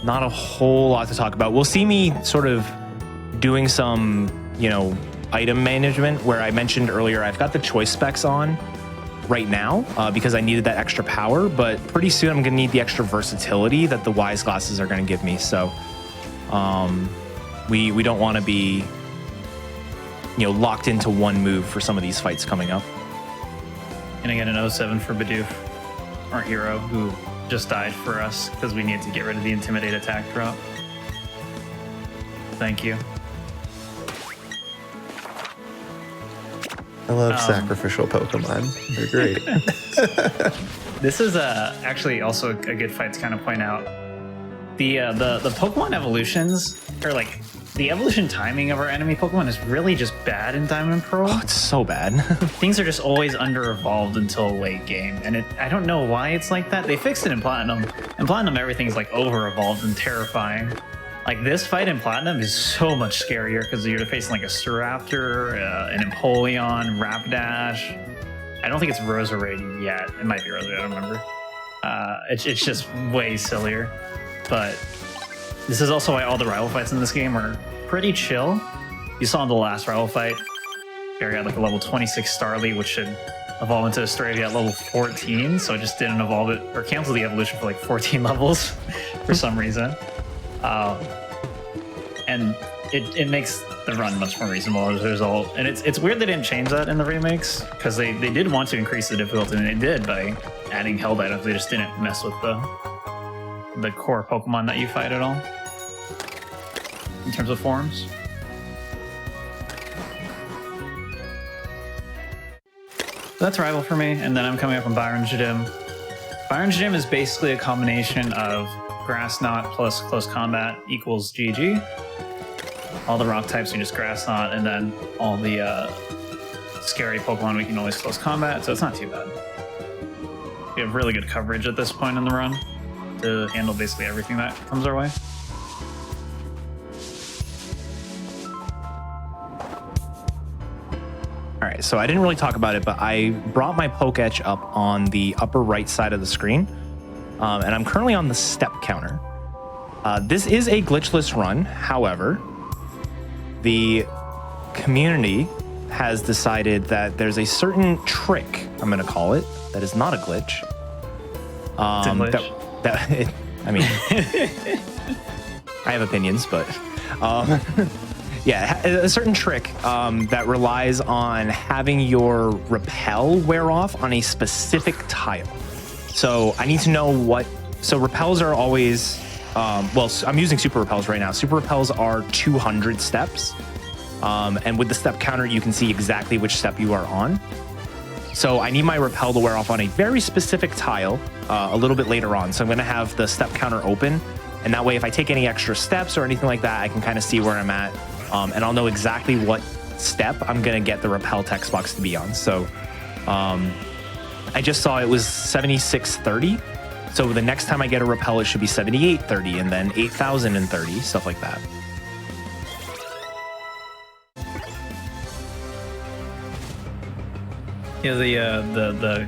Not a whole lot to talk about. We'll see me sort of doing some, item management, where I mentioned earlier I've got the choice specs on right now because I needed that extra power, but pretty soon I'm going to need the extra versatility that the Wise Glasses are going to give me. So we don't want to be, locked into one move for some of these fights coming up. Gonna get an 07 for Bidoof, our hero, who just died for us because we needed to get rid of the Intimidate attack drop. Thank you. I love sacrificial Pokemon. They're great. This is actually also a good fight to kind of point out. The Pokemon evolutions, or the evolution timing of our enemy Pokemon, is really just bad in Diamond and Pearl. Oh, it's so bad. Things are just always under-evolved until late game, and I don't know why it's like that. They fixed it in Platinum. In Platinum, everything's over-evolved and terrifying. This fight in Platinum is so much scarier because you're facing a Staraptor, an Empoleon, Rapidash. I don't think it's Roserade yet. It might be Roserade, I don't remember. It's just way sillier. But this is also why all the rival fights in this game are pretty chill. You saw in the last rival fight, Barry had a level 26 Starly, which should evolve into a Staravia at level 14, so it just didn't evolve it, or cancel the evolution for 14 levels for some reason. And it makes the run much more reasonable as a result. And it's weird they didn't change that in the remakes, because they did want to increase the difficulty, and they did by adding held items. They just didn't mess with the core Pokemon that you fight at all in terms of forms. So that's Rival for me, and then I'm coming up on Byron Jadim. Byron Jadim is basically a combination of Grass Knot plus Close Combat equals GG. All the rock types we just Grass Knot, and then all the scary Pokemon we can always Close Combat, so it's not too bad. We have really good coverage at this point in the run to handle basically everything that comes our way. All right, so I didn't really talk about it, but I brought my Pokéetch up on the upper right side of the screen, and I'm currently on the step counter. This is a glitchless run. However, the community has decided that there's a certain trick, I'm going to call it, that is not a glitch. It's a glitch. I mean, I have opinions, but yeah, a certain trick that relies on having your repel wear off on a specific tile. So I need to know what. So repels are always, well, I'm using super repels right now. Super repels are 200 steps. And with the step counter, you can see exactly which step you are on. So I need my repel to wear off on a very specific tile a little bit later on. So I'm going to have the step counter open. And that way, if I take any extra steps or anything like that, I can kind of see where I'm at. And I'll know exactly what step I'm going to get the repel text box to be on. So I just saw it was 7630. So the next time I get a repel, it should be 7830 and then 8030, stuff like that. Yeah, the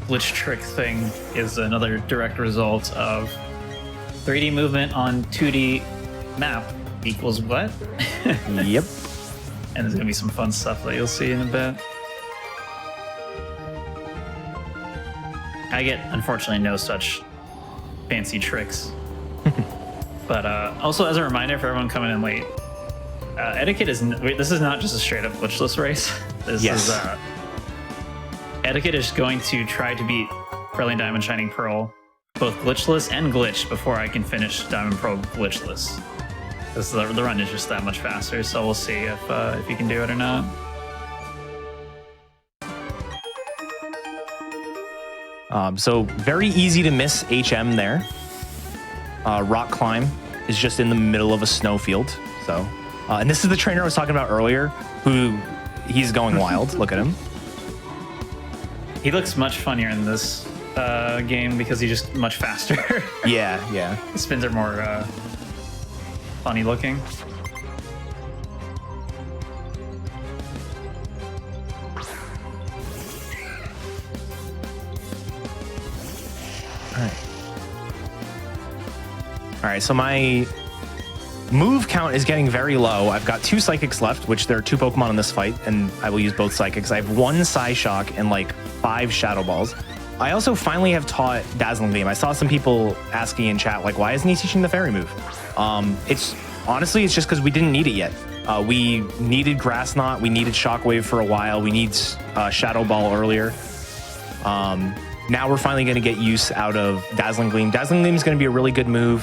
glitch trick thing is another direct result of 3D movement on 2D map equals what? Yep. And there's gonna be some fun stuff that you'll see in a bit. I get, unfortunately, no such fancy tricks. But also, as a reminder for everyone coming in late, Etiquette is this is not just a straight up glitchless race. This is Etiquette is going to try to beat Brilliant Diamond Shining Pearl both glitchless and glitched before I can finish Diamond Pearl glitchless. Because the run is just that much faster, so we'll see if you can do it or not. So very easy to miss HM there. Rock Climb is just in the middle of a snowfield. So, and this is the trainer I was talking about earlier, who he's going wild. Look at him. He looks much funnier in this game because he's just much faster. Yeah. His spins are more funny looking. All right, so my move count is getting very low. I've got 2 Psychics left, which there are 2 Pokemon in this fight, and I will use both Psychics. I have 1 Psyshock and like 5 Shadow Balls. I also finally have taught Dazzling Gleam. I saw some people asking in chat, like, why isn't he teaching the Fairy move? It's just because we didn't need it yet. We needed Grass Knot, we needed Shockwave for a while, we need Shadow Ball earlier. Now we're finally going to get use out of Dazzling Gleam. Dazzling Gleam is going to be a really good move,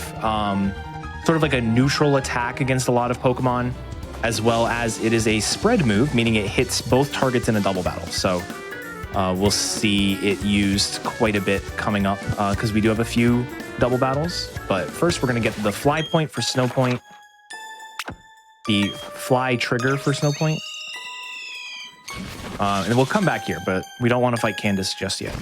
sort of like a neutral attack against a lot of Pokemon, as well as it is a spread move, meaning it hits both targets in a double battle. So we'll see it used quite a bit coming up because we do have a few double battles. But first, we're going to get the Fly Point for Snow Point, the Fly Trigger for Snow Point. And we'll come back here, but we don't want to fight Candace just yet.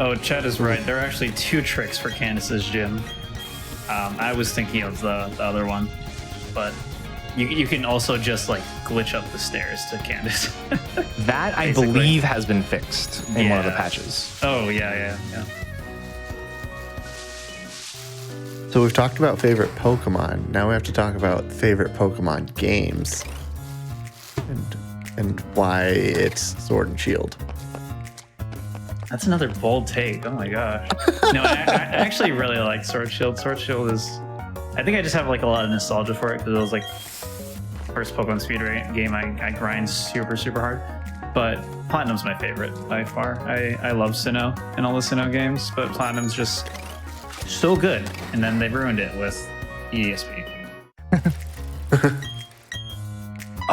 Oh, Chad is right. There are actually 2 tricks for Candace's gym. I was thinking of the other one, but you can also just like glitch up the stairs to Candace. That I believe has been fixed in one of the patches. Oh yeah. So we've talked about favorite Pokemon. Now we have to talk about favorite Pokemon games and why it's Sword and Shield. That's another bold take. Oh my gosh. No, I actually really like Sword Shield. Sword Shield is, I think I just have like a lot of nostalgia for it because it was like first Pokemon Speedrun game I grind super hard. But Platinum's my favorite by far. I love Sinnoh and all the Sinnoh games, but Platinum's just so good. And then they ruined it with ESP.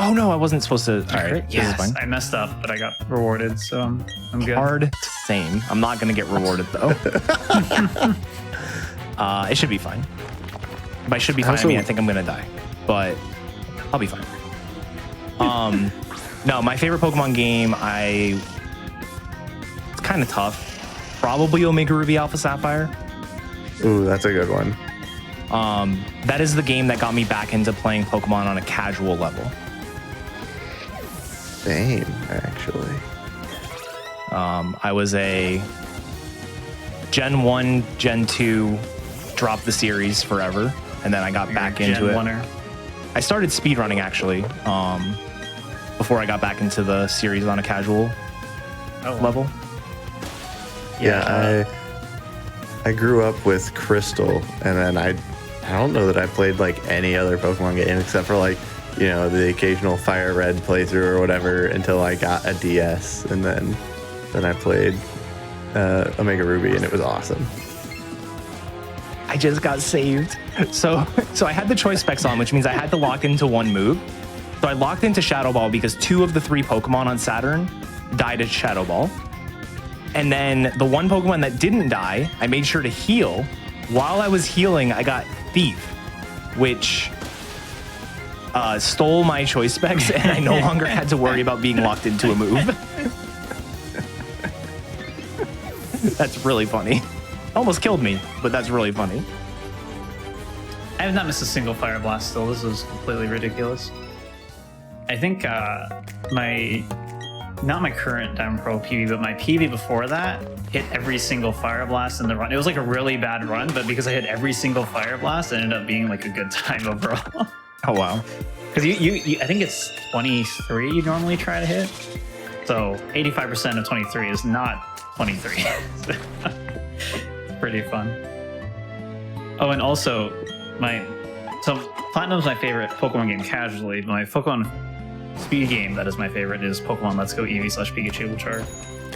Oh no, I wasn't supposed to. All right, this is Yes, fine. I messed up, but I got rewarded, so I'm good. Hard, same. I'm not gonna get rewarded though. It should be fine. By should be fine, I mean I think I'm gonna die, but I'll be fine. No, my favorite Pokemon game, it's kind of tough. Probably Omega Ruby Alpha Sapphire. Ooh, that's a good one. That is the game that got me back into playing Pokemon on a casual level. Same, actually. I was a Gen 1, Gen 2, dropped the series forever, and then I got back into it. One-er. I started speedrunning actually, before I got back into the series on a casual level. Yeah, I grew up with Crystal, and then I don't know that I played like any other Pokemon game except for like, you know, the occasional Fire Red playthrough or whatever until I got a DS, and then I played Omega Ruby, and it was awesome. I just got saved. So I had the choice specs on, which means I had to lock into one move. So I locked into Shadow Ball because 2 of the 3 Pokemon on Saturn died at Shadow Ball. And then the one Pokemon that didn't die, I made sure to heal. While I was healing, I got Thief, which stole my choice specs, and I no longer had to worry about being locked into a move. That's really funny. Almost killed me, but that's really funny. I have not missed a single Fire Blast still. This is completely ridiculous. I think not my current Diamond Pearl PB, but my PB before that hit every single Fire Blast in the run. It was like a really bad run, but because I hit every single Fire Blast, it ended up being like a good time overall. Oh, wow. Because you I think it's 23 you normally try to hit. So 85% of 23 is not 23. Pretty fun. Oh, and also Platinum's my favorite Pokemon game casually. My Pokemon speed game that is my favorite is Pokemon Let's Go Eevee/Pikachu, which are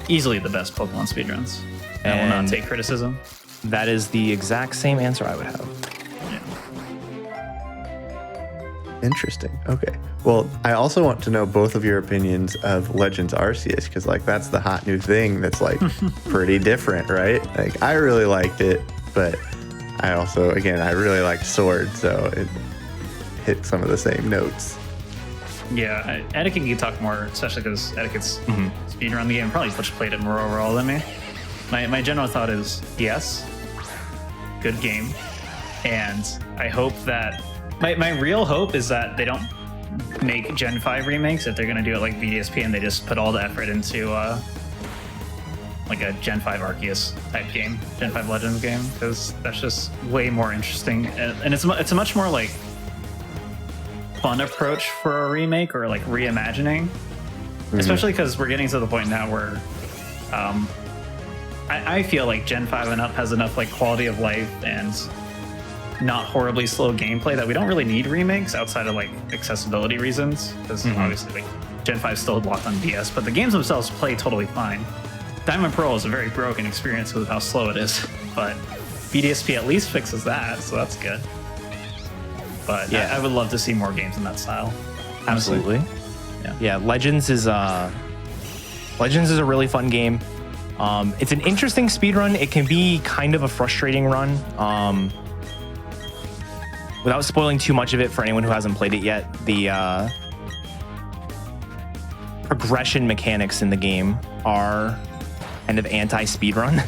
easily the best Pokemon speedruns. I will not take criticism. That is the exact same answer I would have. Interesting. Okay. Well, I also want to know both of your opinions of Legends Arceus, because like that's the hot new thing that's like pretty different, right? Like I really liked it, but I also, again, I really liked Sword, so it hit some of the same notes. Yeah, Etiquette can talk more, especially because Etiquette's speedrun the game. Probably much played it more overall than me. My general thought is yes, good game, and I hope that my real hope is that they don't make Gen 5 remakes. If they're gonna do it like BDSP and they just put all the effort into like a Gen 5 Arceus type game, Gen 5 Legends game, because that's just way more interesting, and it's a much more like fun approach for a remake or like reimagining, especially because we're getting to the point now where I feel like Gen 5 and up has enough like quality of life and not horribly slow gameplay that we don't really need remakes outside of like accessibility reasons, because obviously like Gen 5 is still locked on DS, but the games themselves play totally fine. Diamond Pearl is a very broken experience with how slow it is, but BDSP at least fixes that, so that's good. But yeah, I would love to see more games in that style. Absolutely. Yeah, Legends is a really fun game. It's an interesting speedrun. It can be kind of a frustrating run. Without spoiling too much of it for anyone who hasn't played it yet, the progression mechanics in the game are kind of anti-speedrun,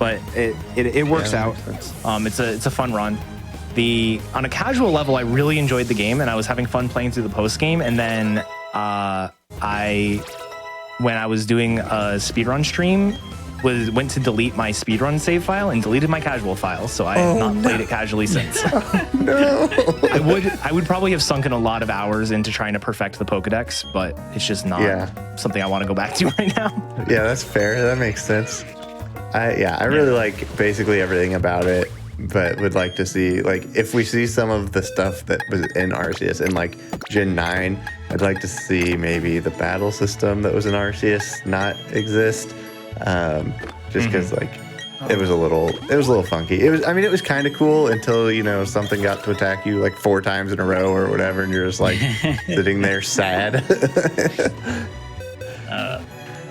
but it works out. It's a fun run. On a casual level, I really enjoyed the game, and I was having fun playing through the post game. And then when I was doing a speedrun stream, went to delete my speedrun save file and deleted my casual file. So I have not played it casually since. No. I would probably have sunken a lot of hours into trying to perfect the Pokedex, but it's just not something I want to go back to right now. Yeah, that's fair. That makes sense. I really like basically everything about it, but would like to see, like, if we see some of the stuff that was in Arceus in like Gen 9, I'd like to see maybe the battle system that was in Arceus not exist. Just because like It was a little funky. It was kind of cool until, something got to attack you like 4 times in a row or whatever, and you're just like sitting there sad.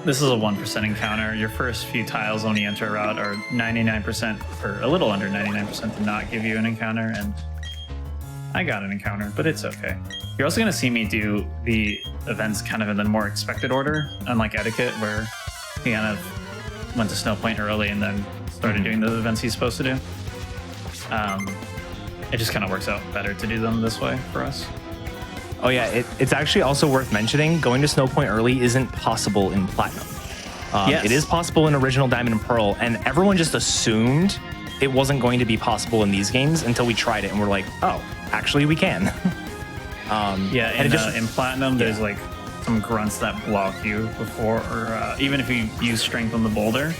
This is a 1% encounter. Your first few tiles when you enter a route are 99%, or a little under 99% to not give you an encounter, and I got an encounter, but it's okay. You're also going to see me do the events kind of in the more expected order, unlike Etiquette, where he kind of went to Snow Point early and then started doing the events he's supposed to do. It just kind of works out better to do them this way for us. Oh yeah, it's actually also worth mentioning, going to Snow Point early isn't possible in Platinum. Yes. It is possible in Original Diamond and Pearl, and everyone just assumed it wasn't going to be possible in these games until we tried it, and we're like, oh, actually we can. In Platinum, there's like some grunts that block you before, or even if you use Strength on the boulder,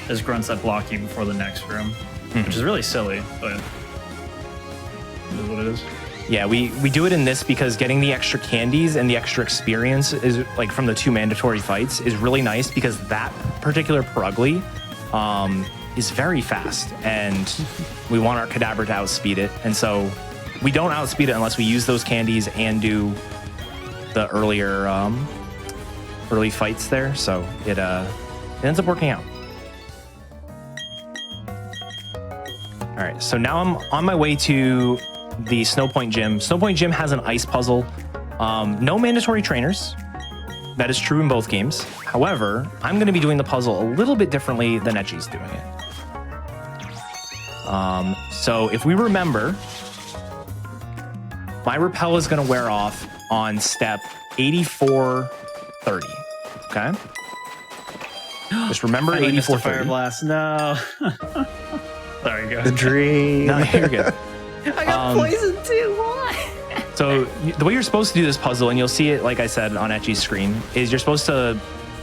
there's grunts that block you before the next room, which is really silly, but it is what it is. Yeah, we do it in this because getting the extra candies and the extra experience is like from the 2 mandatory fights is really nice, because that particular Perugly is very fast, and we want our Kadabra to outspeed it. And so we don't outspeed it unless we use those candies and do the earlier early fights there. So it ends up working out. All right, so now I'm on my way to the Snow Point Gym. Snow Point Gym has an ice puzzle. No mandatory trainers. That is true in both games. However, I'm going to be doing the puzzle a little bit differently than Etchy's doing it. So if we remember, my repel is going to wear off on step 8430. Okay? Just remember 8430. Fire Blast. No. Sorry, go. The dream. No, you're good. I got poisoned too. Why? So the way you're supposed to do this puzzle, and you'll see it, like I said, on Etchy's screen, is you're supposed to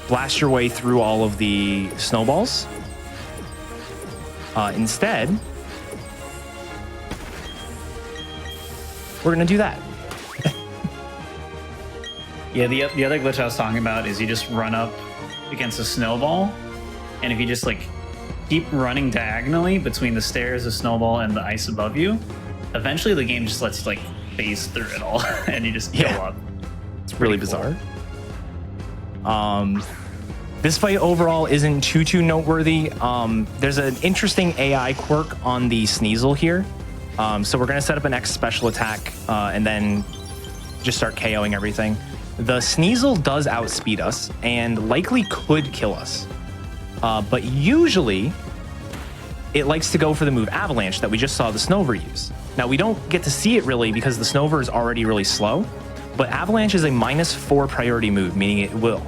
blast your way through all of the snowballs. Instead, we're going to do that. Yeah, the other glitch I was talking about is you just run up against a snowball, and if you just like keep running diagonally between the stairs, the snowball, and the ice above you, eventually the game just lets you like phase through it all, and you just go up. It's really bizarre. This fight overall isn't too noteworthy. There's an interesting AI quirk on the Sneasel here. So we're going to set up an X special attack and then just start KOing everything. The Sneasel does outspeed us and likely could kill us. But usually it likes to go for the move Avalanche that we just saw the Snover use. Now we don't get to see it really because the Snover is already really slow, but Avalanche is a -4 priority move, meaning it will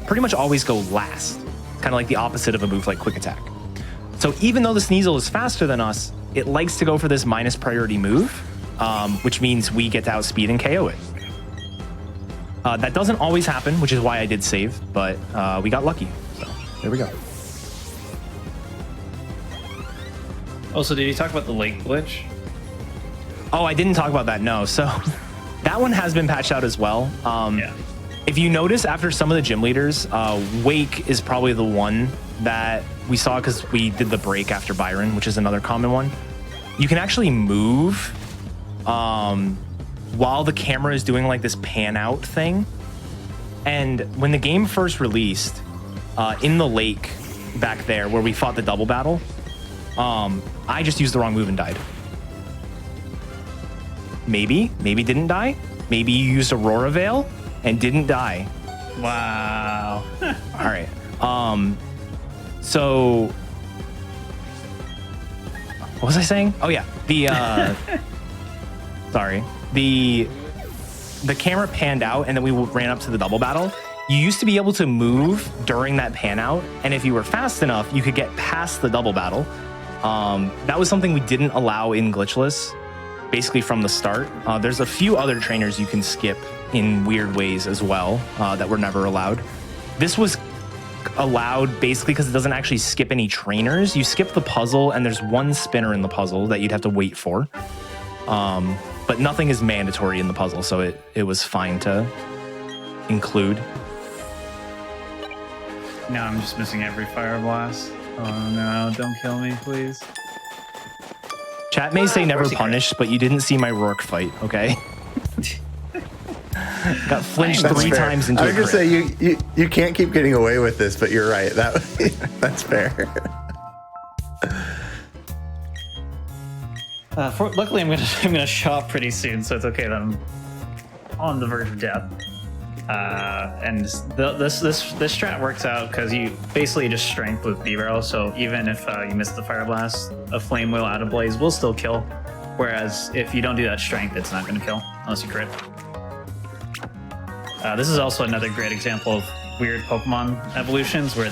pretty much always go last. Kind of like the opposite of a move like Quick Attack. So even though the Sneasel is faster than us, it likes to go for this minus priority move, which means we get to outspeed and KO it. That doesn't always happen, which is why I did save, but we got lucky. So there we go. Also, did you talk about the lake glitch? Oh, I didn't talk about that, no. So that one has been patched out as well. Yeah. If you notice, after some of the gym leaders, Wake is probably the one that we saw because we did the break after Byron, which is another common one. You can actually move while the camera is doing like this pan out thing. And when the game first released, in the lake back there where we fought the double battle, I just used the wrong move and died. Maybe didn't die. Maybe you used Aurora Veil and didn't die. Wow. All right. So what was I saying? Oh yeah. Sorry. The camera panned out and then we ran up to the double battle. You used to be able to move during that pan out, and if you were fast enough, you could get past the double battle. That was something we didn't allow in Glitchless, basically from the start. There's a few other trainers you can skip in weird ways as well that were never allowed. This was allowed basically because it doesn't actually skip any trainers. You skip the puzzle, and there's one spinner in the puzzle that you'd have to wait for. But nothing is mandatory in the puzzle, so it was fine to include. Now I'm just missing every Fire Blast. Oh no, don't kill me, please. Chat may say never course he punished, but you didn't see my Rourke fight, okay? Got flinched That's 3 fair. times into I a was gonna crit. say you can't keep getting away with this, but you're right. That's fair. Luckily, I'm gonna shop pretty soon, so it's okay that I'm on the verge of death. And this strat works out because you basically just strength with B-barrel. So even if you miss the fire blast, a flame wheel out of blaze will still kill. Whereas if you don't do that strength, it's not going to kill unless you crit. This is also another great example of weird Pokemon evolutions where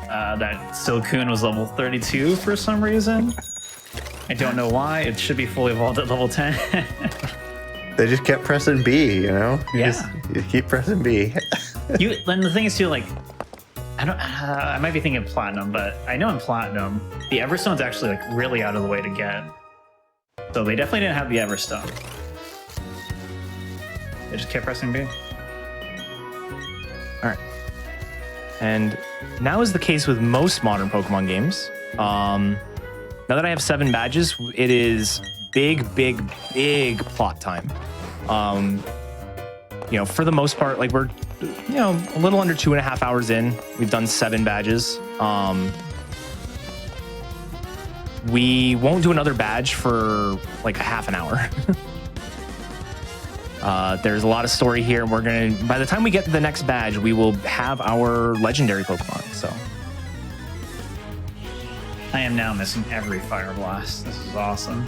that Silcoon was level 32 for some reason. I don't know why. It should be fully evolved at level 10. They just kept pressing B, you know? Yeah. You keep pressing B. And the thing is too, like, I might be thinking of Platinum, but I know in Platinum, the Everstone's actually like really out of the way to get. So they definitely didn't have the Everstone. They just kept pressing B. All right. And now is the case with most modern Pokemon games. Now that I have 7 badges, it is big plot time. You know, for the most part, like we're, you know, a little under 2.5 hours in. We've done 7 badges. We won't do another badge for like a half an hour. There's a lot of story here. We're gonna, by the time we get to the next badge, we will have our legendary Pokemon. So I am now missing every Fire Blast. This is awesome.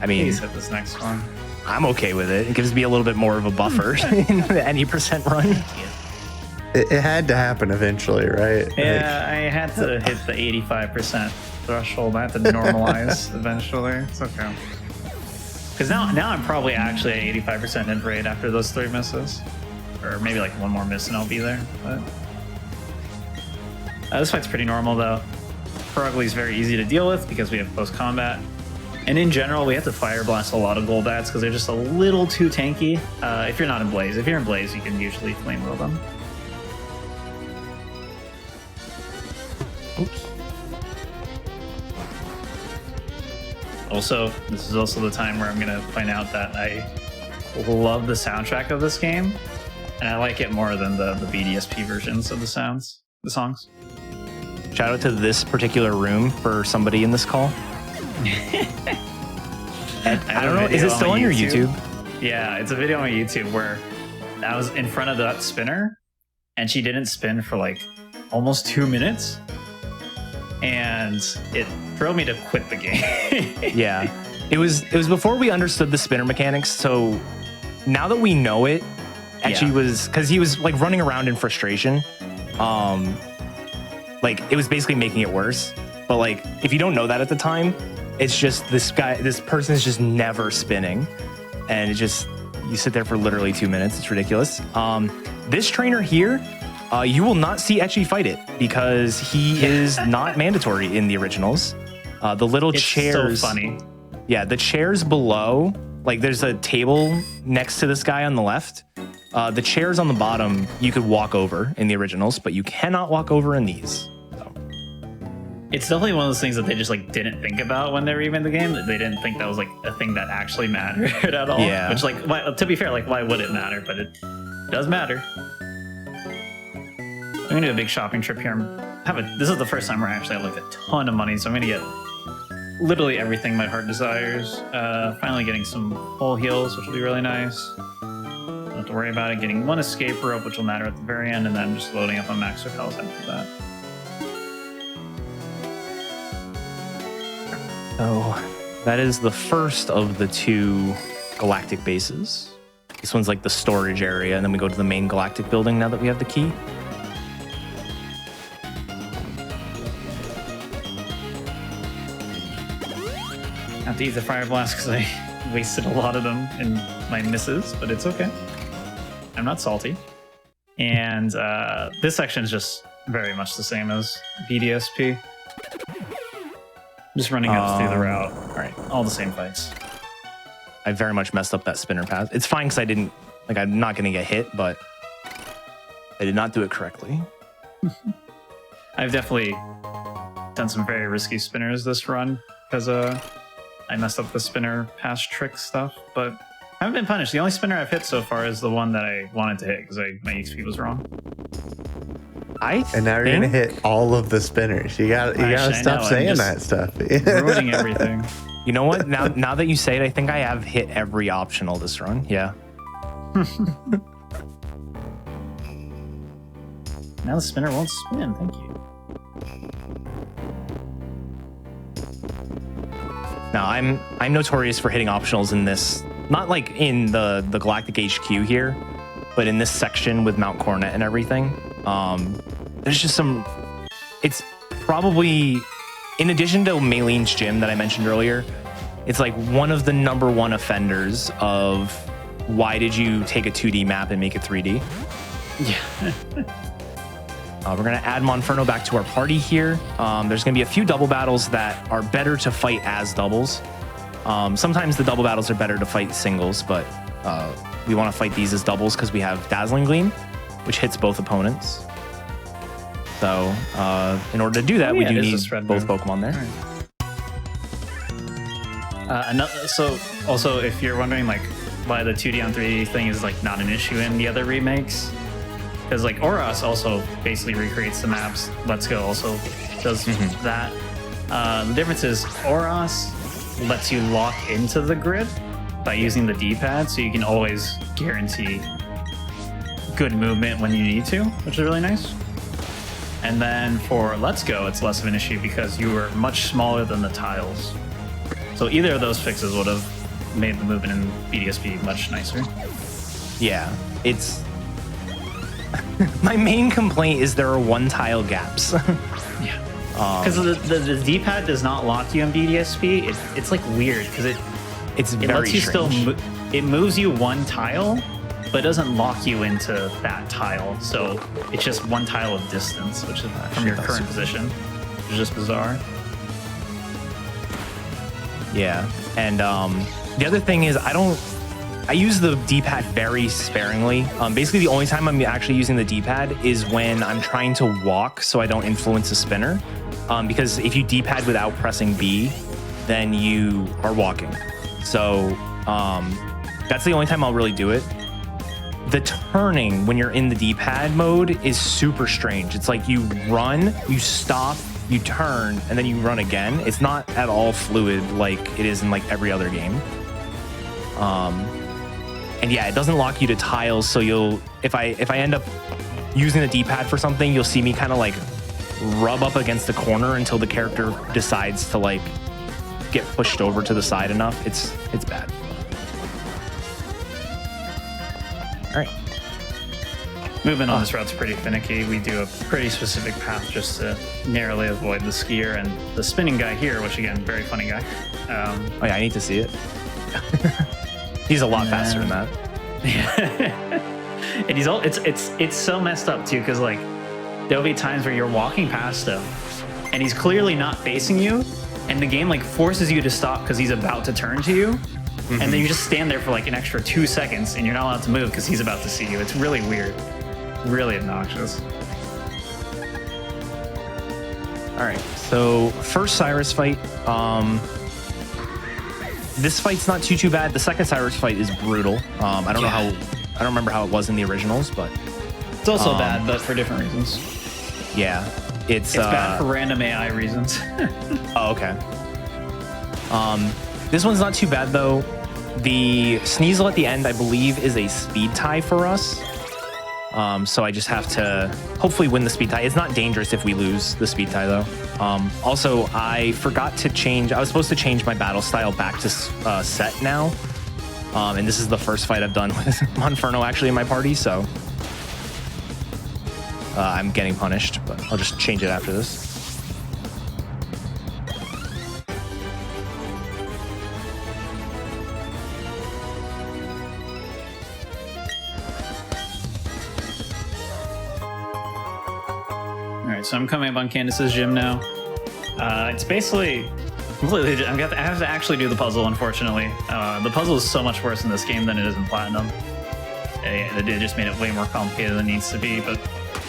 I mean, Please hit this next one. I'm okay with it. It gives me a little bit more of a buffer in any percent run. It had to happen eventually, right? Yeah, I had to hit the 85% threshold. I had to normalize eventually. It's okay. Because now I'm probably actually at 85% hit rate after those 3 misses. Or maybe like one more miss and I'll be there. But this fight's pretty normal though. Ferugly is very easy to deal with because we have close combat. And in general, we have to fire blast a lot of Golbats because they're just a little too tanky. If you're not in Blaze. If you're in Blaze, you can usually flame wheel them. Oops. Also, this is also the time where I'm going to point out that I love the soundtrack of this game. And I like it more than the BDSP versions of the songs. Shout out to this particular room for somebody in this call. I don't know. Is it still on your YouTube? Yeah, it's a video on my YouTube where I was in front of that spinner and she didn't spin for like almost 2 minutes. And it drove me to quit the game. Yeah. It was before we understood the spinner mechanics. So now that we know it, actually was because he was like running around in frustration. Like it was basically making it worse. But like if you don't know that at the time, it's just this person is just never spinning. And it just, you sit there for literally 2 minutes. It's ridiculous. This trainer here, you will not see Etchy fight it because he is not mandatory in the originals. The little chairs. So funny. Yeah, the chairs below, like there's a table next to this guy on the left. The chairs on the bottom, you could walk over in the originals, but you cannot walk over in these. It's definitely one of those things that they just like didn't think about when they remained the game. That they didn't think that was like a thing that actually mattered at all. Yeah. Which like, to be fair, like why would it matter? But it does matter. I'm gonna do a big shopping trip here. This is the first time where I actually have like a ton of money, so I'm gonna get literally everything my heart desires. Finally getting some full heals, which will be really nice. Don't have to worry about it. Getting 1 escape rope, which will matter at the very end, and then just loading up on max repels after that. So that is the first of the 2 galactic bases. This one's like the storage area, and then we go to the main galactic building now that we have the key. I have to use the fire blast because I wasted a lot of them in my misses, but it's okay. I'm not salty. And this section is just very much the same as BDSP. Just running up through the route. All right, all the same fights. I very much messed up that spinner path. It's fine because I didn't, like, I'm not going to get hit, but I did not do it correctly. I've definitely done some very risky spinners this run because I messed up the spinner past trick stuff, but I haven't been punished. The only spinner I've hit so far is the one that I wanted to hit because my XP was wrong. And now you're gonna hit all of the spinners. You gotta stop saying that stuff. Ruining everything. You know what? Now that you say it, I think I have hit every optional this run. Yeah. Now the spinner won't spin. Thank you. Now I'm notorious for hitting optionals in this, not like in the Galactic HQ here, but in this section with Mount Coronet and everything. There's just some. It's probably, in addition to Maylene's gym that I mentioned earlier, it's like one of the #1 offenders of why did you take a 2D map and make it 3D? Yeah. We're going to add Monferno back to our party here. There's going to be a few double battles that are better to fight as doubles. Sometimes the double battles are better to fight singles, but we want to fight these as doubles because we have Dazzling Gleam, which hits both opponents. So in order to do that, we do need both Pokemon there. So also, if you're wondering like why the 2D on 3D thing is like not an issue in the other remakes, because like Oras also basically recreates the maps. Let's Go also does that. The difference is Oras lets you lock into the grid by using the D-pad, so you can always guarantee good movement when you need to, which is really nice. And then for Let's Go, it's less of an issue because you were much smaller than the tiles. So either of those fixes would have made the movement in BDSP much nicer. Yeah, it's... My main complaint is there are one-tile gaps. Yeah. Because the D-pad does not lock you in BDSP. It's like weird because it very lets you strange. it moves you one tile, but it doesn't lock you into that tile. So it's just one tile of distance, which is from your current position, which is just bizarre. Yeah, and the other thing is I use the D-pad very sparingly. Basically, the only time I'm actually using the D-pad is when I'm trying to walk so I don't influence a spinner. Because if you D-pad without pressing B, then you are walking. So that's the only time I'll really do it. The turning when you're in the D-pad mode is super strange. It's like you run, you stop, you turn, and then you run again. It's not at all fluid like it is in like every other game. And yeah, it doesn't lock you to tiles, so if I end up using the D-pad for something, you'll see me kind of like rub up against the corner until the character decides to like get pushed over to the side enough. It's bad. All right. Movement on this route's pretty finicky. We do a pretty specific path just to narrowly avoid the skier and the spinning guy here, which again, very funny guy. Oh yeah, I need to see it. He's a lot faster than that. And he's it's so messed up too, because like there'll be times where you're walking past him and he's clearly not facing you, and the game like forces you to stop because he's about to turn to you. And then you just stand there for like an extra 2 seconds and you're not allowed to move because he's about to see you. It's really weird. Really obnoxious. All right, so first Cyrus fight. This fight's not too bad. The second Cyrus fight is brutal. I don't remember how it was in the originals, but it's also bad, but for different reasons. Yeah, it's bad for random AI reasons. Oh, okay. This one's not too bad though. The Sneasel at the end, I believe, is a speed tie for us. So I just have to hopefully win the speed tie. It's not dangerous if we lose the speed tie though. Also, I forgot to change. I was supposed to change my battle style back to set now. And this is the first fight I've done with Monferno actually in my party, so I'm getting punished, but I'll just change it after this. So I'm coming up on Candace's gym now. It's basically completely. I have to actually do the puzzle, unfortunately. The puzzle is so much worse in this game than it is in Platinum. They just made it way more complicated than it needs to be, but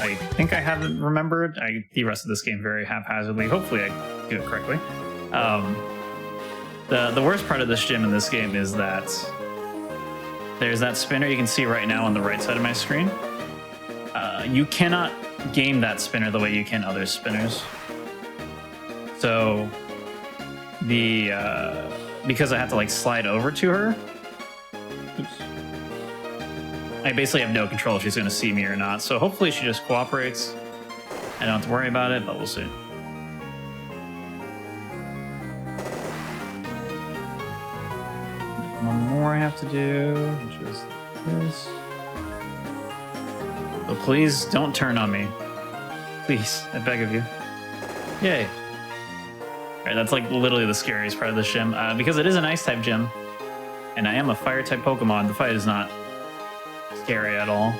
I think I haven't remembered. I de-rusted this game very haphazardly. Hopefully I do it correctly. The worst part of this gym in this game is that there's that spinner you can see right now on the right side of my screen. You cannot game that spinner the way you can other spinners. So because I have to like slide over to her, oops, I basically have no control if she's going to see me or not. So hopefully she just cooperates. I don't have to worry about it, but we'll see. One more I have to do, which is this. But please don't turn on me. Please, I beg of you. Yay. All right, that's like literally the scariest part of this gym. Because it is an ice type gym, and I am a fire type Pokemon, the fight is not scary at all.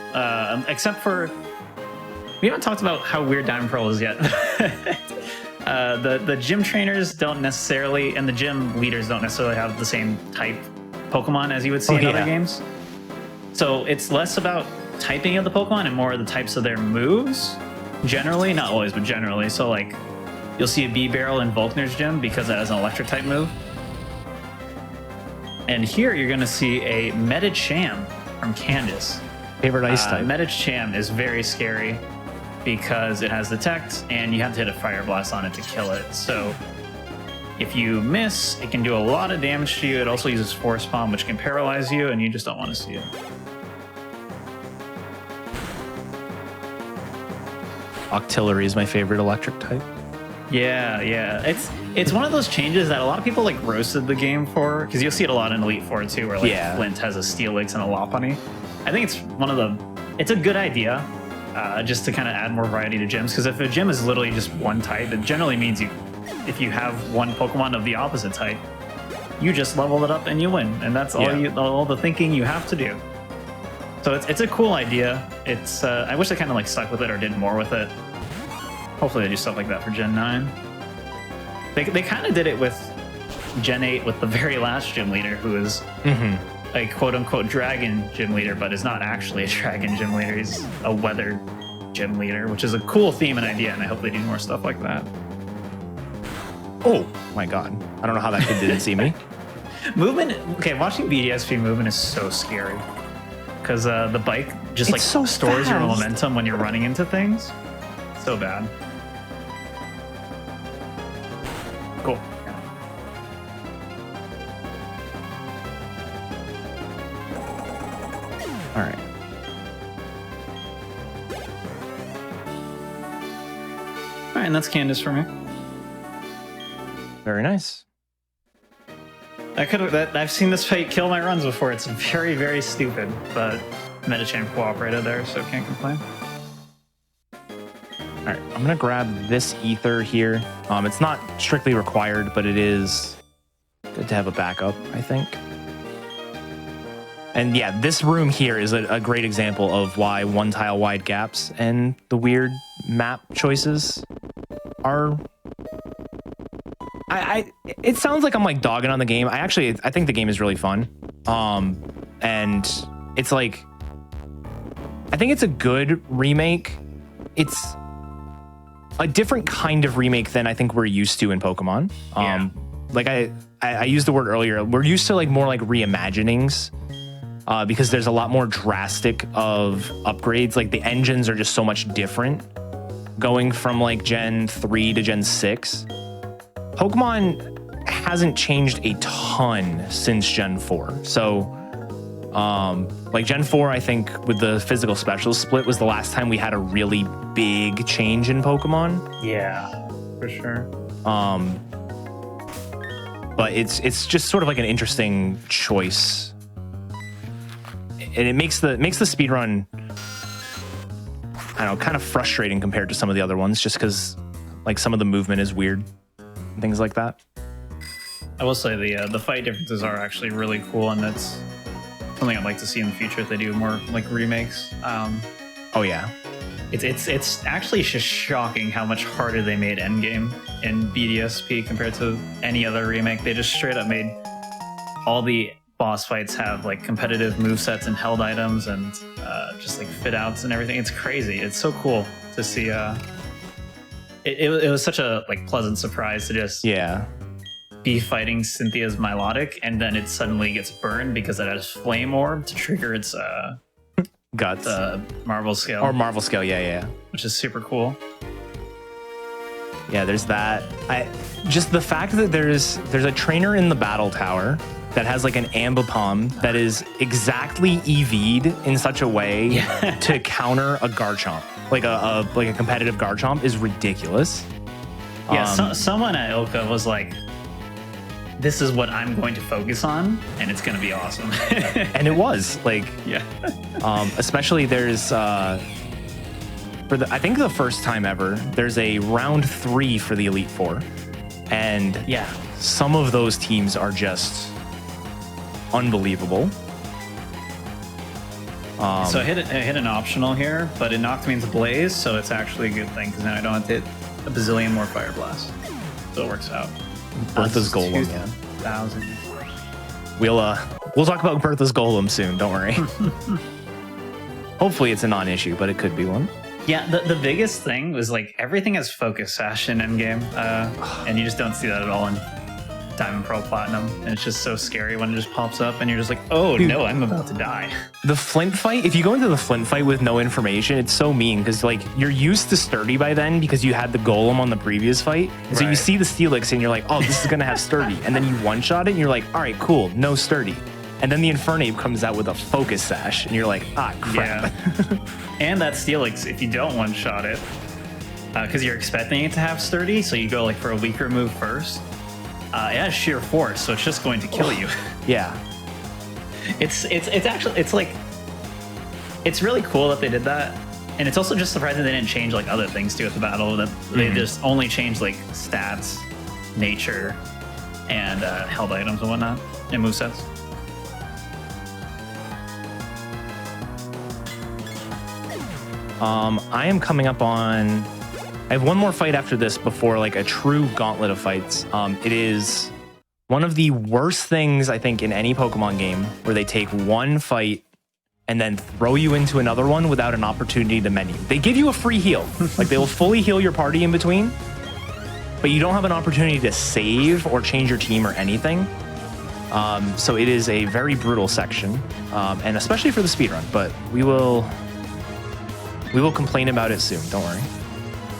Except for, we haven't talked about how weird Diamond Pearl is yet. The gym trainers don't necessarily, and the gym leaders don't necessarily have the same type Pokemon as you would see in other games. So it's less about typing of the Pokemon and more of the types of their moves. Generally, not always, but generally. So like, you'll see a B-Barrel in Volkner's gym because that has an electric type move. And here you're going to see a Medicham from Candace. Favorite ice type. Medicham is very scary because it has Detect and you have to hit a Fire Blast on it to kill it. So if you miss, it can do a lot of damage to you. It also uses Force Palm, which can paralyze you, and you just don't want to see it. Octillery is my favorite electric type. Yeah. It's one of those changes that a lot of people like roasted the game for, because you'll see it a lot in Elite Four too, where like Flint has a Steelix and a Lopunny. I think it's a good idea, just to kind of add more variety to gyms. Because if a gym is literally just one type, it generally means if you have one Pokemon of the opposite type, you just level it up and you win, and that's all the thinking you have to do. So it's a cool idea. It's I wish they kind of like stuck with it or did more with it. Hopefully they do stuff like that for Gen 9. They kind of did it with Gen 8 with the very last gym leader, who is a quote-unquote dragon gym leader, but is not actually a dragon gym leader. He's a weather gym leader, which is a cool theme and idea, and I hope they do more stuff like that. Oh my god. I don't know how that kid didn't see me. Movement, okay, watching BDSP movement is so scary. Because the bike just like so stores your fast. momentum when you're running into things. So bad. Cool. All right. All right, and that's Candace for me. Very nice. I've seen this fight kill my runs before. It's very, very stupid, but Medicham cooperated there, so can't complain. All right, I'm gonna grab this ether here. It's not strictly required, but it is good to have a backup, I think. And yeah, this room here is a great example of why one tile wide gaps and the weird map choices are. It sounds like I'm like dogging on the game. I think the game is really fun. And it's like, I think it's a good remake. It's a different kind of remake than I think we're used to in Pokemon. Like I used the word earlier. We're used to like more like reimaginings, because there's a lot more drastic of upgrades. Like the engines are just so much different going from like Gen 3 to Gen 6. Pokemon hasn't changed a ton since Gen 4. So like Gen 4, I think with the physical specialist split was the last time we had a really big change in Pokemon. Yeah, for sure. But it's just sort of like an interesting choice. And it makes the speedrun, I don't know, kind of frustrating compared to some of the other ones, just because like some of the movement is weird and things like that. I will say the fight differences are actually really cool, and that's something I'd like to see in the future if they do more like remakes. Oh yeah, it's actually just shocking how much harder they made Endgame in BDSP compared to any other remake. They just straight up made all the boss fights have like competitive movesets and held items and just like fit outs and everything. It's crazy. It's so cool to see. It was such a like pleasant surprise to just be fighting Cynthia's Milotic, and then it suddenly gets burned because it has Flame Orb to trigger its guts, Marvel Scale. Or Marvel Scale, yeah. Which is super cool. Yeah, there's that. Just the fact that there's a trainer in the battle tower that has like an Ambipom that is exactly EV'd in such a way to counter a Garchomp. Like a competitive Garchomp is ridiculous. Yeah, someone at Ilka was like, this is what I'm going to focus on, and it's going to be awesome. And it was like, especially there's I think the first time ever, there's a round 3 for the Elite Four, and some of those teams are just unbelievable. So I hit an optional here, but it knocked me into Blaze, so it's actually a good thing because now I don't have to hit a bazillion more Fire Blast. So it works out. Bertha's Golem, 2,000. We'll talk about Bertha's Golem soon, don't worry. Hopefully it's a non-issue, but it could be one. Yeah, the biggest thing was like everything has Focus Sash in Endgame, and you just don't see that at all in Diamond, Pearl, Platinum, and it's just so scary when it just pops up and you're just like, oh no, I'm about to die. The Flint fight, if you go into the Flint fight with no information, it's so mean because like you're used to Sturdy by then because you had the Golem on the previous fight. And so you see the Steelix and you're like, oh, this is gonna have Sturdy. And then you one-shot it and you're like, all right, cool, no Sturdy. And then the Infernape comes out with a Focus Sash and you're like, ah, crap. Yeah. And that Steelix, if you don't one-shot it, because you're expecting it to have Sturdy, so you go like for a weaker move first. It has sheer force, so it's just going to kill you. Yeah. It's actually, it's like, it's really cool that they did that. And it's also just surprising they didn't change like other things too at the battle. That they just only changed like stats, nature, and held items and whatnot, and movesets. I am coming up on... I have one more fight after this before like a true gauntlet of fights. It is one of the worst things I think in any Pokemon game where they take one fight and then throw you into another one without an opportunity to menu. They give you a free heal. Like they will fully heal your party in between, but you don't have an opportunity to save or change your team or anything. So it is a very brutal section, and especially for the speedrun, but we will complain about it soon. Don't worry.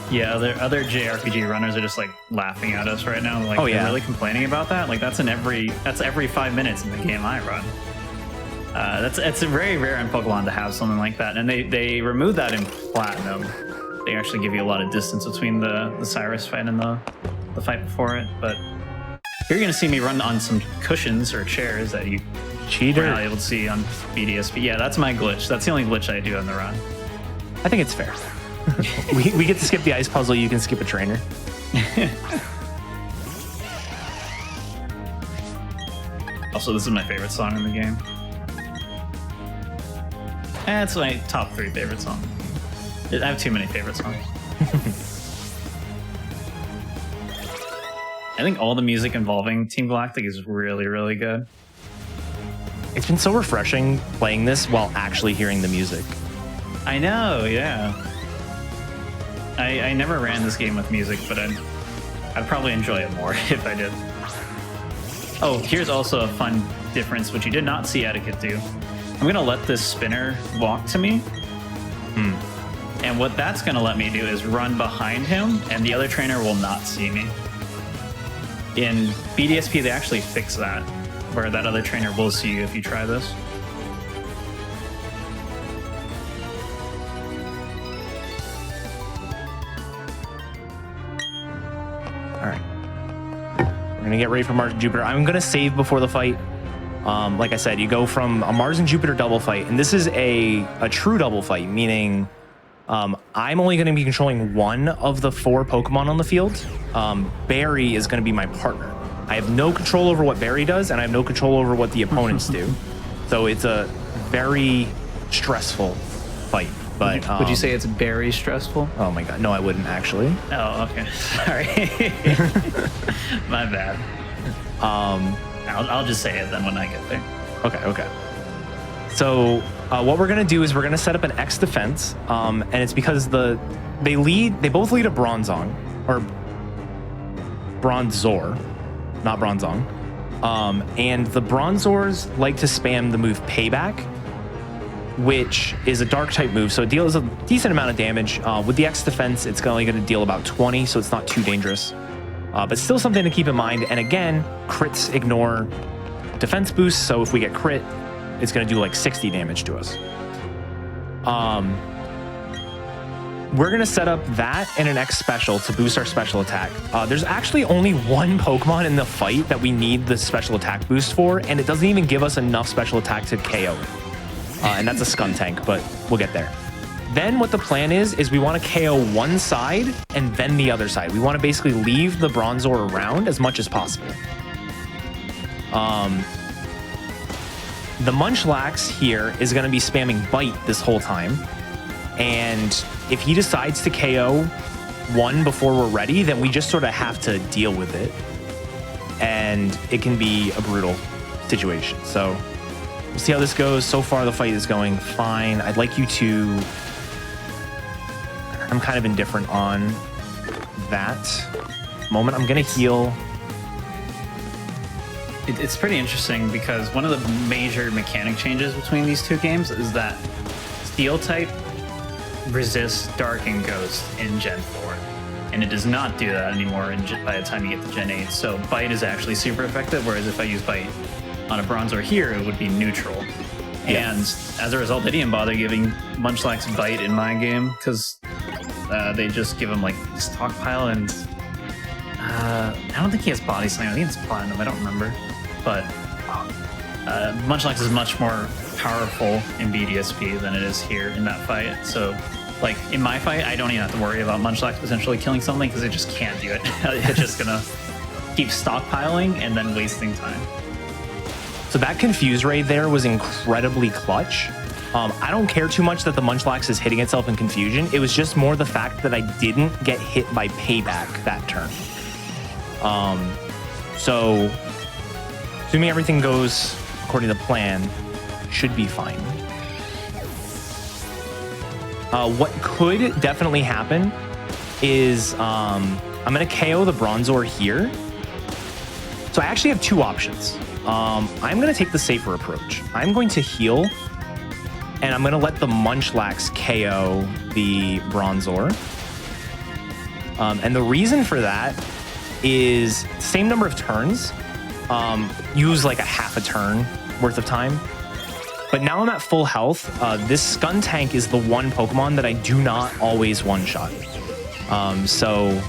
Yeah, other JRPG runners are just like laughing at us right now. Like, they're really complaining about that. Like that's every 5 minutes in the game I run. It's very rare in Pokemon to have something like that, and they removed that in Platinum. They actually give you a lot of distance between the Cyrus fight and the fight before it. But you're gonna see me run on some cushions or chairs that you cheater are not able to see on BDSP. Yeah, that's my glitch. That's the only glitch I do on the run. I think it's fair. we get to skip the ice puzzle. You can skip a trainer. Also, this is my favorite song in the game. It's my top 3 favorite song. I have too many favorite songs. I think all the music involving Team Galactic is really, really good. It's been so refreshing playing this while actually hearing the music. I know, yeah. I never ran this game with music, but I'd probably enjoy it more if I did. Oh, here's also a fun difference, which you did not see Etiquette do. I'm going to let this spinner walk to me. And what that's going to let me do is run behind him, and the other trainer will not see me. In BDSP, they actually fix that, where that other trainer will see you if you try this. We're gonna get ready for Mars and Jupiter. I'm gonna save before the fight. Like I said, you go from a Mars and Jupiter double fight, and this is a true double fight, meaning I'm only gonna be controlling one of the 4 Pokemon on the field. Barry is gonna be my partner. I have no control over what Barry does, and I have no control over what the opponents do. So it's a very stressful fight. But would you say it's very stressful? Oh my god, no, I wouldn't actually. Oh, okay. Sorry. My bad. I'll just say it then when I get there. Okay. So what we're gonna do is we're gonna set up an X defense, and it's because they both lead a Bronzong or Bronzor, not Bronzong, and the Bronzors like to spam the move Payback, which is a dark type move, so it deals a decent amount of damage. With the X defense, it's only going to deal about 20, so it's not too dangerous, but still something to keep in mind. And again, crits ignore defense boosts, so if we get crit, it's going to do like 60 damage to us. We're going to set up that and an X special to boost our special attack. There's actually only one Pokemon in the fight that we need the special attack boost for, and it doesn't even give us enough special attack to KO it. And that's a Skuntank, but we'll get there. Then what the plan is we want to KO one side and then the other side. We want to basically leave the Bronzor around as much as possible. The Munchlax here is going to be spamming Bite this whole time. And if he decides to KO one before we're ready, then we just sort of have to deal with it. And it can be a brutal situation. So we'll see how this goes. So far, the fight is going fine. I'd like you to... I'm kind of indifferent on that moment. I'm going to heal. It's pretty interesting because one of the major mechanic changes between these two games is that Steel type resists Dark and Ghost in Gen 4, and it does not do that anymore by the time you get to Gen 8. So Bite is actually super effective, whereas if I use Bite on a Bronzor here, it would be neutral. Yeah. And as a result, they didn't bother giving Munchlax Bite in my game because they just give him like Stockpile, and I don't think he has Body Slam. I think it's Platinum. I don't remember. But Munchlax is much more powerful in BDSP than it is here in that fight. So, like, in my fight, I don't even have to worry about Munchlax potentially killing something because it just can't do it. It's just gonna keep stockpiling and then wasting time. So that Confuse Ray there was incredibly clutch. I don't care too much that the Munchlax is hitting itself in confusion. It was just more the fact that I didn't get hit by Payback that turn. So assuming everything goes according to plan, should be fine. What could definitely happen is I'm going to KO the Bronzor here. So I actually have two options. I'm going to take the safer approach. I'm going to heal, and I'm going to let the Munchlax KO the Bronzor. And the reason for that is same number of turns. Use like a half a turn worth of time. But now I'm at full health. This Skuntank is the one Pokemon that I do not always one-shot. So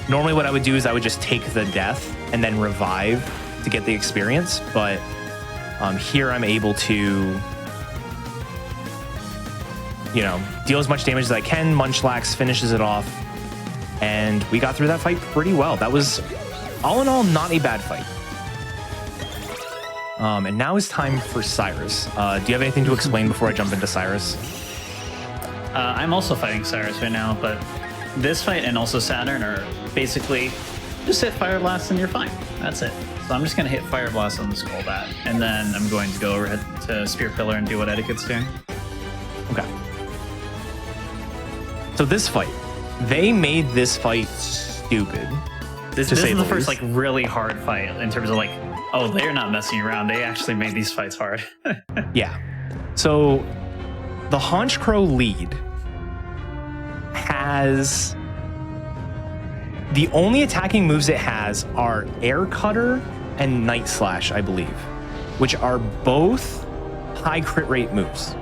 normally what I would do is I would just take the death and then revive to get the experience. But here I'm able to, deal as much damage as I can. Munchlax finishes it off. And we got through that fight pretty well. That was, all in all, not a bad fight. And now it's time for Cyrus. Do you have anything to explain before I jump into Cyrus? I'm also fighting Cyrus right now, but this fight and also Saturn are basically just hit Fire Blast and you're fine. That's it. So I'm just going to hit Fire Blast on the Skullbat, and then I'm going to go overhead to Spear Pillar and do what Etiquette's doing. Okay. So this fight, they made this fight stupid. This is the first like really hard fight in terms of like, oh, they're not messing around. They actually made these fights hard. Yeah. So the Honchkrow lead has, the only attacking moves it has are Air Cutter and Night Slash, I believe, which are both high crit rate moves.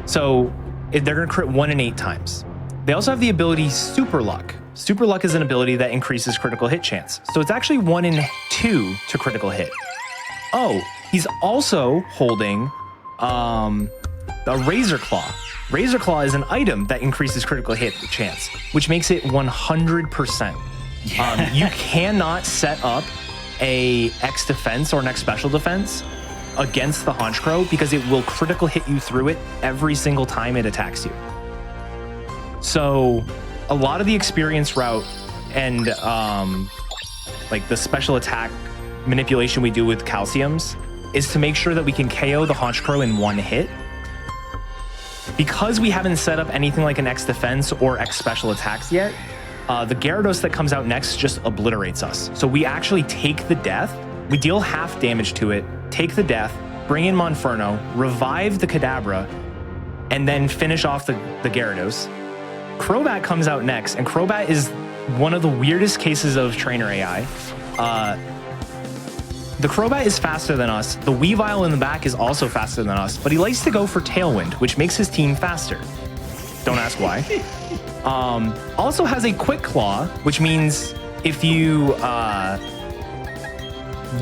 So they're going to crit 1 in 8 times. They also have the ability Super Luck. Super Luck is an ability that increases critical hit chance. So it's actually 1 in 2 to critical hit. Oh, he's also holding a Razor Claw. Razor Claw is an item that increases critical hit chance, which makes it 100%. Yeah. You cannot set up a X defense or an X special defense against the Honchkrow because it will critical hit you through it every single time it attacks you. So a lot of the experience route and like the special attack manipulation we do with calciums is to make sure that we can KO the Honchkrow in one hit. Because we haven't set up anything like an X defense or X special attacks yet, the Gyarados that comes out next just obliterates us. So we actually take the death, we deal half damage to it, take the death, bring in Monferno, revive the Kadabra, and then finish off the Gyarados. Crobat comes out next, and Crobat is one of the weirdest cases of trainer AI. The Crobat is faster than us. The Weavile in the back is also faster than us, but he likes to go for Tailwind, which makes his team faster. Don't ask why. Also has a Quick Claw, which means if you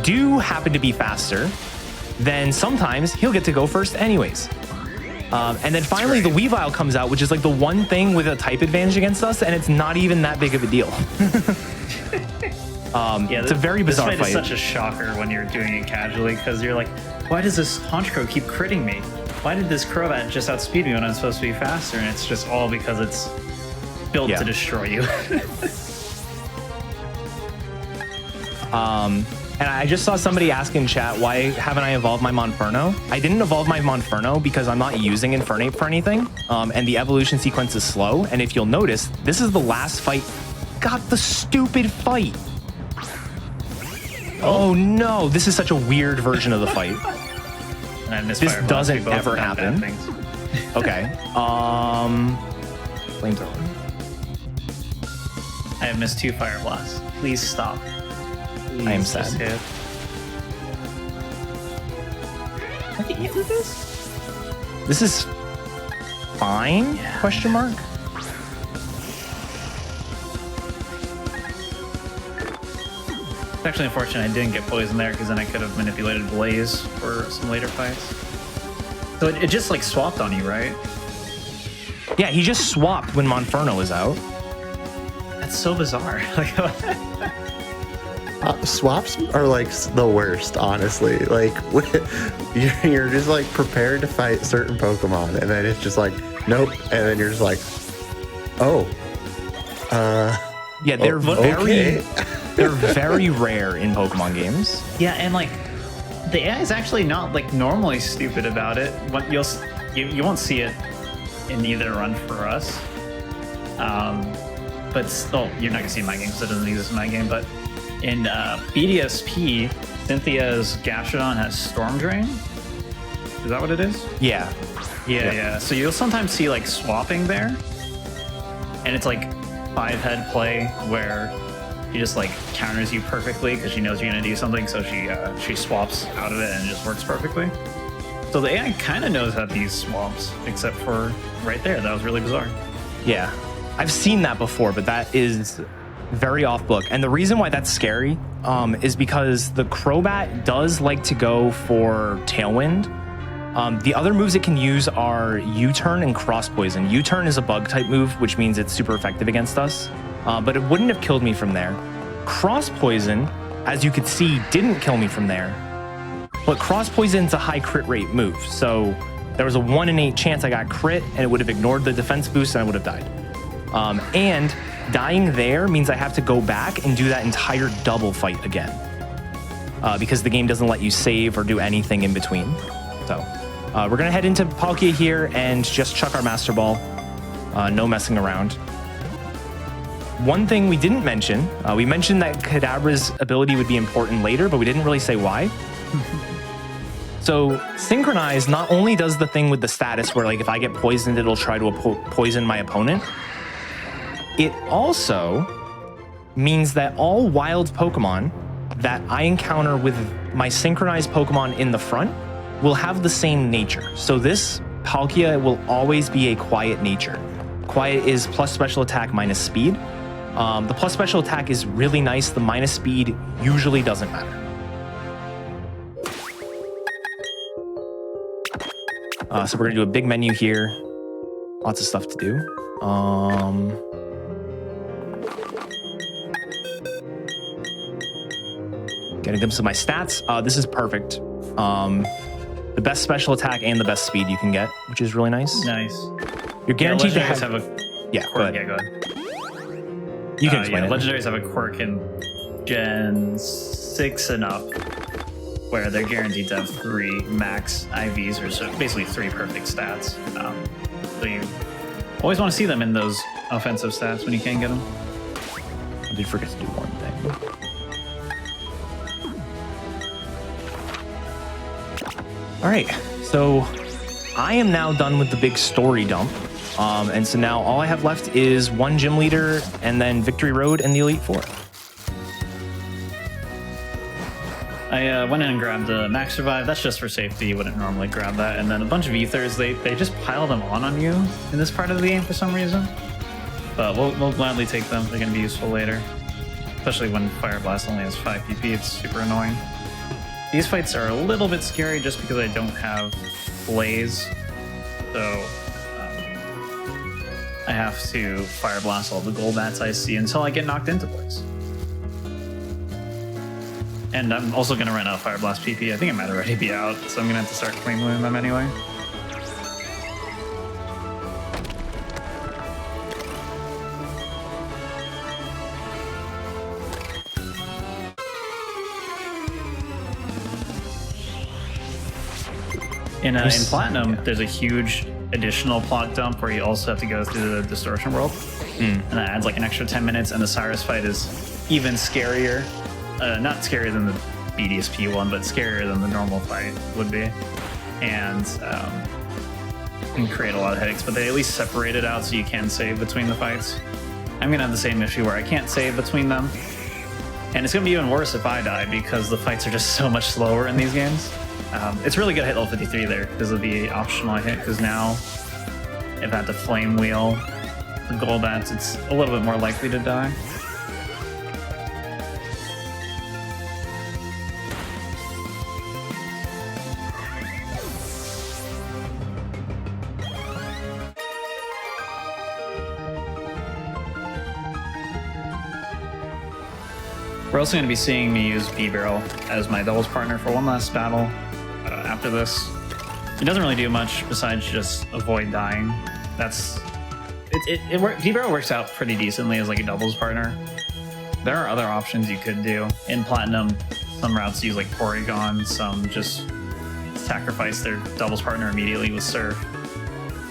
do happen to be faster, then sometimes he'll get to go first anyways. And then finally the Weavile comes out, which is like the one thing with a type advantage against us, and it's not even that big of a deal. It's a very bizarre fight. This is such a shocker when you're doing it casually, because you're like, why does this Honchkrow keep critting me? Why did this Crobat just outspeed me when I'm supposed to be faster? And it's just all because it's built to destroy you. And I just saw somebody ask in chat, why haven't I evolved my Monferno? I didn't evolve my Monferno because I'm not using Infernape for anything, and the evolution sequence is slow. And if you'll notice, this is the last fight. Got the stupid fight. Oh no, this is such a weird version of the fight. And this doesn't ever happen. Okay. Flamethrower. I have missed 2 Fire Blasts. Please stop. Please, I am sad. I can eat with this? This is fine? Yeah. Question mark? It's actually unfortunate I didn't get poison there, because then I could have manipulated Blaze for some later fights. So it just like swapped on you, right? Yeah, he just swapped when Monferno was out. That's so bizarre. Swaps are like the worst, honestly. Like you're just like prepared to fight certain Pokemon, and then it's just like nope, and then you're just like, oh, yeah, they're okay. they're very rare in Pokemon games. Yeah, and like the AI is actually not like normally stupid about it. What you won't see it in either run for us. But still, you're not gonna see it in my game because it doesn't exist in my game. But in BDSP, Cynthia's Gastrodon has Storm Drain. Is that what it is? Yeah. Yeah. So you'll sometimes see like swapping there, and it's like 5-head play where she just like counters you perfectly because she knows you're gonna do something, so she swaps out of it and it just works perfectly. So the AI kind of knows how these swaps, except for right there. That was really bizarre. Yeah. I've seen that before, but that is very off book. And the reason why that's scary is because the Crobat does like to go for Tailwind. The other moves it can use are U-Turn and Cross Poison. U-Turn is a bug type move, which means it's super effective against us, but it wouldn't have killed me from there. Cross Poison, as you could see, didn't kill me from there, but Cross Poison's a high crit rate move. So there was a 1 in 8 chance I got crit, and it would have ignored the defense boost and I would have died. And dying there means I have to go back and do that entire double fight again, because the game doesn't let you save or do anything in between. So we're gonna head into Palkia here and just chuck our Master Ball. No messing around. One thing we didn't mention, we mentioned that Kadabra's ability would be important later, but we didn't really say why. So Synchronize not only does the thing with the status where like if I get poisoned, it'll try to poison my opponent. It also means that all wild Pokemon that I encounter with my synchronized Pokemon in the front will have the same nature. So this Palkia will always be a quiet nature. Quiet is plus special attack minus speed. The plus special attack is really nice. The minus speed usually doesn't matter. So we're gonna do a big menu here. Lots of stuff to do. Get a glimpse of my stats. This is perfect. The best special attack and the best speed you can get, which is really nice. Nice. You're guaranteed to legendaries have a yeah. quirk. Go ahead. Yeah, go ahead. You can explain it. Legendaries have a quirk in Gen 6 6 and up, where they're guaranteed to have 3 max IVs, or so basically 3 perfect stats. So you always want to see them in those offensive stats when you can get them. I did forget to do one thing. All right, so I am now done with the big story dump. And so now all I have left is 1 gym leader and then Victory Road and the Elite Four. I went in and grabbed the Max Survive. That's just for safety. You wouldn't normally grab that. And then a bunch of Ethers. They just pile them on you in this part of the game for some reason. But we'll gladly take them. They're going to be useful later. Especially when Fire Blast only has 5 PP. It's super annoying. These fights are a little bit scary just because I don't have Blaze. So I have to Fire Blast all the gold bats I see until I get knocked into Blaze. And I'm also going to run out of Fire Blast PP. I think I might already be out, so I'm going to have to start clean looting them anyway. In Platinum, there's a huge additional plot dump where you also have to go through the Distortion World. And that adds like an extra 10 minutes, and the Cyrus fight is even scarier. Not scarier than the BDSP one, but scarier than the normal fight would be. And can create a lot of headaches, but they at least separate it out so you can save between the fights. I'm gonna have the same issue where I can't save between them. And it's gonna be even worse if I die because the fights are just so much slower in these games. It's really good to hit level 53 there because of the optional I hit, because now if I have to flame wheel the gold bats, it's a little bit more likely to die. We're also going to be seeing me use B-Barrel as my doubles partner for one last battle after this. It doesn't really do much besides just avoid dying. B-Barrel works out pretty decently as like a doubles partner. There are other options you could do. In Platinum, some routes use like Porygon, some just sacrifice their doubles partner immediately with Surf.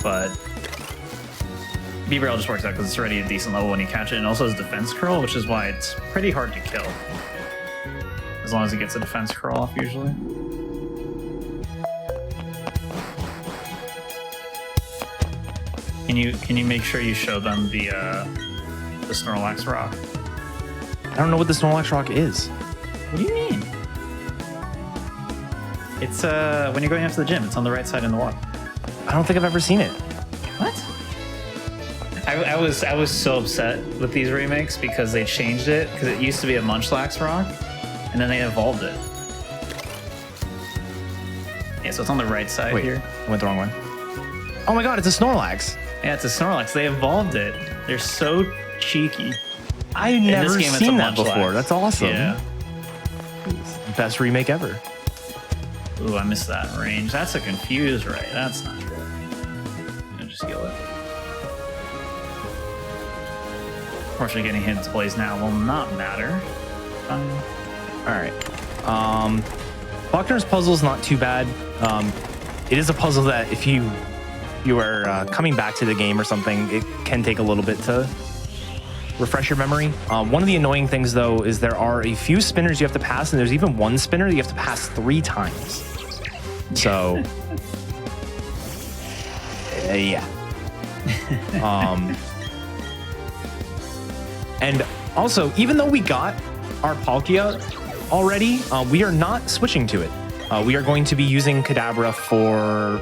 But B-Barrel just works out because it's already a decent level when you catch it, and also has defense curl, which is why it's pretty hard to kill. As long as it gets a defense curl off, usually. Can you make sure you show them the Snorlax rock? I don't know what the Snorlax rock is. What do you mean? It's when you're going after the gym. It's on the right side in the water. I don't think I've ever seen it. What? I was so upset with these remakes because they changed it, because it used to be a Munchlax rock, and then they evolved it. Yeah, so it's on the right side. Wait, here. I went the wrong way. Oh my god, it's a Snorlax. Yeah, it's a Snorlax. They evolved it. They're so cheeky. I've never seen that before. That's awesome. Yeah. Best remake ever. Ooh, I missed that range. That's a Confuse right. That's not good. I'm gonna just heal it. Unfortunately, getting hit into Blaze now will not matter. All right. Faulkner's puzzle is not too bad. It is a puzzle that if you are coming back to the game or something, it can take a little bit to refresh your memory. One of the annoying things, though, is there are a few spinners you have to pass, and there's even one spinner that you have to pass 3 times. So, yeah. And also, even though we got our Palkia already, we are not switching to it. We are going to be using Kadabra for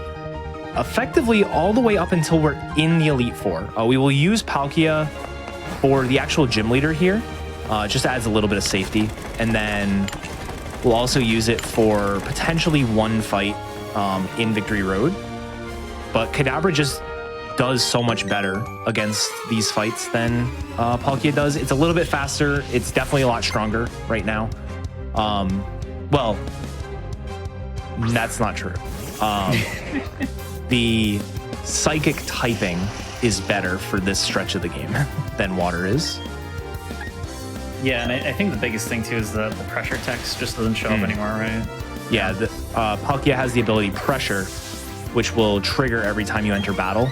effectively all the way up until we're in the Elite Four. We will use Palkia for the actual gym leader here. Just adds a little bit of safety. And then we'll also use it for potentially one fight in Victory Road. But Kadabra just does so much better against these fights than Palkia does. It's a little bit faster. It's definitely a lot stronger right now. Well, that's not true. The psychic typing is better for this stretch of the game than water is. Yeah, and I think the biggest thing too is the pressure text just doesn't show up anymore, right? Yeah, Palkia has the ability Pressure, which will trigger every time you enter battle.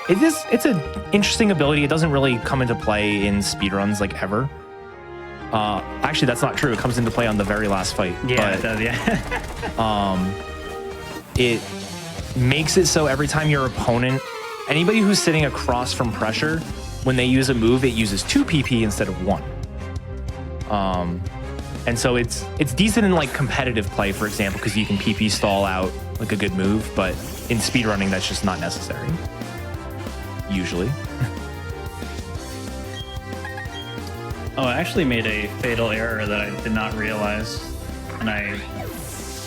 It's an interesting ability. It doesn't really come into play in speedruns like ever. Actually, that's not true. It comes into play on the very last fight. Yeah, it does, yeah. It makes it so every time your opponent, anybody who's sitting across from Pressure, when they use a move, it uses 2 PP instead of 1. And so it's decent in like competitive play, for example, because you can PP stall out like a good move, but in speedrunning, that's just not necessary. Usually. Oh, I actually made a fatal error that I did not realize, and I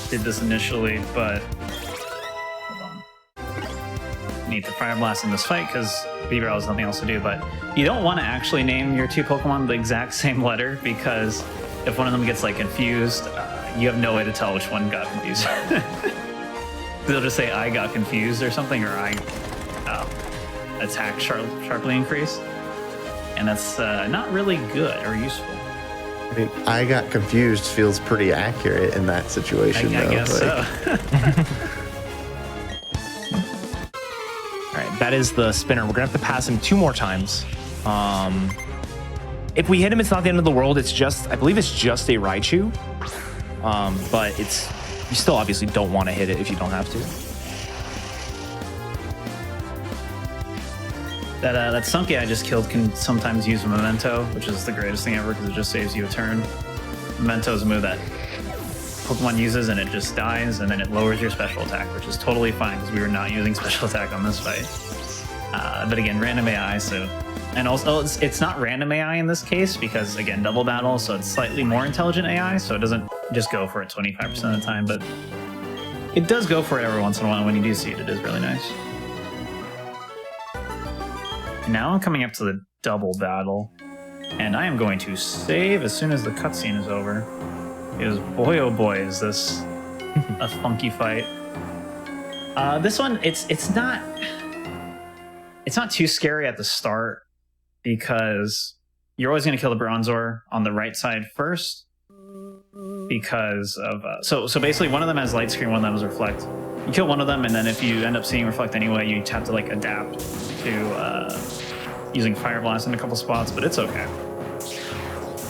did this initially, but hold on. I need to Fire Blast in this fight because Beaver has nothing else to do, but you don't want to actually name your 2 Pokemon the exact same letter, because if one of them gets like confused, you have no way to tell which one got confused. They'll just say I got confused or something, or I attack sharply increased, and that's not really good or useful. I mean, I got confused feels pretty accurate in that situation. I guess so. All right, that is the spinner. We're gonna have to pass him 2 more times. If we hit him, it's not the end of the world. It's just, I believe it's just a Raichu. But you still obviously don't want to hit it if you don't have to. That Sunky I just killed can sometimes use a Memento, which is the greatest thing ever because it just saves you a turn. Memento is a move that Pokemon uses and it just dies, and then it lowers your special attack, which is totally fine because we were not using special attack on this fight. But again, random AI, so... And also, it's not random AI in this case because, again, double battle, so it's slightly more intelligent AI, so it doesn't just go for it 25% of the time, but it does go for it every once in a while. When you do see it, it is really nice. And now I'm coming up to the double battle, and I am going to save as soon as the cutscene is over. Because boy, oh boy, is this a funky fight. This one, it's not too scary at the start, because you're always going to kill the Bronzor on the right side first, because of so basically one of them has light screen, one of them has reflect. You kill one of them, and then if you end up seeing reflect anyway, you have to like adapt to using Fire Blast in a couple spots, but it's okay.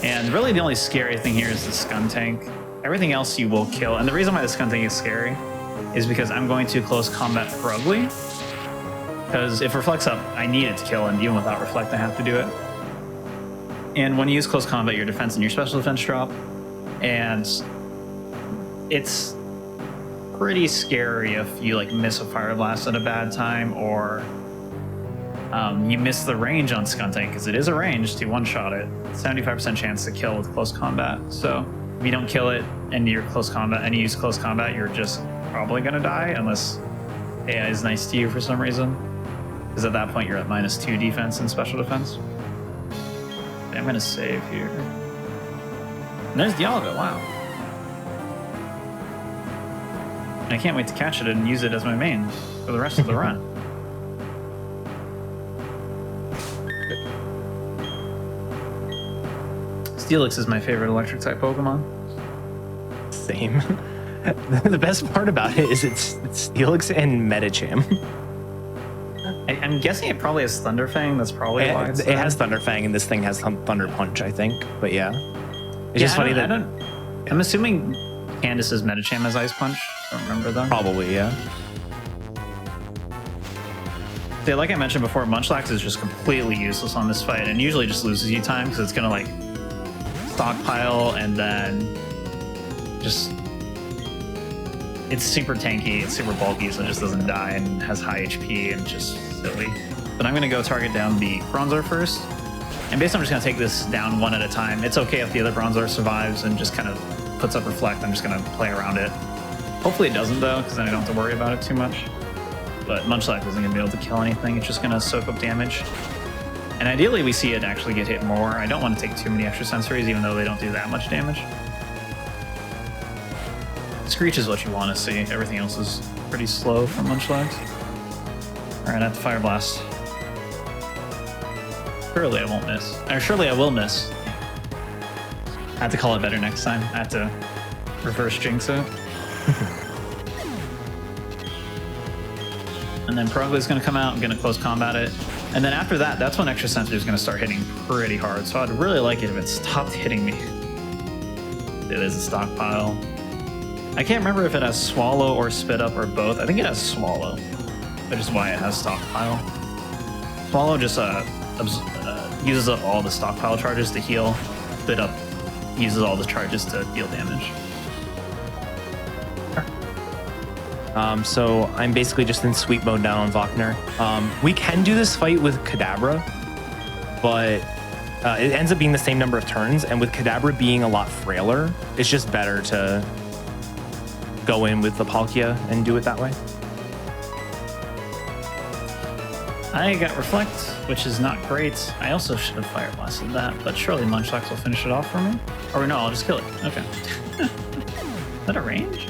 And really the only scary thing here is the Skuntank. Everything else you will kill, and the reason why the Skuntank is scary is because I'm going to close combat for Ugly. Because if Reflect's up, I need it to kill, and even without Reflect, I have to do it. And when you use close combat, your defense and your special defense drop, and it's pretty scary if you like miss a Fire Blast at a bad time, or you miss the range on Skuntank, because it is a range to one-shot it. 75% chance to kill with close combat. So if you don't kill it and you're close combat and you use close combat, you're just probably gonna die unless AI is nice to you for some reason. Because at that point, you're at -2 defense and special defense. Okay, I'm going to save here. And there's Dialga, wow. And I can't wait to catch it and use it as my main for the rest of the run. Steelix is my favorite electric-type Pokemon. Same. The best part about it is it's Steelix and Medicham. I'm guessing it probably has Thunderfang. That's probably why it has Thunderfang, and this thing has Thunder Punch, I think. But yeah, it's just funny that I'm assuming Candace's Medicham has Ice Punch. I don't remember though. Probably, yeah. See, like I mentioned before, Munchlax is just completely useless on this fight, and usually just loses you time because it's gonna like stockpile and then just. It's super tanky, it's super bulky, so it just doesn't die and has high HP and just silly. But I'm going to go target down the Bronzor first. And basically I'm just going to take this down one at a time. It's okay if the other Bronzor survives and just kind of puts up Reflect. I'm just going to play around it. Hopefully it doesn't though, because then I don't have to worry about it too much. But Munchlax isn't going to be able to kill anything. It's just going to soak up damage. And ideally we see it actually get hit more. I don't want to take too many extra sensories, even though they don't do that much damage. Screech is what you want to see. Everything else is pretty slow from Munchlax. Alright, I have to Fire Blast. Surely I won't miss. Or surely I will miss. I have to call it better next time. I have to reverse jinx it. And then Perugly is going to come out. I'm going to close combat it. And then after that, that's when Extra Sensory is going to start hitting pretty hard. So I'd really like it if it stopped hitting me. It is a stockpile. I can't remember if it has Swallow or Spit Up or both. I think it has Swallow, which is why it has stockpile. Swallow just uses up all the stockpile charges to heal. Spit Up uses all the charges to deal damage. So I'm basically just in sweep mode now on Wagner. We can do this fight with Kadabra, but it ends up being the same number of turns, and with Kadabra being a lot frailer, it's just better to go in with the Palkia and do it that way. I got Reflect, which is not great. I also should have Fire Blasted that, but surely Munchlax will finish it off for me. Or no, I'll just kill it. Okay. Is that a range?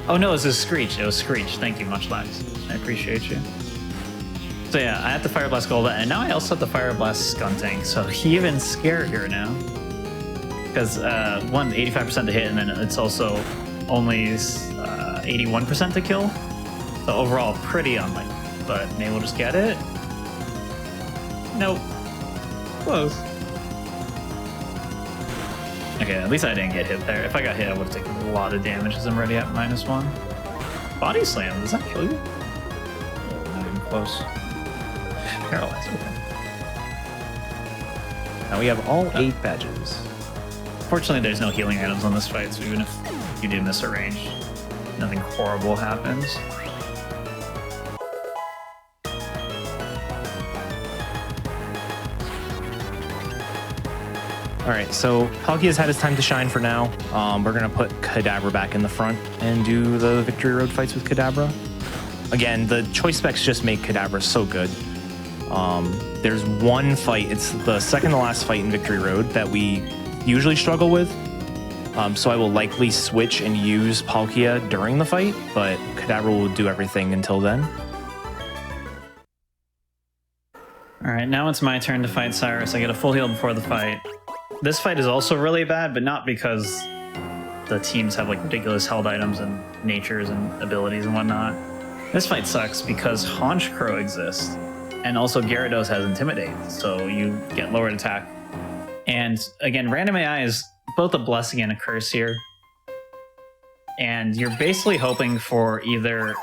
Oh no, it was a Screech. It was Screech. Thank you, Munchlax. I appreciate you. So yeah, I have to Fire Blast Golbat, and now I also have to Fire Blast Skuntank, so even scarier now. Because one, 85% to hit, and then it's also only 81% to kill. So overall, pretty unlikely. But maybe we'll just get it. Nope. Close. Okay, at least I didn't get hit there. If I got hit, I would have taken a lot of damage as I'm already at -1. Body Slam, does that kill you? Oh, not even close. Paralyzed, okay. Now we have all 8 badges. Fortunately, there's no healing items on this fight, so even if you do miss a range, nothing horrible happens. All right, so Palkia's had his time to shine for now. We're gonna put Kadabra back in the front and do the Victory Road fights with Kadabra. Again, the choice specs just make Kadabra so good. There's one fight, it's the second to last fight in Victory Road that we usually struggle with. So I will likely switch and use Palkia during the fight, but Kadabra will do everything until then. All right, now it's my turn to fight Cyrus. I get a full heal before the fight. This fight is also really bad, but not because the teams have like ridiculous held items and natures and abilities and whatnot. This fight sucks because Honchkrow exists, and also Gyarados has Intimidate, so you get lowered attack. And again, random AI is both a blessing and a curse here. And you're basically hoping for either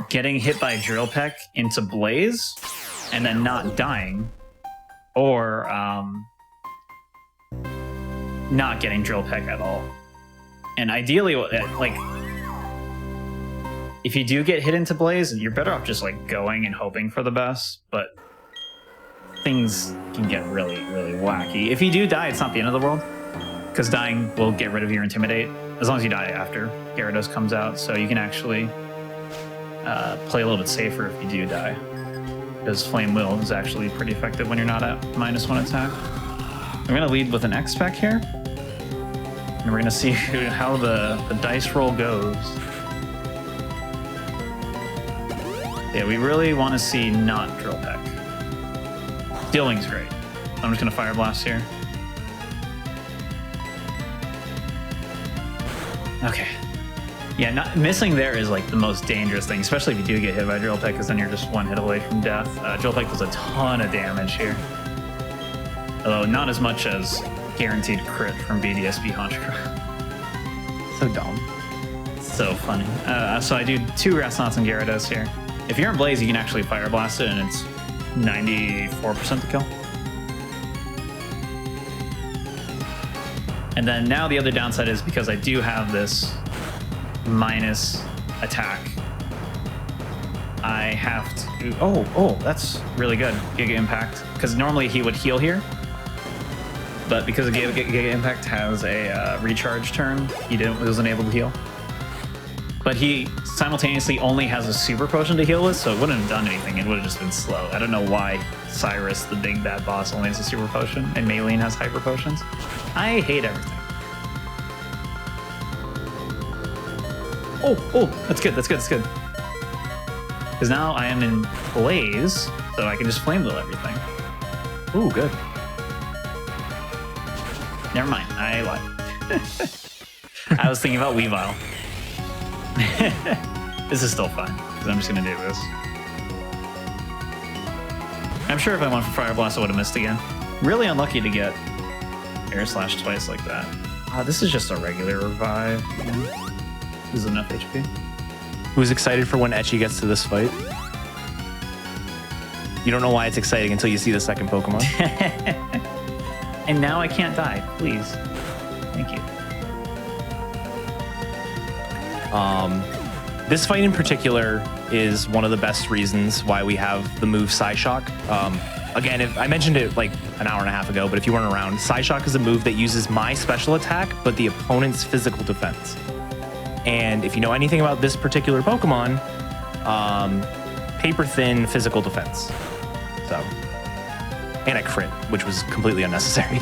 getting hit by Drill Peck into Blaze and then not dying, or not getting Drill Peck at all. And ideally, like, if you do get hit into Blaze, you're better off just like going and hoping for the best, but things can get really, really wacky. If you do die, it's not the end of the world, because dying will get rid of your Intimidate, as long as you die after Gyarados comes out, so you can actually play a little bit safer if you do die, because Flame Will is actually pretty effective when you're not at -1 attack. I'm going to lead with an X-Spec here, and we're going to see how the dice roll goes. Yeah, we really want to see not Drill Peck. Steel Wing's great. I'm just going to Fire Blast here. Okay. Yeah, not missing there is like the most dangerous thing, especially if you do get hit by Drill Peck, because then you're just one hit away from death. Drill Peck does a ton of damage here. Although not as much as guaranteed crit from BDSB Honchkrow. So dumb. So funny. So I do 2 Grass Knots and Gyarados here. If you're in Blaze, you can actually Fire Blast it, and it's 94% to kill. And then now the other downside is because I do have this minus attack, I have to... Oh, that's really good. Giga Impact. Because normally he would heal here, but because Giga Impact has a recharge turn, he wasn't able to heal. But he simultaneously only has a Super Potion to heal with, so it wouldn't have done anything. It would have just been slow. I don't know why Cyrus, the big bad boss, only has a Super Potion, and Maylene has Hyper Potions. I hate everything. Oh, that's good. Because now I am in Blaze, so I can just Flame Wheel everything. Ooh, good. Never mind. I lied. I was thinking about Weavile. This is still fun, because I'm just going to do this. I'm sure if I went for Fire Blast, I would have missed again. Really unlucky to get Air Slash twice like that. This is just a regular revive. This is enough HP. Who's excited for when Etchy gets to this fight? You don't know why it's exciting until you see the second Pokemon. And now I can't die. Please. Thank you. This fight in particular is one of the best reasons why we have the move Psyshock. Again, if I mentioned it like an hour and a half ago, but if you weren't around, Psyshock is a move that uses my special attack, but the opponent's physical defense. And if you know anything about this particular Pokemon, paper thin physical defense. So, and a crit, which was completely unnecessary.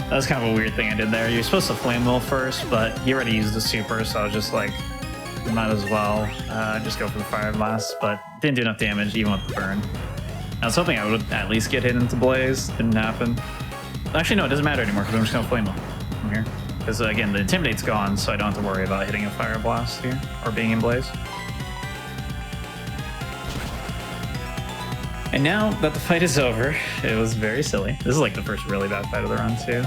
That was kind of a weird thing I did there. You're supposed to Flame Wheel first, but he already used the super, so I was just like, might as well just go for the Fire Blast, but didn't do enough damage even with the burn. I was hoping I would at least get hit into Blaze. Didn't happen. Actually, no, it doesn't matter anymore because I'm just going to Flame Wheel from here. Because again, the Intimidate's gone, so I don't have to worry about hitting a Fire Blast here or being in Blaze. And now that the fight is over, it was very silly. This is like the first really bad fight of the run too.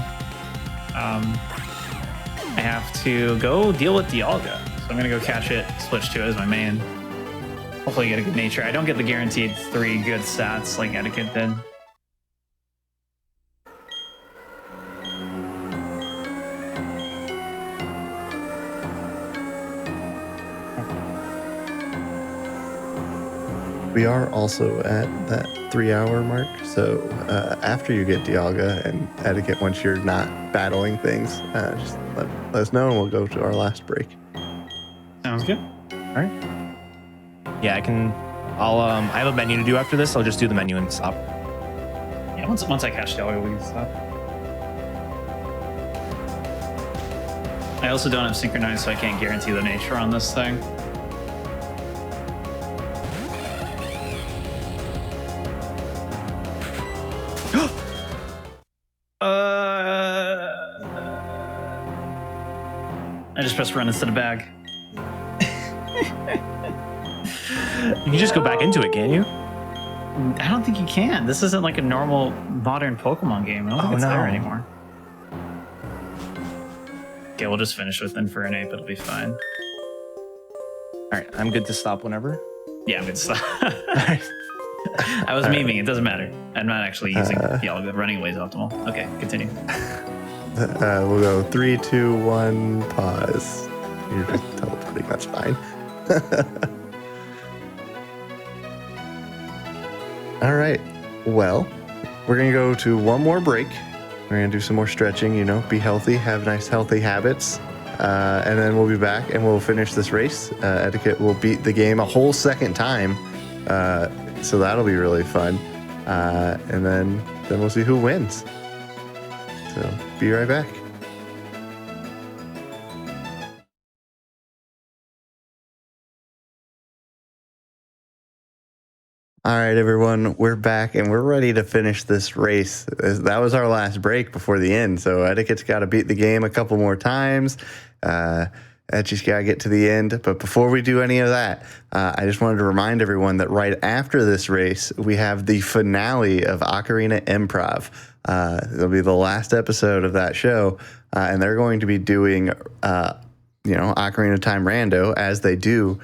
I have to go deal with Dialga. So I'm gonna go catch it, switch to it as my main. Hopefully get a good nature. I don't get the guaranteed 3 good stats like Etiquette did. We are also at that 3-hour mark, so after you get Dialga and Etiquette, once you're not battling things, just let us know and we'll go to our last break. Sounds good. All right. Yeah, I have a menu to do after this. I'll just do the menu and stop. Yeah, once I catch Dialga, we can stop. I also don't have Synchronized, so I can't guarantee the nature on this thing. I just pressed run instead of bag. You can just go back into it, can't you? I don't think you can. This isn't like a normal modern Pokemon game. I don't think it's there anymore. Okay, we'll just finish with Infernape. It'll be fine. All right, I'm good to stop whenever. Yeah, I'm good to stop. I was memeing. It doesn't matter. I'm not actually using the running away is optimal. Okay, continue. We'll go 3, 2, 1, pause. You're just teleporting. That's fine. All right. Well, we're going to go to one more break. We're going to do some more stretching, be healthy, have nice, healthy habits. And then we'll be back and we'll finish this race. Etiquette will beat the game a whole second time. So that'll be really fun. And then we'll see who wins. So be right back. All right, everyone, we're back and we're ready to finish this race. That was our last break before the end. So Etiquette's got to beat the game a couple more times. Etchy's got to get to the end. But before we do any of that, I just wanted to remind everyone that right after this race, we have the finale of Ocarina Improv. It'll be the last episode of that show. And they're going to be doing, Ocarina Time Rando as they do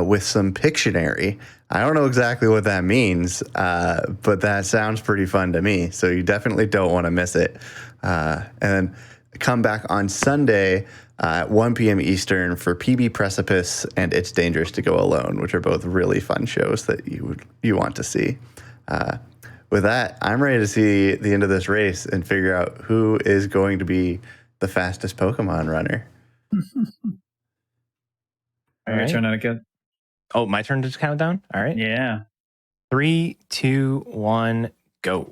with some Pictionary. I don't know exactly what that means, but that sounds pretty fun to me. So you definitely don't want to miss it. And then come back on Sunday at 1 p.m. Eastern for PB Precipice and It's Dangerous to Go Alone, which are both really fun shows that you want to see. With that, I'm ready to see the end of this race and figure out who is going to be the fastest Pokemon runner. All right, turn Etiquette. Oh, my turn to count down? All right. Yeah. 3, 2, 1, go.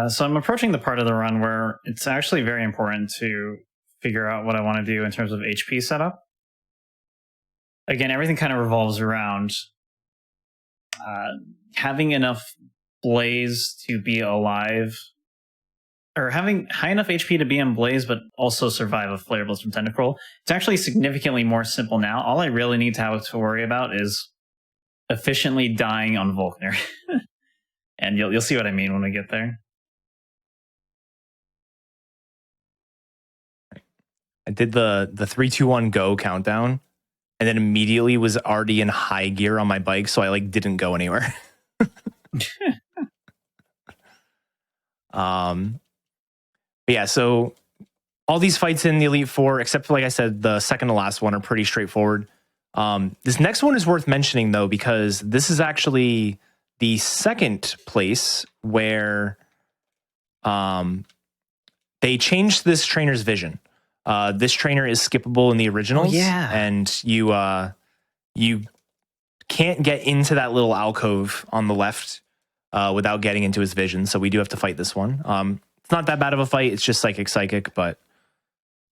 So I'm approaching the part of the run where it's actually very important to figure out what I want to do in terms of HP setup. Again, everything kind of revolves around having enough Blaze to be alive, or having high enough HP to be in Blaze, but also survive a Flare Blitz from Tentacruel. It's actually significantly more simple now. All I really need to have to worry about is efficiently dying on Volkner. And you'll see what I mean when we get there. I did the 3, 2, 1 go countdown, and then immediately was already in high gear on my bike, so I like didn't go anywhere. But yeah, so all these fights in the Elite Four, except for, like I said, the second to last one, are pretty straightforward. This next one is worth mentioning, though, because this is actually the second place where they changed this trainer's vision. This trainer is skippable in the originals, and you can't get into that little alcove on the left without getting into his vision. So we do have to fight this one. It's not that bad of a fight. It's just psychic, but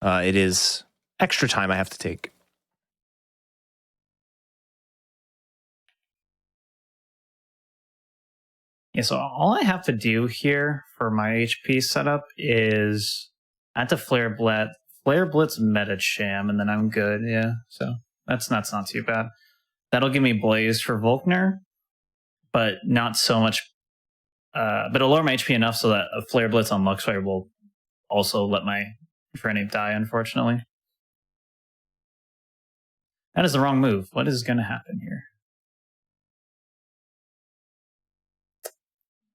it is extra time I have to take. Yeah, so all I have to do here for my HP setup is I have to Flare Blitz Metacham, and then I'm good. Yeah, so that's not too bad. That'll give me Blaze for Volkner, but not so much. But it'll lower my HP enough so that a Flare Blitz on Luxfire will also let my Infernape die, unfortunately. That is the wrong move. What is going to happen here?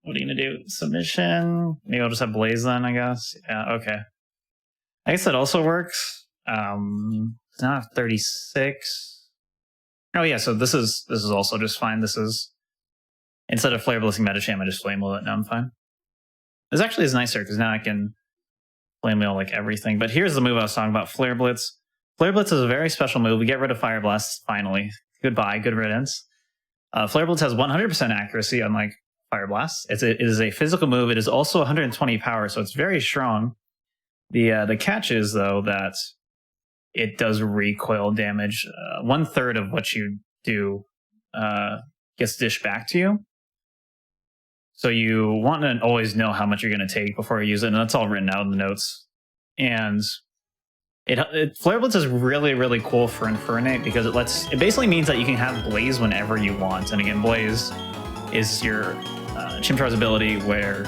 What are you going to do? Submission? Maybe I'll just have Blaze then, I guess. Yeah, okay. I guess that also works. It's not 36. Oh yeah, so this is also just fine. This is, instead of Flare Blitzing Metacham, I just Flame Wheel it. Now I'm fine. This actually is nicer because now I can Flame Wheel like everything. But here's the move I was talking about, Flare Blitz. Flare Blitz is a very special move. We get rid of Fire Blast finally. Goodbye, good riddance. Flare Blitz has 100% accuracy, unlike Fire Blast. It is a physical move. It is also 120 power, so it's very strong. The catch is, though, that it does recoil damage. 1/3 of what you do gets dished back to you. So you want to always know how much you're going to take before you use it, and that's all written out in the notes. And Flare Blitz is really, really cool for Infernape because it basically means that you can have Blaze whenever you want. And again, Blaze is your Chimchar's ability where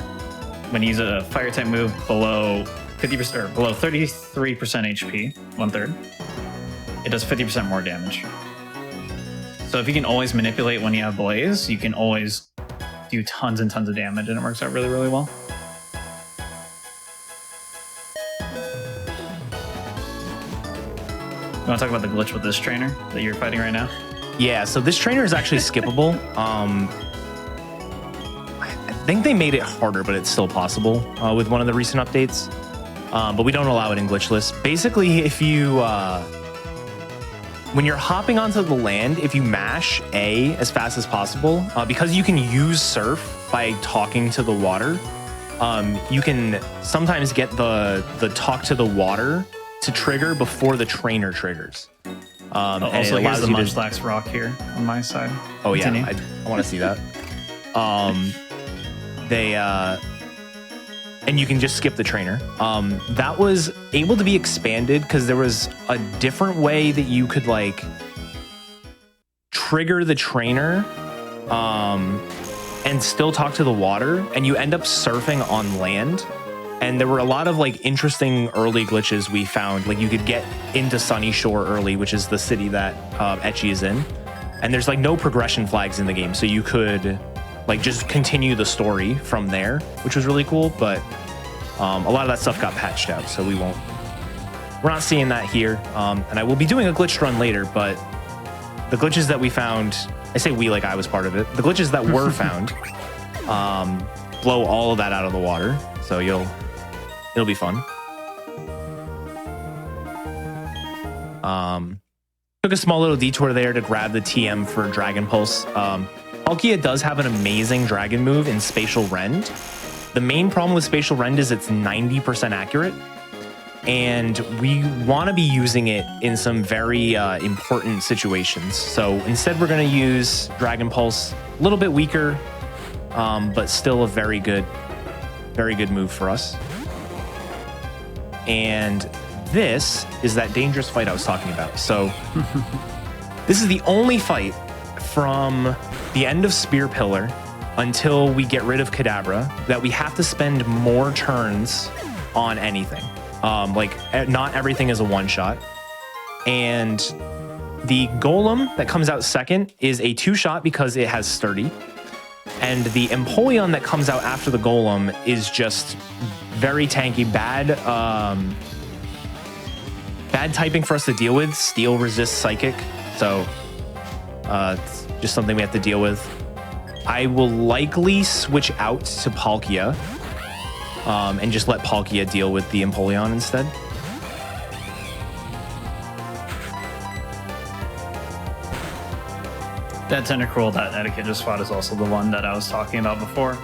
when you use a fire type move below 50% or below 33% HP, 1/3, it does 50% more damage. So if you can always manipulate when you have Blaze, you can always do tons and tons of damage, and it works out really, really well. You want to talk about the glitch with this trainer that you're fighting right now? Yeah, so this trainer is actually skippable. I think they made it harder, but it's still possible with one of the recent updates. But we don't allow it in glitchless. Basically, if you when you're hopping onto the land, if you mash A as fast as possible, because you can use Surf by talking to the water, you can sometimes get the talk to the water to trigger before the trainer triggers. Also, here's the Munchlax rock here on my side. Oh, Continue. yeah, I want to see that. And you can just skip the trainer. That was able to be expanded because there was a different way that you could like trigger the trainer and still talk to the water, and you end up surfing on land. And there were a lot of like interesting early glitches we found. Like you could get into Sunny Shore early, which is the city that Etchy is in. And there's like no progression flags in the game. So you could like just continue the story from there, which was really cool. But a lot of that stuff got patched out. So we're not seeing that here. And I will be doing a glitch run later, but the glitches that we found, I say we like I was part of it. The glitches that were found blow all of that out of the water. So it'll be fun. Took a small little detour there to grab the TM for Dragon Pulse. Palkia does have an amazing dragon move in Spatial Rend. The main problem with Spatial Rend is it's 90% accurate. and we want to be using it in some very important situations. So instead, we're going to use Dragon Pulse, a little bit weaker, but still a very good move for us. And this is that dangerous fight I was talking about. So this is the only fight from the end of Spear Pillar until we get rid of Kadabra that we have to spend more turns on anything. Not everything is a one-shot. And the Golem that comes out second is a two-shot because it has Sturdy. And the Empoleon that comes out after the Golem is just very tanky, bad typing for us to deal with. Steel resists Psychic, so it's just something we have to deal with. I will likely switch out to Palkia and just let Palkia deal with the Empoleon instead. That Tentacruel that Etiquette just fought is also the one that I was talking about before.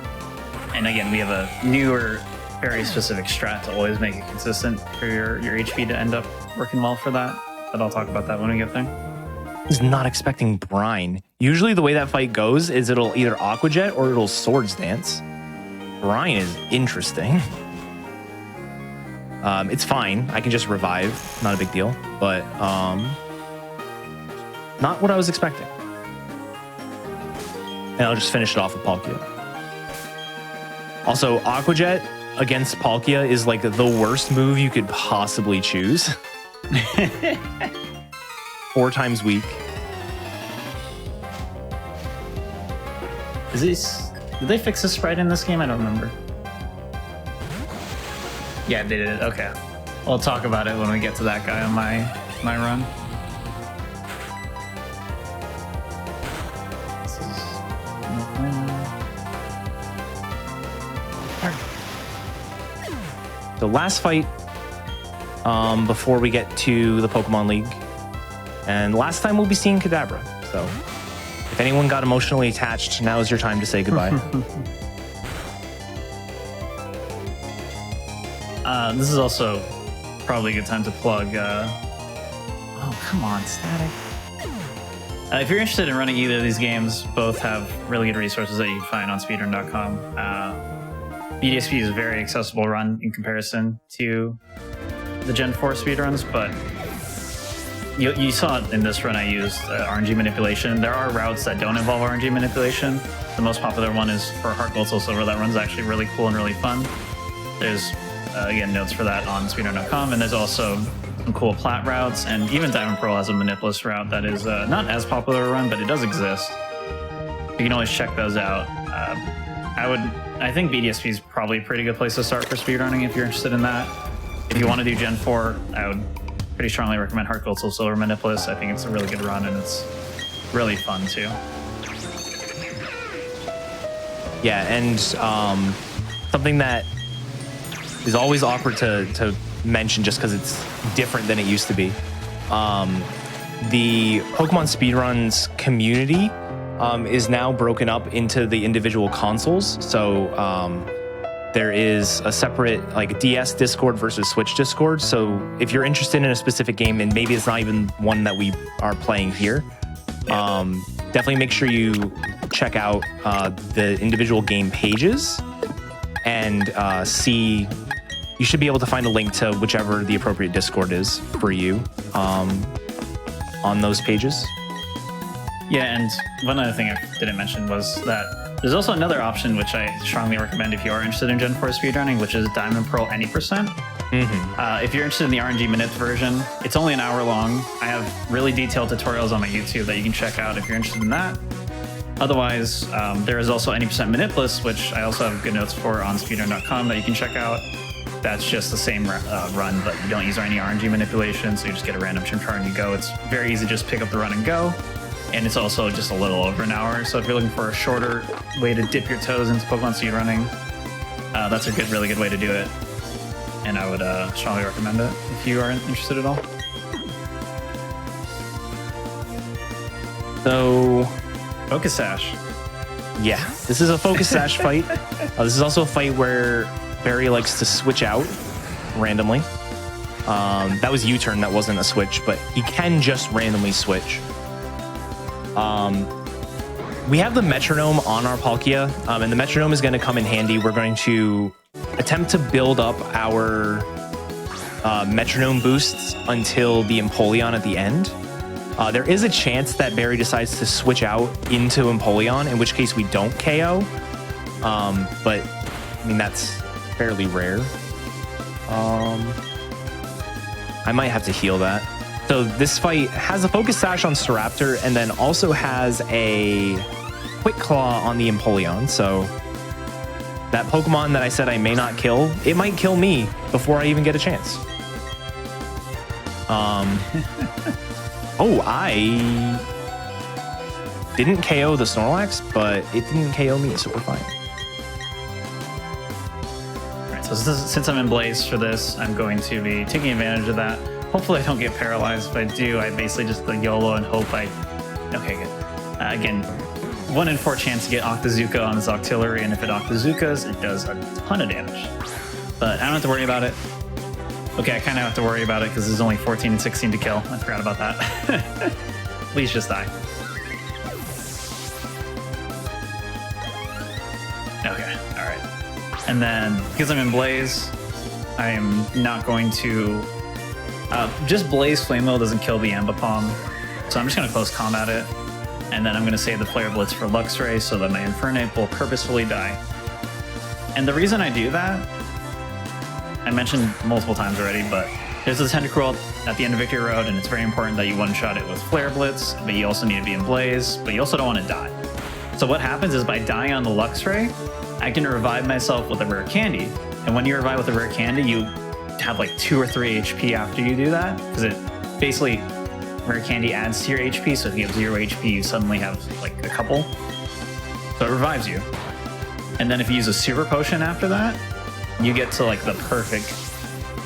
And again, we have a newer, very specific strat to always make it consistent for your HP to end up working well for that. But I'll talk about that when we get there. I was not expecting Brine. Usually the way that fight goes is it'll either Aqua Jet or it'll Swords Dance. Brine is interesting. It's fine. I can just revive. Not a big deal. But not what I was expecting. And I'll just finish it off with Palkia. Also, Aqua Jet against Palkia is like the worst move you could possibly choose. 4 times weak. Did they fix the sprite in this game? I don't remember. Yeah, they did. Okay. I'll talk about it when we get to that guy on my run. The last fight before we get to the Pokemon League. And last time we'll be seeing Kadabra. So if anyone got emotionally attached, now is your time to say goodbye. This is also probably a good time to plug. Oh, come on, Static. If you're interested in running either of these games, both have really good resources that you can find on speedrun.com. BDSP is a very accessible run in comparison to the Gen 4 speedruns, but you saw it in this run. I used RNG manipulation. There are routes that don't involve RNG manipulation. The most popular one is for Heart Gold Soul Silver. That run's actually really cool and really fun. There's, again, notes for that on speedrun.com, and there's also some cool plat routes, and even Diamond Pearl has a Manipulus route that is not as popular a run, but it does exist. You can always check those out. I think BDSP is probably a pretty good place to start for speedrunning if you're interested in that. If you want to do Gen 4, I would pretty strongly recommend Heart Gold Soul Silver Manipulus. I think it's a really good run, and it's really fun too. Yeah, and something that is always awkward to mention just because it's different than it used to be. The Pokemon Speedruns community is now broken up into the individual consoles. So there is a separate like DS Discord versus Switch Discord. So if you're interested in a specific game, and maybe it's not even one that we are playing here, definitely make sure you check out the individual game pages and see. You should be able to find a link to whichever the appropriate Discord is for you on those pages. Yeah, and one other thing I didn't mention was that there's also another option which I strongly recommend if you are interested in Gen 4 speedrunning, which is Diamond Pearl Any %. If you're interested in the RNG Minutes version, it's only an hour long. I have really detailed tutorials on my YouTube that you can check out if you're interested in that. Otherwise, there is also Any % Manipulus, which I also have good notes for on speedrun.com that you can check out. That's just the same run, but you don't use any RNG manipulation, so you just get a random trim chart and you go. It's very easy to just pick up the run and go. And it's also just a little over an hour. So if you're looking for a shorter way to dip your toes into Pokemon speedrunning, that's a really good way to do it. And I would strongly recommend it if you are interested at all. So, Focus Sash. Yeah, this is a Focus Sash fight. This is also a fight where Barry likes to switch out randomly. That was U-turn, that wasn't a switch, but he can just randomly switch. We have the metronome on our Palkia, and the metronome is going to come in handy. We're going to attempt to build up our metronome boosts until the Empoleon at the end. There is a chance that Barry decides to switch out into Empoleon, in which case we don't KO. But I mean, that's fairly rare. I might have to heal that. So this fight has a Focus Sash on Staraptor and then also has a Quick Claw on the Empoleon. So that Pokemon that I said I may not kill, it might kill me before I even get a chance. Oh, I didn't KO the Snorlax, but it didn't KO me, so we're fine. All right, so since I'm in Blaze for this, I'm going to be taking advantage of that. Hopefully I don't get paralyzed. If I do, I basically just YOLO and hope I... Okay, good. Again, 1 in 4 chance to get Octazooka on this Octillery, and if it Octazookas, it does a ton of damage. But I don't have to worry about it. Okay, I kind of have to worry about it because there's only 14 and 16 to kill. I forgot about that. Please just die. Okay, all right. And then, because I'm in Blaze, I am not going to... just Blaze Flame Wheel doesn't kill the Ambipom, so I'm just going to close combat it. And then I'm going to save the Flare Blitz for Luxray so that my Infernape will purposefully die. And the reason I do that, I mentioned multiple times already, but there's a Tentacruel at the end of Victory Road, and it's very important that you one-shot it with Flare Blitz, but you also need to be in Blaze, but you also don't want to die. So what happens is by dying on the Luxray, I can revive myself with a Rare Candy. And when you revive with a Rare Candy, you have like 2 or 3 HP after you do that, because it basically, Rare Candy adds to your HP, so if you have 0 HP, you suddenly have like a couple. So it revives you. And then if you use a Super Potion after that, you get to like the perfect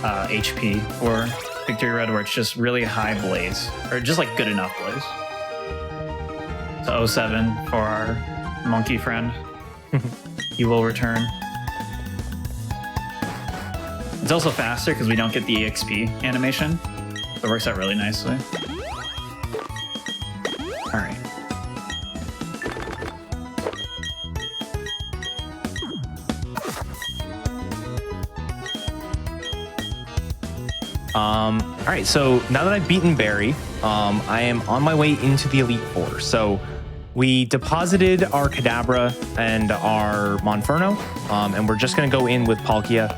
HP for Victory Red, where it's just really high Blaze, or just like good enough Blaze. So 07 for our monkey friend. He will return. It's also faster because we don't get the EXP animation. So it works out really nicely. All right. All right, so now that I've beaten Barry, I am on my way into the Elite Four. So we deposited our Kadabra and our Monferno, and we're just going to go in with Palkia.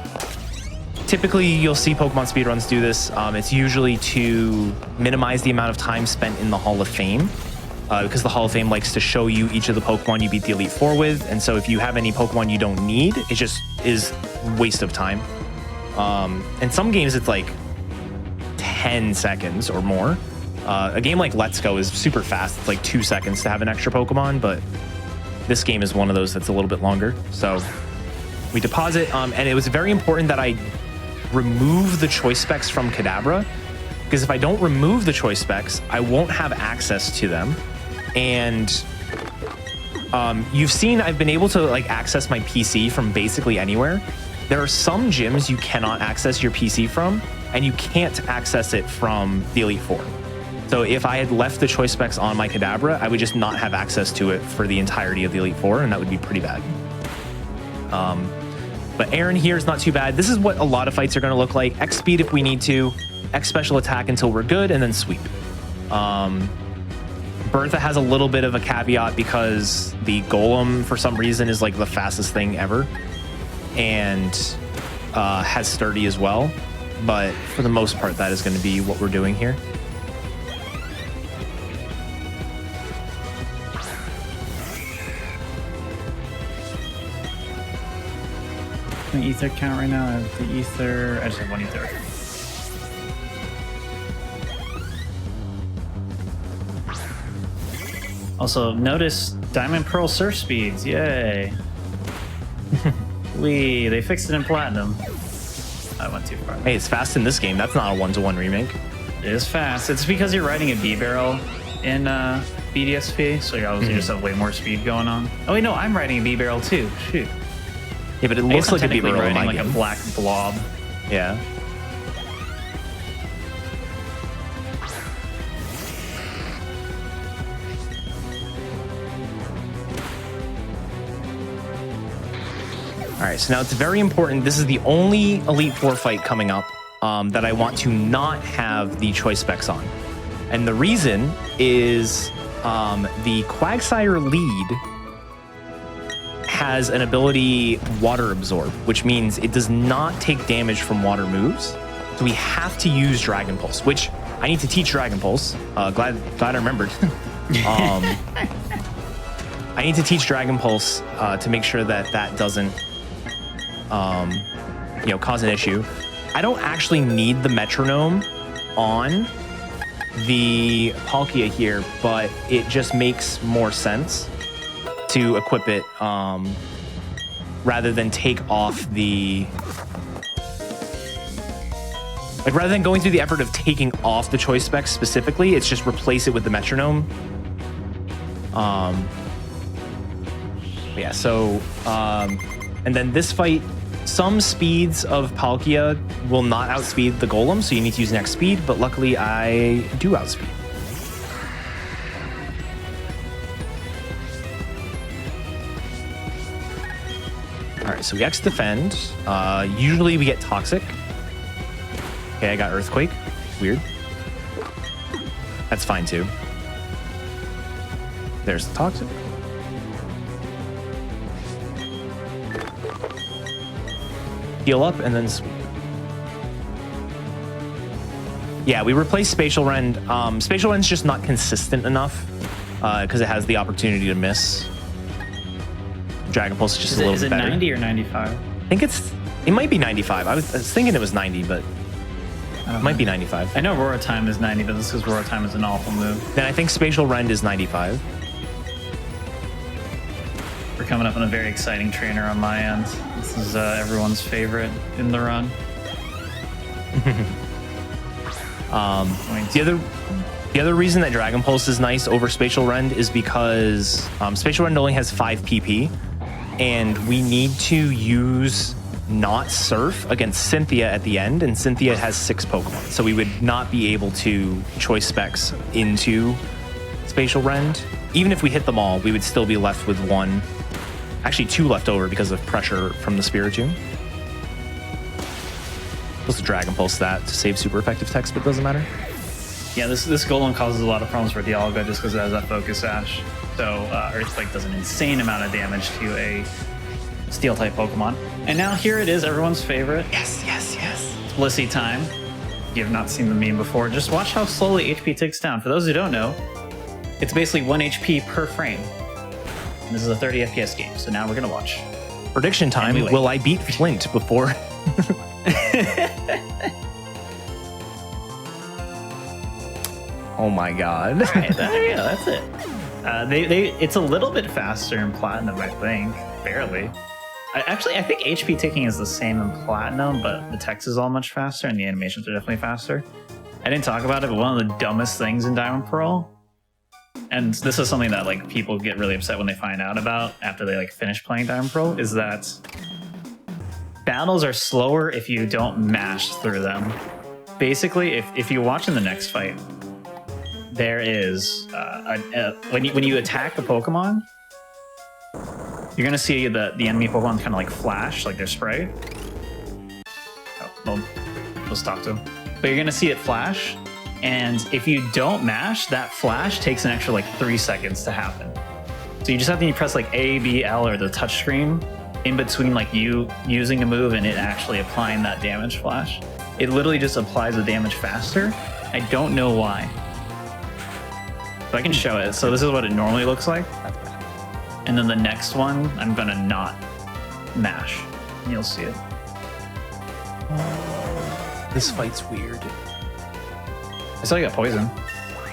Typically, you'll see Pokemon speedruns do this. It's usually to minimize the amount of time spent in the Hall of Fame, because the Hall of Fame likes to show you each of the Pokemon you beat the Elite Four with, and so if you have any Pokemon you don't need, it just is waste of time. In some games, it's like 10 seconds or more. A game like Let's Go is super fast. It's like 2 seconds to have an extra Pokemon, but this game is one of those that's a little bit longer. So we deposit, and it was very important that I remove the choice specs from Kadabra, because if I don't remove the choice specs, I won't have access to them. And you've seen I've been able to like access my PC from basically anywhere. There are some gyms you cannot access your PC from, and you can't access it from the Elite Four. So if I had left the choice specs on my Kadabra, I would just not have access to it for the entirety of the Elite Four, and that would be pretty bad. But Aaron here is not too bad. This is what a lot of fights are going to look like. X speed if we need to, X special attack until we're good, and then sweep. Bertha has a little bit of a caveat because the Golem, for some reason, is like the fastest thing ever, and has sturdy as well. But for the most part, that is going to be what we're doing here. My ether count right now, I have the ether. I just have 1 ether. Also, notice Diamond Pearl surf speeds. Yay. They fixed it in Platinum. I went too far. Hey, it's fast in this game. That's not a 1-to-1 remake. It is fast. It's because you're riding a B-barrel in BDSP, so you obviously just have way more speed going on. Oh wait, no, I'm riding a B-barrel too. Shoot. Yeah, but it looks like a B-barrel in my like game. a black blob. Yeah. All right, so now it's very important. This is the only Elite Four fight coming up that I want to not have the choice specs on. And the reason is the Quagsire lead has an ability Water Absorb, which means it does not take damage from water moves. So we have to use Dragon Pulse, which I need to teach Dragon Pulse. Glad I remembered. I need to teach Dragon Pulse to make sure that that doesn't, cause an issue. I don't actually need the metronome on the Palkia here, but it just makes more sense to equip it rather than take off the... Like, rather than going through the effort of taking off the choice specs specifically, it's just replace it with the metronome. Yeah, so... and then this fight, some speeds of Palkia will not outspeed the Golem, so you need to use next speed, but luckily I do outspeed. All right, so we X defend. Usually we get Toxic. Okay, I got Earthquake. Weird. That's fine too. There's the Toxic. Heal up and then sweep. Yeah, we replaced Spatial Rend. Spatial Rend's just not consistent enough because it has the opportunity to miss. Dragon Pulse is just a little bit better. Is it 90 or 95? I think it might be 95. I was thinking it was 90, but it might be 95. I know Aurora Time is 90, but this is Aurora Time is an awful move. Then I think Spatial Rend is 95. We're coming up on a very exciting trainer on my end. This is everyone's favorite in the run. The other reason that Dragon Pulse is nice over Spatial Rend is because Spatial Rend only has 5 PP, and we need to use not Surf against Cynthia at the end, and Cynthia has 6 Pokemon, so we would not be able to choice specs into Spatial Rend. Even if we hit them all, we would still be left with 1, actually 2 left over because of pressure from the Spiritomb. Supposed to Dragon Pulse that to save super effective text, but it doesn't matter. Yeah, this Golem causes a lot of problems for Dialga just because it has that Focus Sash. So Earthquake does an insane amount of damage to a Steel-type Pokemon. And now here it is, everyone's favorite. Yes. Blissey time. If you have not seen the meme before, just watch how slowly HP ticks down. For those who don't know, it's basically 1 HP per frame. And this is a 30 FPS game, so now we're gonna watch. Prediction time, will I beat Flint before... Oh my god. All right, that's it. It's a little bit faster in Platinum, I think. Barely. I think HP ticking is the same in Platinum, but the text is all much faster and the animations are definitely faster. I didn't talk about it, but one of the dumbest things in Diamond Pearl, and this is something that like people get really upset when they find out about after they like finish playing Diamond Pearl, is that battles are slower if you don't mash through them. Basically, if you watch in the next fight, there is when you attack the Pokemon, you're gonna see the enemy Pokemon kind of like flash, like their spray. Oh, we'll stop them. But you're gonna see it flash, and if you don't mash, that flash takes an extra like 3 seconds to happen. So you just have to press like A, B, L, or the touch screen in between like you using a move and it actually applying that damage flash. It literally just applies the damage faster. I don't know why. So I can show it. So this is what it normally looks like. And then the next one, I'm gonna not mash. And you'll see it. This fight's weird. I saw you got poison.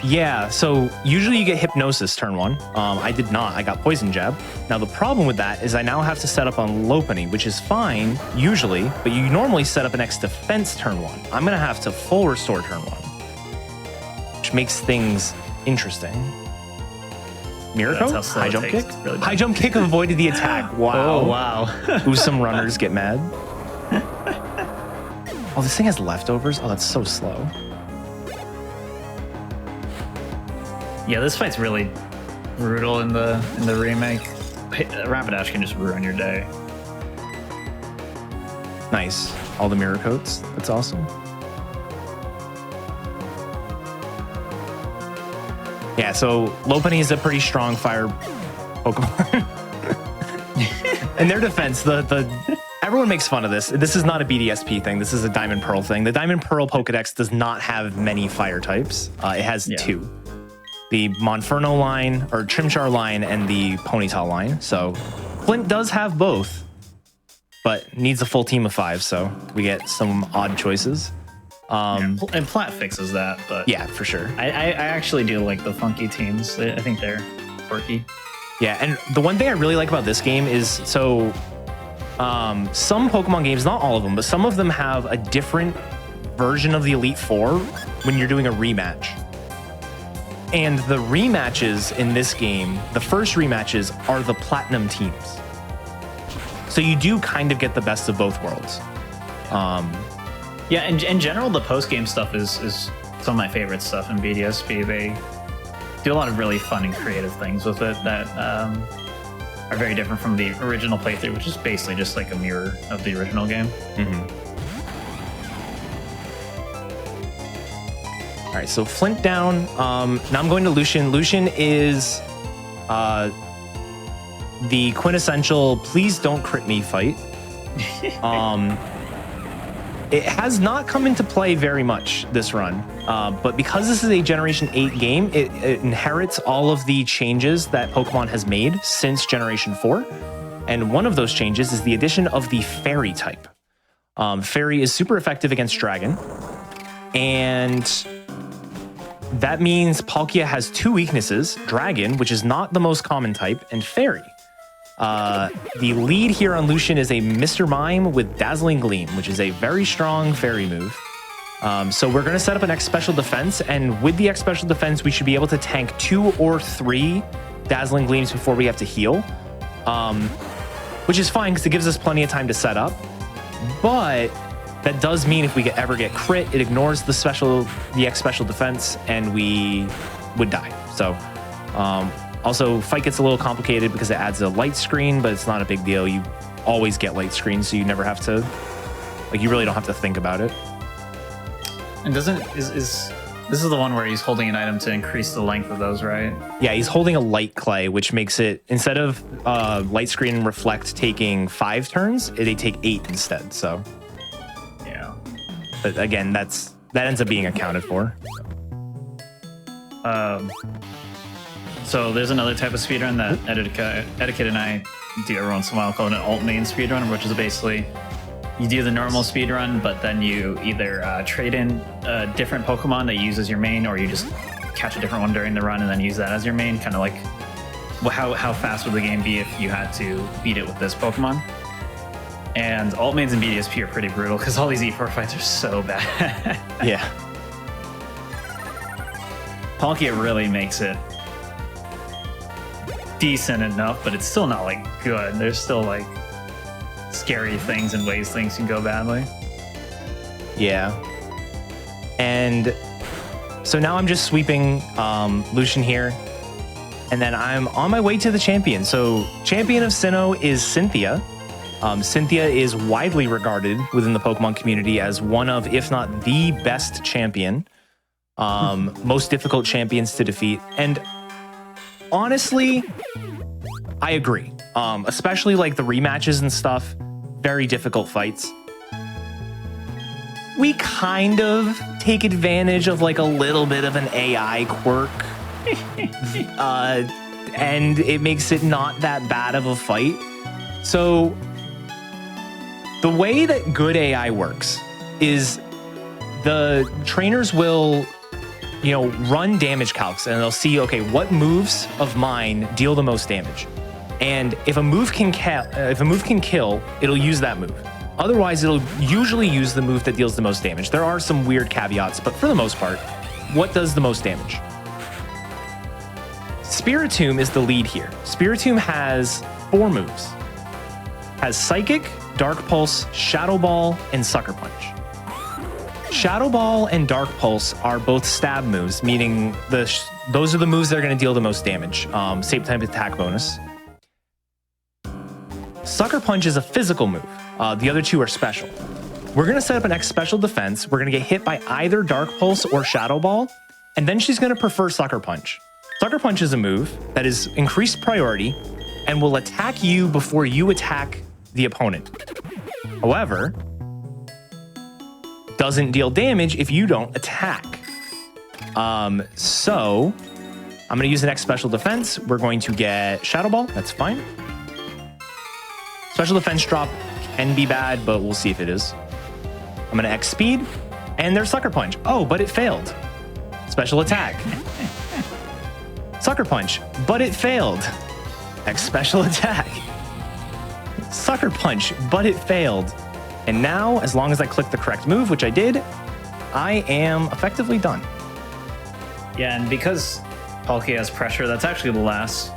Yeah, so usually you get Hypnosis turn 1. I did not. I got Poison Jab. Now the problem with that is I now have to set up on Lopunny, which is fine, usually, but you normally set up an X Defense turn 1. I'm gonna have to full restore turn 1, which makes things interesting. Miracle? High jump kick? Really high jump kick avoided the attack. Wow. Oh, wow. Ooh, some runners get mad. Oh, this thing has leftovers? Oh, that's so slow. Yeah, this fight's really brutal in the remake. Rapidash can just ruin your day. Nice. All the mirror coats. That's awesome. Yeah, so Lopunny is a pretty strong fire Pokemon. In their defense, everyone makes fun of this. This is not a BDSP thing. This is a Diamond Pearl thing. The Diamond Pearl Pokedex does not have many fire types. It has two. The Monferno line, or Chimchar line, and the Ponyta line. So Flint does have both, but needs a full team of 5, so we get some odd choices. And Plat fixes that, but yeah, for sure. I actually do like the funky teams. I think they're quirky. Yeah, and the one thing I really like about this game is some Pokemon games, not all of them, but some of them have a different version of the Elite Four when you're doing a rematch. And the rematches in this game, the first rematches are the Platinum teams. So you do kind of get the best of both worlds. Yeah, in general, the post-game stuff is some of my favorite stuff in BDSP. They do a lot of really fun and creative things with it that are very different from the original playthrough, which is basically just like a mirror of the original game. All right, so Flint down. Now I'm going to Lucian. Lucian is the quintessential please don't crit me fight. It has not come into play very much this run, but because this is a Generation 8 game, it inherits all of the changes that Pokemon has made since Generation 4. And one of those changes is the addition of the Fairy type. Fairy is super effective against Dragon, and that means Palkia has 2 weaknesses, Dragon, which is not the most common type, and Fairy. The lead here on Lucian is a Mr. Mime with Dazzling Gleam, which is a very strong fairy move. So we're going to set up an X Special Defense, and with the X Special Defense, we should be able to tank 2 or 3 Dazzling Gleams before we have to heal, which is fine because it gives us plenty of time to set up. But that does mean if we ever get crit, it ignores the X Special Defense, and we would die. So also, fight gets a little complicated because it adds a light screen, but it's not a big deal. You always get light screens, so you never have to, you really don't have to think about it. And this is the one where he's holding an item to increase the length of those, right? Yeah, he's holding a light clay, which makes it, instead of light screen and reflect taking 5 turns, they take 8 instead, so. Yeah. But again, that ends up being accounted for. So there's another type of speedrun that Etiquette and I do every once in a while called an alt main speedrun, which is basically you do the normal speedrun, but then you either trade in a different Pokemon that you use as your main, or you just catch a different one during the run and then use that as your main, kind of like how fast would the game be if you had to beat it with this Pokemon. And alt mains in BDSP are pretty brutal because all these E4 fights are so bad. Yeah. Palkia really makes it decent enough, but it's still not like good. There's still like scary things and ways things can go badly. Yeah. And so now I'm just sweeping Lucian here, and then I'm on my way to the champion. So champion of Sinnoh is Cynthia. Cynthia is widely regarded within the Pokemon community as one of, if not the best champion, most difficult champions to defeat. And honestly, I agree. Especially like the rematches and stuff, very difficult fights. We kind of take advantage of like a little bit of an AI quirk, and it makes it not that bad of a fight. So the way that good AI works is the trainers will run damage calcs, and they'll see, okay, what moves of mine deal the most damage. And if a move can kill, it'll use that move. Otherwise, it'll usually use the move that deals the most damage. There are some weird caveats, but for the most part, what does the most damage? Spiritomb is the lead here. Spiritomb has 4 moves. Has Psychic, Dark Pulse, Shadow Ball, and Sucker Punch. Shadow Ball and Dark Pulse are both stab moves, meaning those are the moves that are going to deal the most damage. Same type of attack bonus. Sucker Punch is a physical move. The other two are special. We're going to set up an X special defense. We're going to get hit by either Dark Pulse or Shadow Ball, and then she's going to prefer Sucker Punch. Sucker Punch is a move that is increased priority and will attack you before you attack the opponent. However, doesn't deal damage if you don't attack. So I'm going to use an X special defense. We're going to get Shadow Ball. That's fine. Special defense drop can be bad, but we'll see if it is. I'm going to X speed, and there's Sucker Punch. Oh, but it failed. Special attack. Sucker Punch, but it failed. X special attack. Sucker Punch, but it failed. And now, as long as I click the correct move, which I did, I am effectively done. Yeah, and because Palkia has pressure, that's actually the last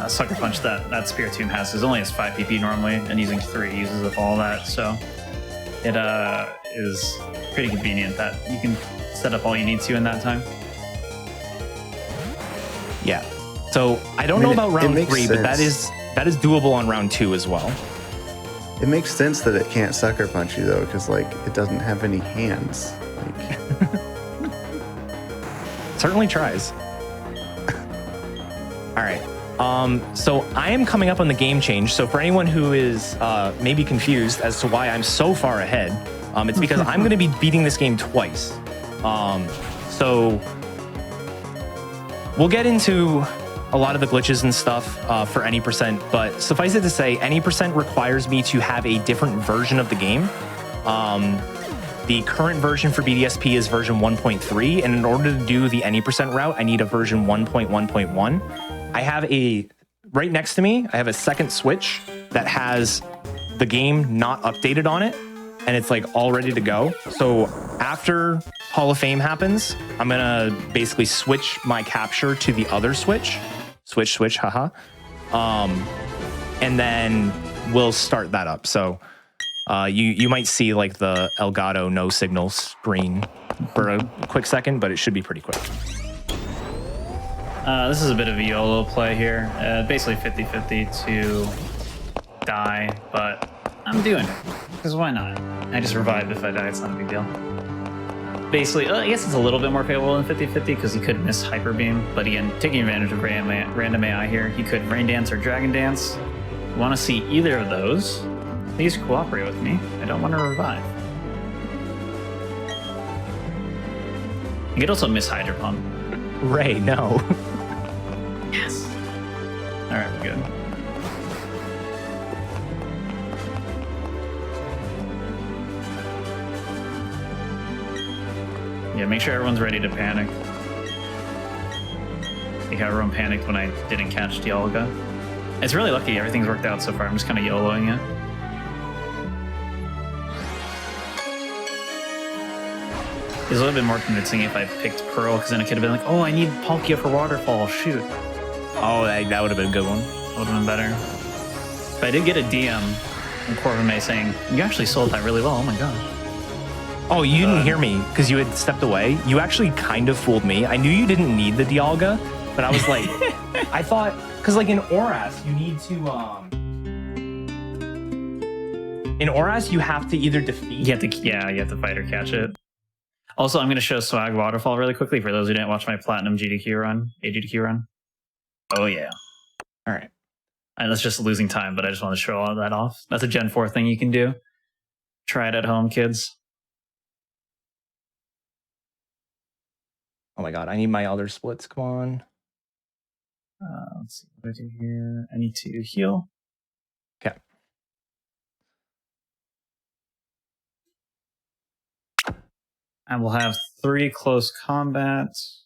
Sucker Punch that Spiritomb has. It only has 5 PP normally, and using 3 uses up all that. So it is pretty convenient that you can set up all you need to in that time. Yeah. So I don't know about round 3, but that is doable on round 2 as well. It makes sense that it can't Sucker Punch you though, because like it doesn't have any hands. Like... Certainly tries. All right. So I am coming up on the game change. So for anyone who is maybe confused as to why I'm so far ahead, it's because I'm going to be beating this game twice. So we'll get into a lot of the glitches and stuff for any percent, but suffice it to say, any percent requires me to have a different version of the game. The current version for BDSP is version 1.3, and in order to do the any percent route, I need a version 1.1.1. I have right next to me, I have a second Switch that has the game not updated on it, and it's like all ready to go. So after Hall of Fame happens, I'm gonna basically switch my capture to the other Switch. Switch, haha. And then we'll start that up. So you might see like the Elgato no signal screen for a quick second, but it should be pretty quick. This is a bit of a YOLO play here. Basically 50-50 to die, but I'm doing it. Because why not? I just revive if I die, it's not a big deal. Basically, I guess it's a little bit more favorable than 50-50 because he could miss Hyper Beam, but again, taking advantage of random AI here, he could Rain Dance or Dragon Dance. Want to see either of those? Please cooperate with me. I don't want to revive. You could also miss Hydro Pump. Ray, no. Yes. All right, we're good. Yeah, make sure everyone's ready to panic. I think everyone panicked when I didn't catch Dialga. It's really lucky everything's worked out so far. I'm just kind of YOLOing it. It's a little bit more convincing if I picked Pearl, because then it could have been like, oh, I need Palkia for Waterfall, shoot. Oh, that would have been a good one. Would have been better. But I did get a DM from Corvame saying, you actually sold that really well, oh my gosh. Oh, you didn't hear me because you had stepped away. You actually kind of fooled me. I knew you didn't need the Dialga, but I was like, I thought, because like in Oras, you need to, in Oras, you have to either defeat. You have to fight or catch it. Also, I'm going to show Swag Waterfall really quickly for those who didn't watch my Platinum GDQ run, AGDQ run. Oh, yeah. All right. And that's just losing time, but I just want to show all that off. That's a Gen 4 thing you can do. Try it at home, kids. Oh my god, I need my other splits. Come on. Let's see what I do here. I need to heal. Okay. I will have 3 close combats.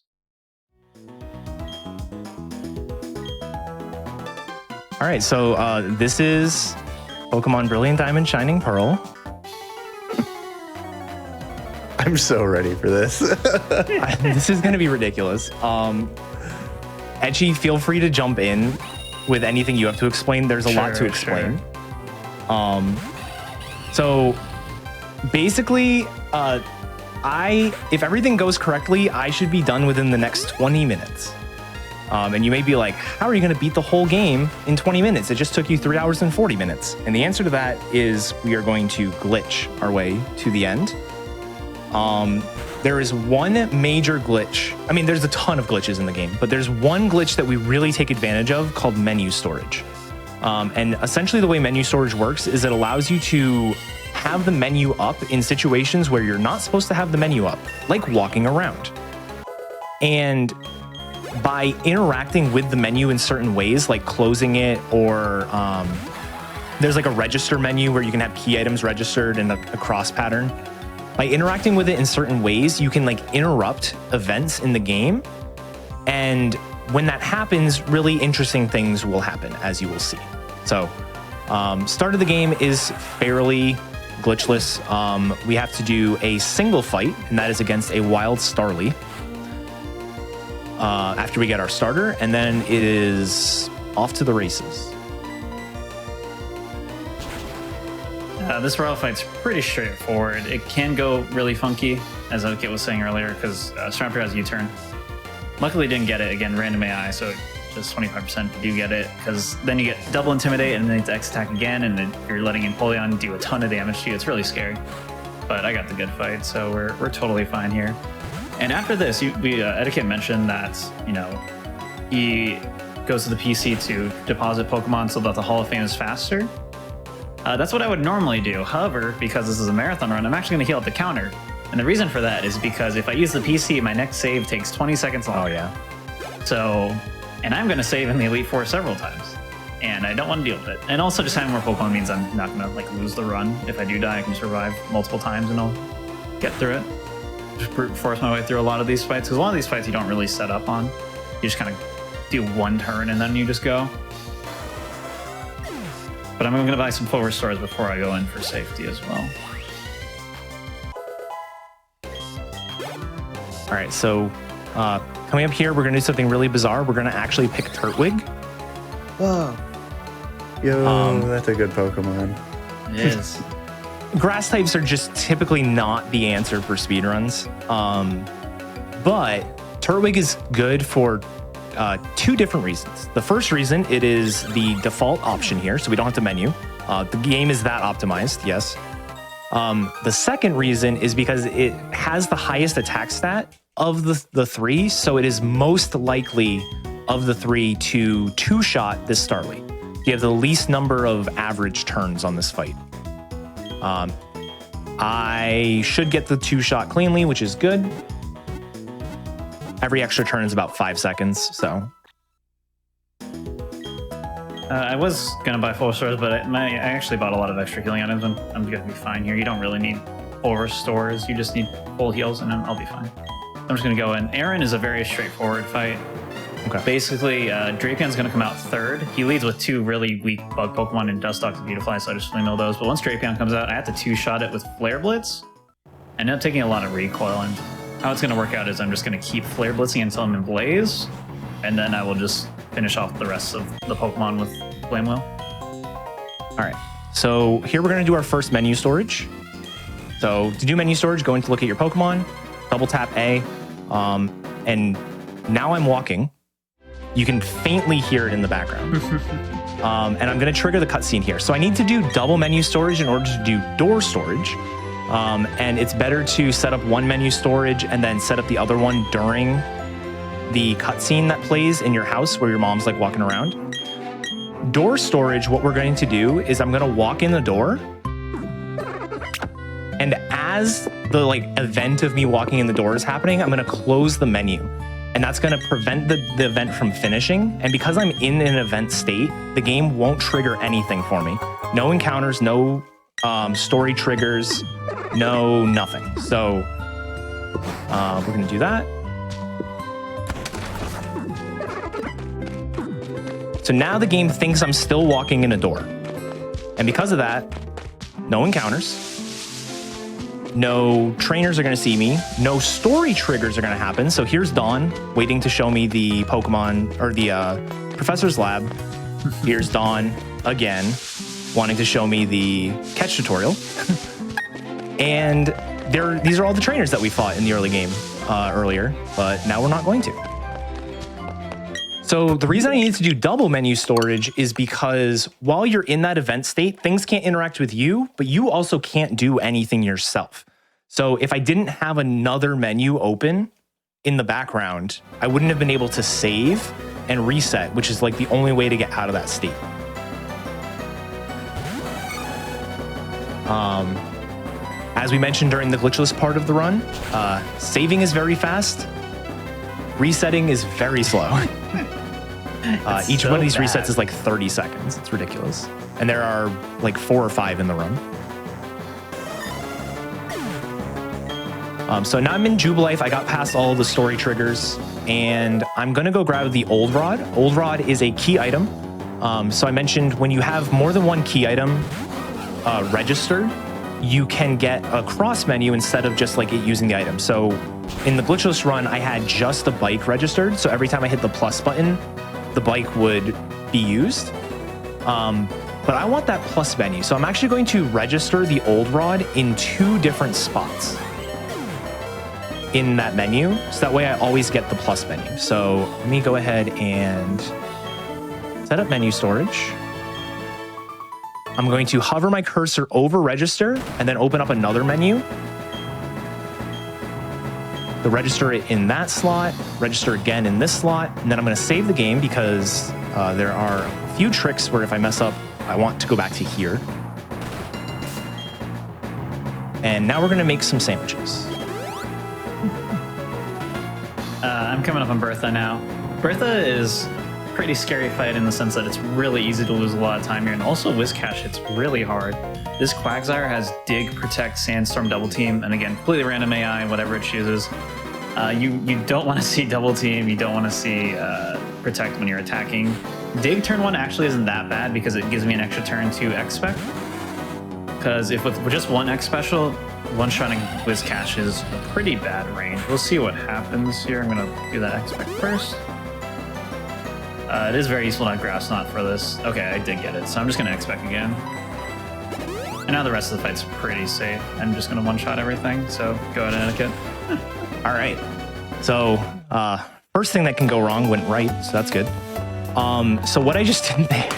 All right, so this is Pokemon Brilliant Diamond Shining Pearl. I'm so ready for this. This is going to be ridiculous. Etchy, feel free to jump in with anything you have to explain. There's a lot to explain. Sure. So basically, if everything goes correctly, I should be done within the next 20 minutes. And you may be like, how are you going to beat the whole game in 20 minutes? It just took you 3 hours and 40 minutes. And the answer to that is we are going to glitch our way to the end. There is one major glitch. I mean, there's a ton of glitches in the game, but there's one glitch that we really take advantage of called menu storage. And essentially the way menu storage works is it allows you to have the menu up in situations where you're not supposed to have the menu up, like walking around. And by interacting with the menu in certain ways, like closing it, or there's like a register menu where you can have key items registered in a cross pattern. By interacting with it in certain ways, you can like interrupt events in the game. And when that happens, really interesting things will happen, as you will see. So start of the game is fairly glitchless. We have to do a single fight, and that is against a wild Starly. After we get our starter, and then it is off to the races. This royal fight's pretty straightforward. It can go really funky, as Kit was saying earlier, because Sniper has U-turn. Luckily didn't get it. Again, random AI, so just 25% if you do get it, because then you get double Intimidate, and then it's X attack again, and then you're letting Empoleon do a ton of damage to you. It's really scary. But I got the good fight, so we're totally fine here. And after this, Etiquette mentioned that, you know, he goes to the PC to deposit Pokemon so that the Hall of Fame is faster. That's what I would normally do. However, because this is a marathon run, I'm actually going to heal up the counter. And the reason for that is because if I use the PC, my next save takes 20 seconds longer. Oh, yeah. So, and I'm going to save in the Elite Four several times. And I don't want to deal with it. And also just having more Pokemon means I'm not going to like lose the run. If I do die, I can survive multiple times and I'll get through it. Just brute force my way through a lot of these fights, because a lot of these fights you don't really set up on. You just kind of do one turn and then you just go. But I'm going to buy some full restores before I go in for safety as well. All right, so coming up here, we're going to do something really bizarre. We're going to actually pick Turtwig. Whoa. Yo, that's a good Pokemon. It is. Grass types are just typically not the answer for speedruns. But Turtwig is good for two different reasons. The first reason, it is the default option here, so we don't have to menu. The game is that optimized, yes. The second reason is because it has the highest attack stat of the three, so it is most likely of the three to two-shot this Starly. You have the least number of average turns on this fight. I should get the two-shot cleanly, which is good. Every extra turn is about 5 seconds, so. I was going to buy full restores, but I actually bought a lot of extra healing items. I'm going to be fine here. You don't really need full restores. You just need full heals, and I'll be fine. I'm just going to go in. Aaron is a very straightforward fight. Okay. Basically, Drapion's going to come out third. He leads with two really weak bug Pokemon in Dustox and Beautifly, so I just flame mill those. But once Drapion comes out, I have to two-shot it with Flare Blitz. I end up taking a lot of recoil, and how it's going to work out is I'm just going to keep Flare Blitzing until I'm in Blaze, and then I will just finish off the rest of the Pokemon with Flame Wheel. All right, so here we're going to do our first menu storage. So to do menu storage, go in to look at your Pokemon, double tap A, and now I'm walking. You can faintly hear it in the background. And I'm going to trigger the cutscene here. So I need to do double menu storage in order to do door storage. And it's better to set up one menu storage and then set up the other one during the cutscene that plays in your house where your mom's like walking around. Door storage, what we're going to do is I'm going to walk in the door. And as the like event of me walking in the door is happening, I'm going to close the menu. And that's going to prevent the event from finishing. And because I'm in an event state, the game won't trigger anything for me. No encounters, no story triggers, no nothing. So we're going to do that. So now the game thinks I'm still walking in a door. And because of that, no encounters. No trainers are going to see me. No story triggers are going to happen. So here's Dawn waiting to show me the Pokemon or the Professor's Lab. Here's Dawn again wanting to show me the catch tutorial. And these are all the trainers that we fought in the early game earlier, but now we're not going to. So the reason I need to do double menu storage is because while you're in that event state, things can't interact with you, but you also can't do anything yourself. So if I didn't have another menu open in the background, I wouldn't have been able to save and reset, which is like the only way to get out of that state. As we mentioned during the glitchless part of the run, saving is very fast. Resetting is very slow. Each one of these resets is like 30 seconds. It's ridiculous. And there are like 4 or 5 in the run. So now I'm in Jubilife. I got past all the story triggers and I'm gonna go grab the Old Rod. Old Rod is a key item. So I mentioned when you have more than one key item registered, you can get a cross menu instead of just like it using the item. So in the glitchless run, I had just the bike registered. So every time I hit the plus button, the bike would be used. But I want that plus menu. So I'm actually going to register the Old Rod in 2 different spots in that menu. So that way I always get the plus menu. So let me go ahead and set up menu storage. I'm going to hover my cursor over register and then open up another menu. The register it in that slot, register again in this slot, and then I'm going to save the game because there are a few tricks where if I mess up, I want to go back to here. And now we're going to make some sandwiches. I'm coming up on Bertha now. Bertha is a pretty scary fight in the sense that it's really easy to lose a lot of time here, and also Whiscash hits really hard. This Quagsire has Dig, Protect, Sandstorm, Double Team, and again, completely random AI, whatever it chooses. You don't want to see Double Team, you don't want to see Protect when you're attacking. Dig turn 1 actually isn't that bad because it gives me an extra turn to X-Spec. Because if with just one X special, one-shotting Whiscash is a pretty bad range. We'll see what happens here. I'm going to do that X-Spec first. It is very useful to have Grass Knot for this. Okay, I did get it, so I'm just going to X-Spec again. And now the rest of the fight's pretty safe. I'm just going to one-shot everything, so go ahead, Etiquette. All right. So first thing that can go wrong went right, so that's good. So what I just did there,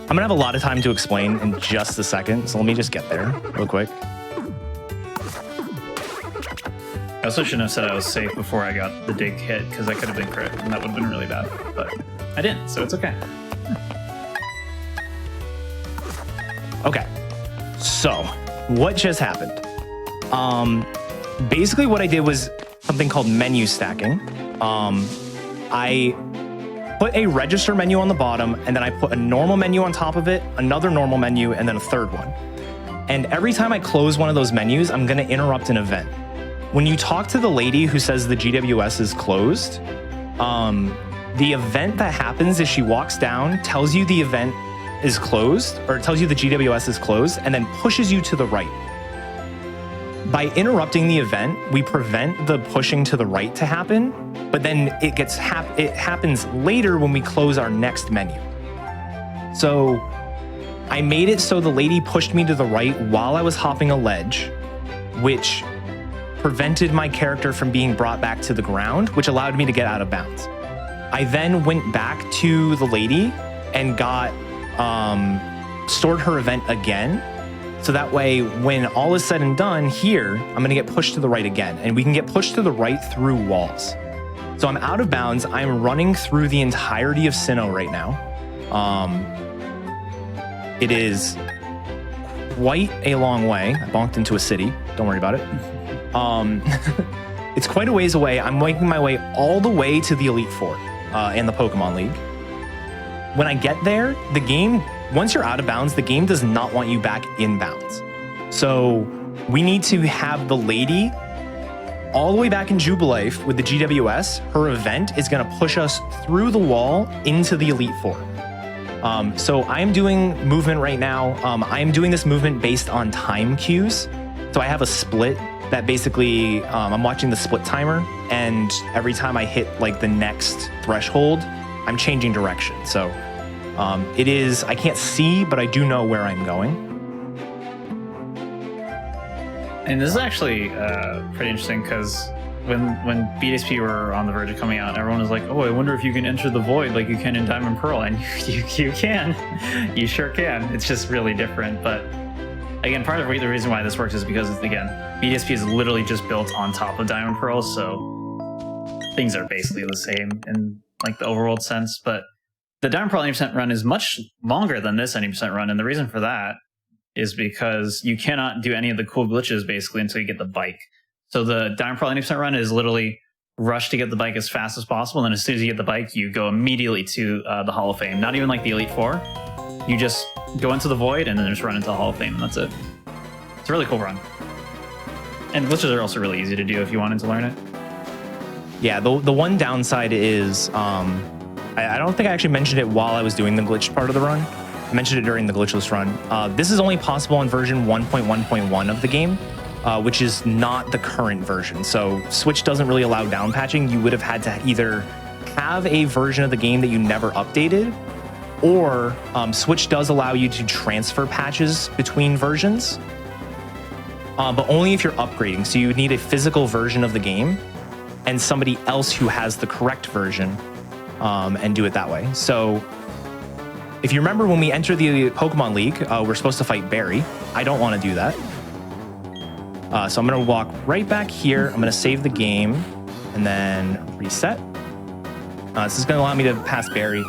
I'm gonna have a lot of time to explain in just a second, so let me just get there real quick. I also shouldn't have said I was safe before I got the dig hit, because that could have been crit, and that would have been really bad. But I didn't, so it's okay. Okay, so what just happened? Basically what I did was something called menu stacking. I put a register menu on the bottom, and then I put a normal menu on top of it, another normal menu, and then a third one. And every time I close one of those menus, I'm gonna interrupt an event. When you talk to the lady who says the GWS is closed, the event that happens is she walks down, tells you the event is closed, or tells you the GWS is closed, and then pushes you to the right. By interrupting the event, we prevent the pushing to the right to happen, but then it happens later when we close our next menu. So I made it so the lady pushed me to the right while I was hopping a ledge, which prevented my character from being brought back to the ground, which allowed me to get out of bounds. I then went back to the lady and got stored her event again. So that way, when all is said and done here, I'm gonna get pushed to the right again, and we can get pushed to the right through walls. So I'm out of bounds. I'm running through the entirety of Sinnoh right now. It is quite a long way. I bonked into a city. Don't worry about it. It's quite a ways away. I'm making my way all the way to the Elite Four in the Pokemon League. When I get there, the game, once you're out of bounds, the game does not want you back in bounds. So we need to have the lady all the way back in Jubilife with the GWS. Her event is going to push us through the wall into the Elite Four. So I'm doing movement right now. I am doing this movement based on time cues. So I have a split that basically I'm watching the split timer, and every time I hit like the next threshold, I'm changing direction. So it is, I can't see, but I do know where I'm going. And this is actually pretty interesting because when BDSP were on the verge of coming out, everyone was like, "Oh, I wonder if you can enter the void like you can in Diamond Pearl," and you can, you sure can. It's just really different. But again, part of the reason why this works is because again, BDSP is literally just built on top of Diamond Pearl, so things are basically the same in like the overworld sense. But the Diamond Pearl 90% run is much longer than this 90% run, and the reason for that is because you cannot do any of the cool glitches basically until you get the bike. So the Diamond Pearl 90% run is literally rush to get the bike as fast as possible, and as soon as you get the bike, you go immediately to the Hall of Fame. Not even like the Elite Four. You just go into the void and then just run into the Hall of Fame, and that's it. It's a really cool run. And glitches are also really easy to do if you wanted to learn it. Yeah, the one downside is, I don't think I actually mentioned it while I was doing the glitched part of the run. I mentioned it during the glitchless run. This is only possible on version 1.1.1 of the game, which is not the current version. So Switch doesn't really allow down patching. You would have had to either have a version of the game that you never updated, or Switch does allow you to transfer patches between versions, but only if you're upgrading. So you would need a physical version of the game and somebody else who has the correct version and do it that way. So if you remember when we entered the Pokemon League, we're supposed to fight Barry. I don't want to do that. So I'm going to walk right back here. I'm going to save the game and then reset. This is going to allow me to pass Barry.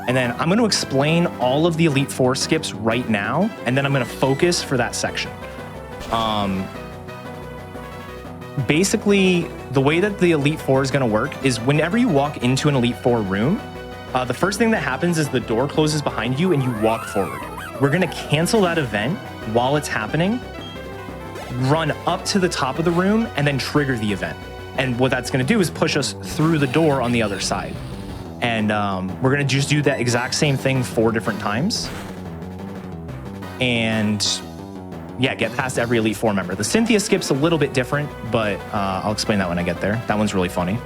And then I'm going to explain all of the Elite Four skips right now, and then I'm going to focus for that section. Basically, the way that the Elite Four is going to work is whenever you walk into an Elite Four room, the first thing that happens is the door closes behind you and you walk forward. We're going to cancel that event while it's happening, run up to the top of the room, and then trigger the event. And what that's going to do is push us through the door on the other side. And we're going to just do that exact same thing 4 different times. And yeah, get past every Elite Four member. The Cynthia skip's a little bit different, but I'll explain that when I get there. That one's really funny.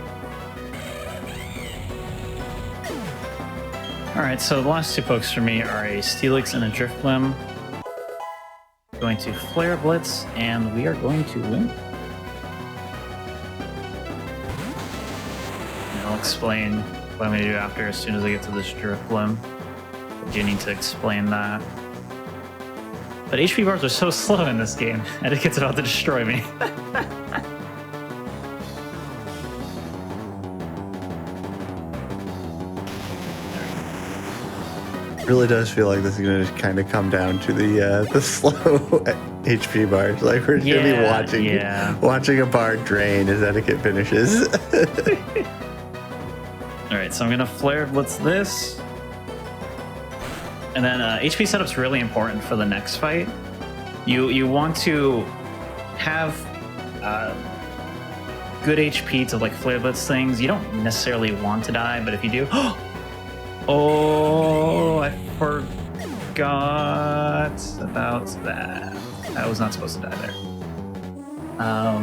All right, so the last 2 pokes for me are a Steelix and a Driftblim. Going to Flare Blitz, and we are going to win. And I'll explain what I'm going to do after as soon as I get to this Driftblim. I do need to explain that. But HP bars are so slow in this game. Etiquette's about to destroy me. Really does feel like this is going to kind of come down to the slow HP bars. Like we're going to be watching a bar drain as Etiquette finishes. All right, so I'm going to Flare Blitz this. And then HP setup's really important for the next fight. You want to have good HP to like Flare Blitz things. You don't necessarily want to die, but if you do... Oh, I forgot about that. I was not supposed to die there. How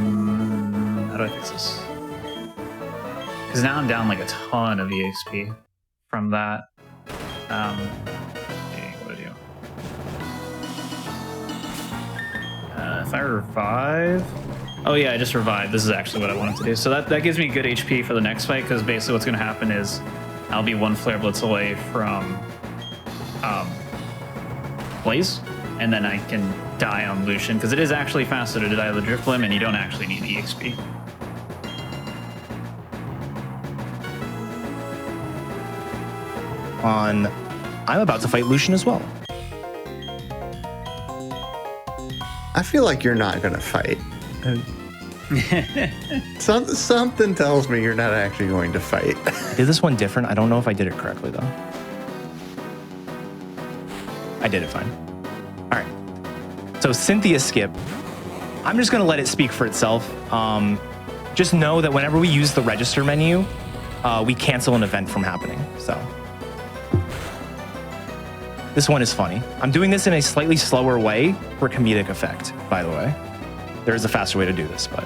do I fix this? Because now I'm down like a ton of EXP from that. Okay, what do I do? If I revive... Oh yeah, I just revived. This is actually what I wanted to do. So that gives me good HP for the next fight, because basically what's going to happen is I'll be 1 Flare Blitz away from Blaze, and then I can die on Lucian, because it is actually faster to die with the Driftblim, and you don't actually need EXP. I'm about to fight Lucian as well. I feel like you're not going to fight. Something tells me you're not actually going to fight. I did this one different. I don't know if I did it correctly, though. I did it fine. All right. So Cynthia skip. I'm just going to let it speak for itself. Just know that whenever we use the register menu, we cancel an event from happening. So this one is funny. I'm doing this in a slightly slower way for comedic effect, by the way. There is a faster way to do this, but...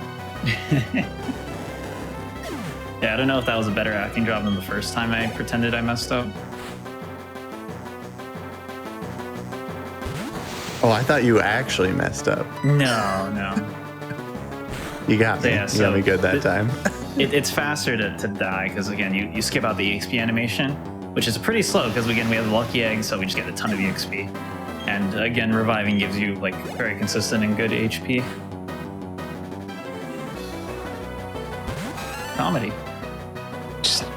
Yeah, I don't know if that was a better acting job than the first time I pretended I messed up. Oh, I thought you actually messed up. No. You got me. Yeah, You got me good that time. It's faster to die because again you skip out the EXP animation, which is pretty slow because again we have the lucky egg, so we just get a ton of EXP. And again, reviving gives you like very consistent and good HP. Comedy.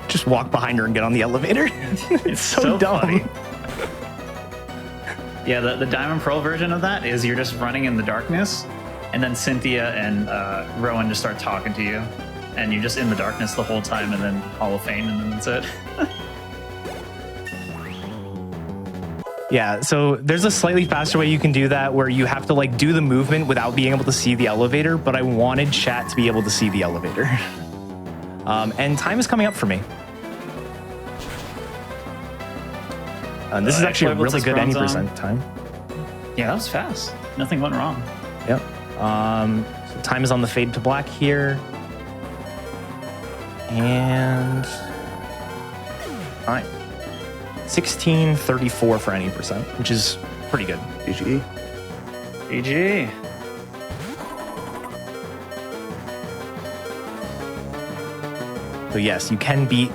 Just walk behind her and get on the elevator. It's so dumb. Funny. Yeah, the Diamond Pearl version of that is you're just running in the darkness, and then Cynthia and Rowan just start talking to you, and you're just in the darkness the whole time, and then Hall of Fame, and then that's it. Yeah, so there's a slightly faster way you can do that where you have to like do the movement without being able to see the elevator, but I wanted chat to be able to see the elevator. And time is coming up for me. This is actually a really good any percent time. Yeah, that was fast. Nothing went wrong. Yep. So time is on the fade to black here. And fine. 16:34 for any percent, which is pretty good. GG. GG. So yes, you can beat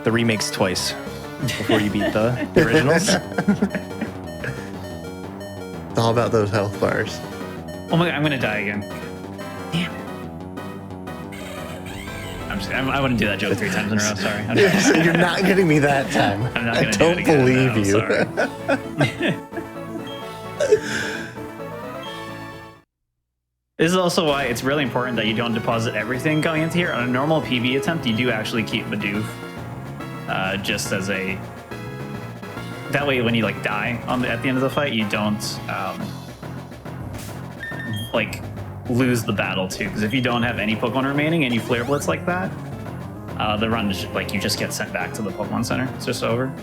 the remakes twice before you beat the originals. It's all about those health bars. Oh my god, I'm gonna die again. Damn it. I wouldn't do that joke 3 times in a row, sorry. You're not getting me that time. I'm not I gonna don't do it again, believe no, you. sorry. This is also why it's really important that you don't deposit everything going into here. On a normal PB attempt, you do actually keep Bidoof just as a... That way, when you like die at the end of the fight, you don't like lose the battle too. Because if you don't have any Pokemon remaining and you Flare Blitz like that, the run is like you just get sent back to the Pokemon Center. It's just over.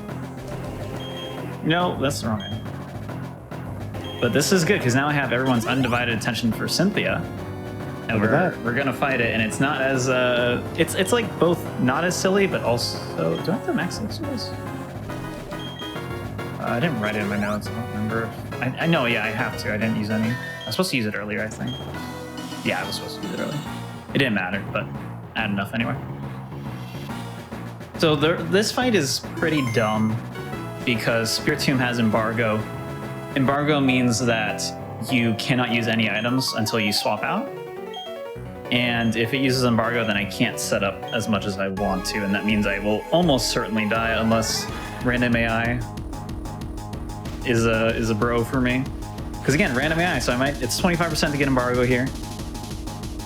No, that's the wrong end. But this is good because now I have everyone's undivided attention for Cynthia, and we're gonna fight it. And it's not as it's like both not as silly, but also do I have to max this? I didn't write it in my notes. I don't remember. I know, yeah, I have to. I didn't use any. I was supposed to use it earlier, I think. Yeah, I was supposed to use it earlier. It didn't matter, but I had enough anyway. So this fight is pretty dumb because Spiritomb has Embargo. Embargo means that you cannot use any items until you swap out. And if it uses Embargo, then I can't set up as much as I want to, and that means I will almost certainly die unless random AI is a bro for me. Because again, random AI, so it's 25% to get Embargo here.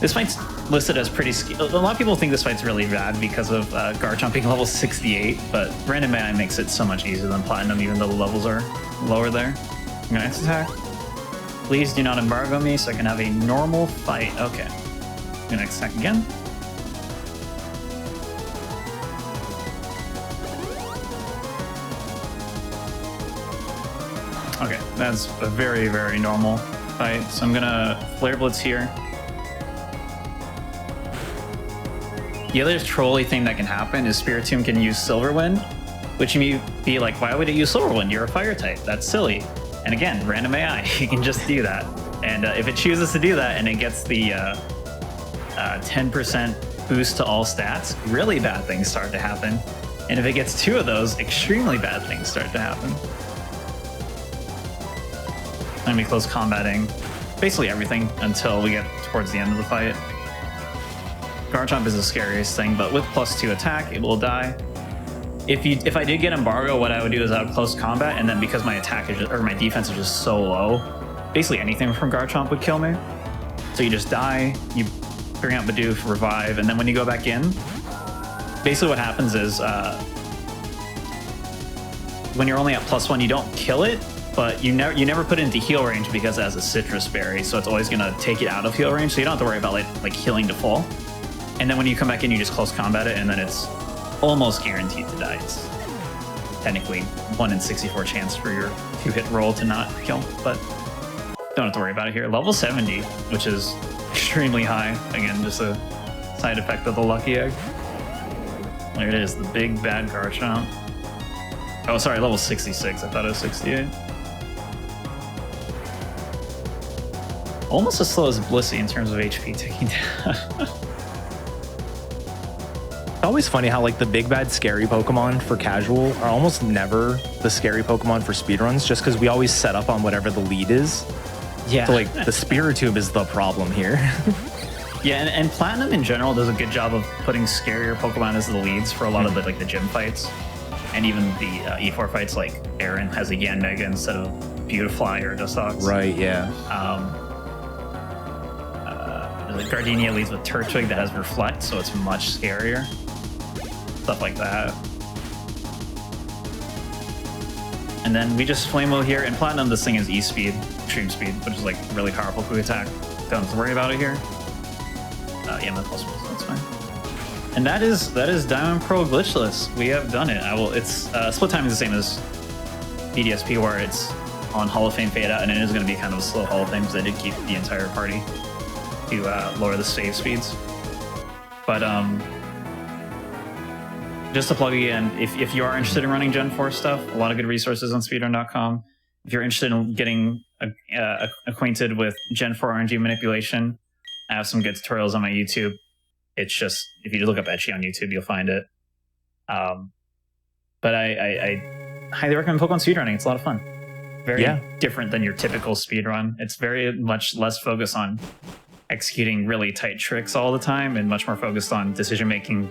This fight's listed as pretty a lot of people think this fight's really bad because of Garchomp being level 68, but random AI makes it so much easier than Platinum, even though the levels are lower there. I'm gonna X-attack. Please do not Embargo me so I can have a normal fight. Okay. I'm gonna X-attack again. Okay, that's a very, very normal fight. So I'm gonna Flare Blitz here. The other trolly thing that can happen is Spiritomb can use Silver Wind, which you may be like, why would it use Silver Wind? You're a fire type. That's silly. And again, random AI, you can just do that. And if it chooses to do that and it gets the 10% boost to all stats, really bad things start to happen. And if it gets 2 of those, extremely bad things start to happen. I'm gonna be close combating basically everything until we get towards the end of the fight. Garchomp is the scariest thing, but with +2 attack, it will die. If I did get Embargo, what I would do is I would close combat, and then because my attack is my defense is just so low, basically anything from Garchomp would kill me. So you just die, you bring out Bidoof, revive, and then when you go back in, basically what happens is when you're only at +1, you don't kill it, but you never put it into heal range because it has a citrus berry, so it's always gonna take it out of heal range, so you don't have to worry about like healing to full. And then when you come back in, you just close combat it, and then it's almost guaranteed to die. It's technically 1 in 64 chance for your 2-hit roll to not kill, but don't have to worry about it here. Level 70, which is extremely high. Again, just a side effect of the lucky egg. There it is, the big bad Garchomp. Oh, sorry, level 66. I thought it was 68. almost as slow as Blissey in terms of HP taking down. It's always funny how like the big bad scary Pokemon for casual are almost never the scary Pokemon for speedruns, just because we always set up on whatever the lead is. Yeah. So like the Spiritomb is the problem here. Yeah, and Platinum in general does a good job of putting scarier Pokemon as the leads for a lot of the like the gym fights, and even the E4 fights. Like Aaron has a Yanmega instead of Beautifly or Dustox. Right. Yeah. The Gardenia leads with Turtwig that has Reflect, so it's much scarier. Stuff like that. And then we just Flame Wheel here. In Platinum, this thing is E-Speed, Extreme Speed, which is like really powerful quick attack. Don't have to worry about it here. Yeah, that's possible, so that's fine. And that is Diamond Pearl glitchless. We have done it. It's split time is the same as BDSP, where it's on Hall of Fame fade out, and it is going to be kind of a slow Hall of Fame because they did keep the entire party to lower the save speeds. But just to plug again, if you are interested in running Gen 4 stuff, a lot of good resources on speedrun.com. If you're interested in getting acquainted with Gen 4 RNG manipulation, I have some good tutorials on my YouTube. It's just, if you look up Etchy on YouTube, you'll find it. But I highly recommend Pokemon speedrunning. It's a lot of fun. Very different than your typical speedrun. It's very much less focused on executing really tight tricks all the time and much more focused on decision-making,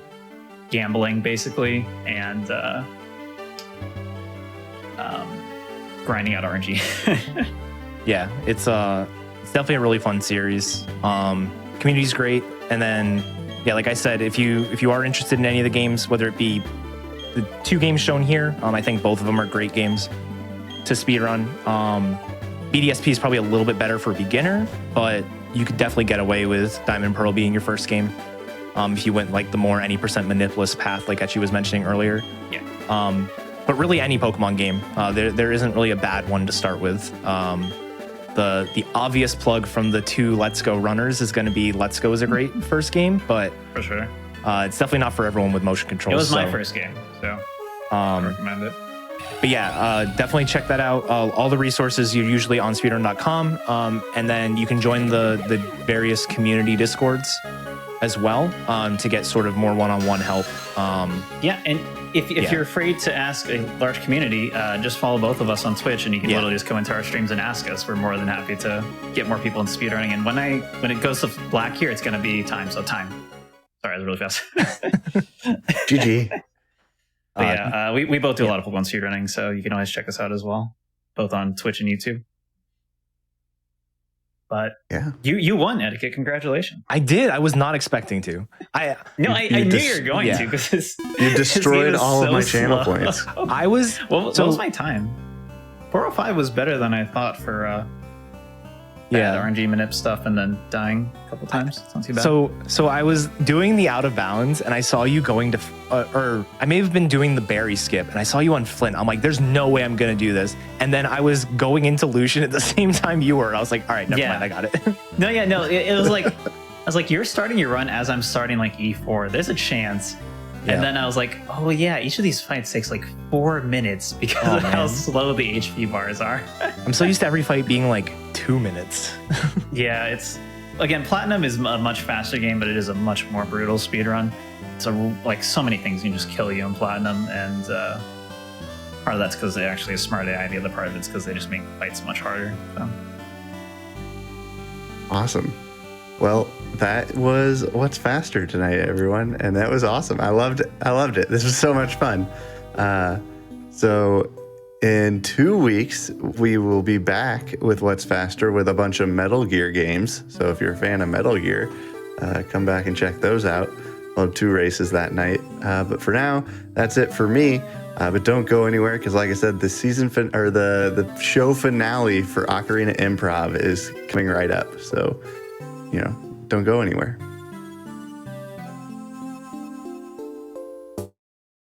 gambling, basically, and grinding out RNG. Yeah, it's definitely a really fun series. Community's great, and then yeah, like I said, if you are interested in any of the games, whether it be the 2 games shown here, I think both of them are great games to speedrun. BDSP is probably a little bit better for a beginner, but you could definitely get away with Diamond Pearl being your first game if you went like the more any percent manipulous path, like Etchy was mentioning earlier. Yeah. But really, any Pokemon game, there isn't really a bad one to start with. The obvious plug from the 2 Let's Go runners is going to be Let's Go is a great first game, but For sure. it's definitely not for everyone with motion controls. It was my first game, so I recommend it. But yeah, definitely check that out. All the resources are usually on speedrun.com, and then you can join the various community discords as well to get sort of more one-on-one help. Yeah, and if you're afraid to ask a large community, just follow both of us on Twitch, and you can literally just come into our streams and ask us. We're more than happy to get more people in speedrunning. And when it goes to black here, it's going to be time. So time. Sorry, that was really fast. GG. But yeah, we both do a lot of Pokemon speedrunning, so you can always check us out as well, both on Twitch and YouTube. But yeah, you won, Etiquette. Congratulations. I did. I was not expecting to. I knew you were going to, because you destroyed all of my channel points. I was. What was my time? 405 was better than I thought for RNG manip stuff, and then dying a couple times. It's not too bad. So I was doing the out of bounds, and I saw you going to, or I may have been doing the berry skip, and I saw you on Flint. I'm like, there's no way I'm gonna do this. And then I was going into Lucian at the same time you were. I was like, all right, never mind, I got it. No, it was like, I was like, you're starting your run as I'm starting like E4. There's a chance. And then I was like, oh yeah, each of these fights takes like 4 minutes because of how slow the HP bars are. I'm so used to every fight being like 2 minutes. Yeah, it's, again, Platinum is a much faster game, but it is a much more brutal speedrun. So like so many things can just kill you in Platinum, and part of that's because they actually a smart AI. The other part of it's because they just make fights much harder. So. Awesome. Well, that was What's Faster tonight, everyone, and that was awesome. I loved it. This was so much fun. So in 2 weeks, we will be back with What's Faster with a bunch of Metal Gear games. So if you're a fan of Metal Gear, come back and check those out. We'll have 2 races that night. But for now, that's it for me. But don't go anywhere, because like I said, the the show finale for Ocarina Improv is coming right up. So, don't go anywhere.